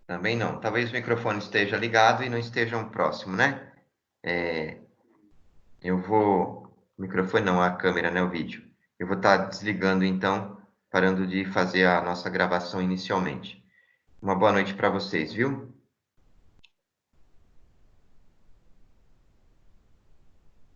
Também não. Talvez o microfone esteja ligado e não estejam próximo, né? Eu vou... O microfone não, a câmera, né? O vídeo. Eu vou estar desligando, então, parando de fazer a nossa gravação inicialmente. Uma boa noite para vocês, viu?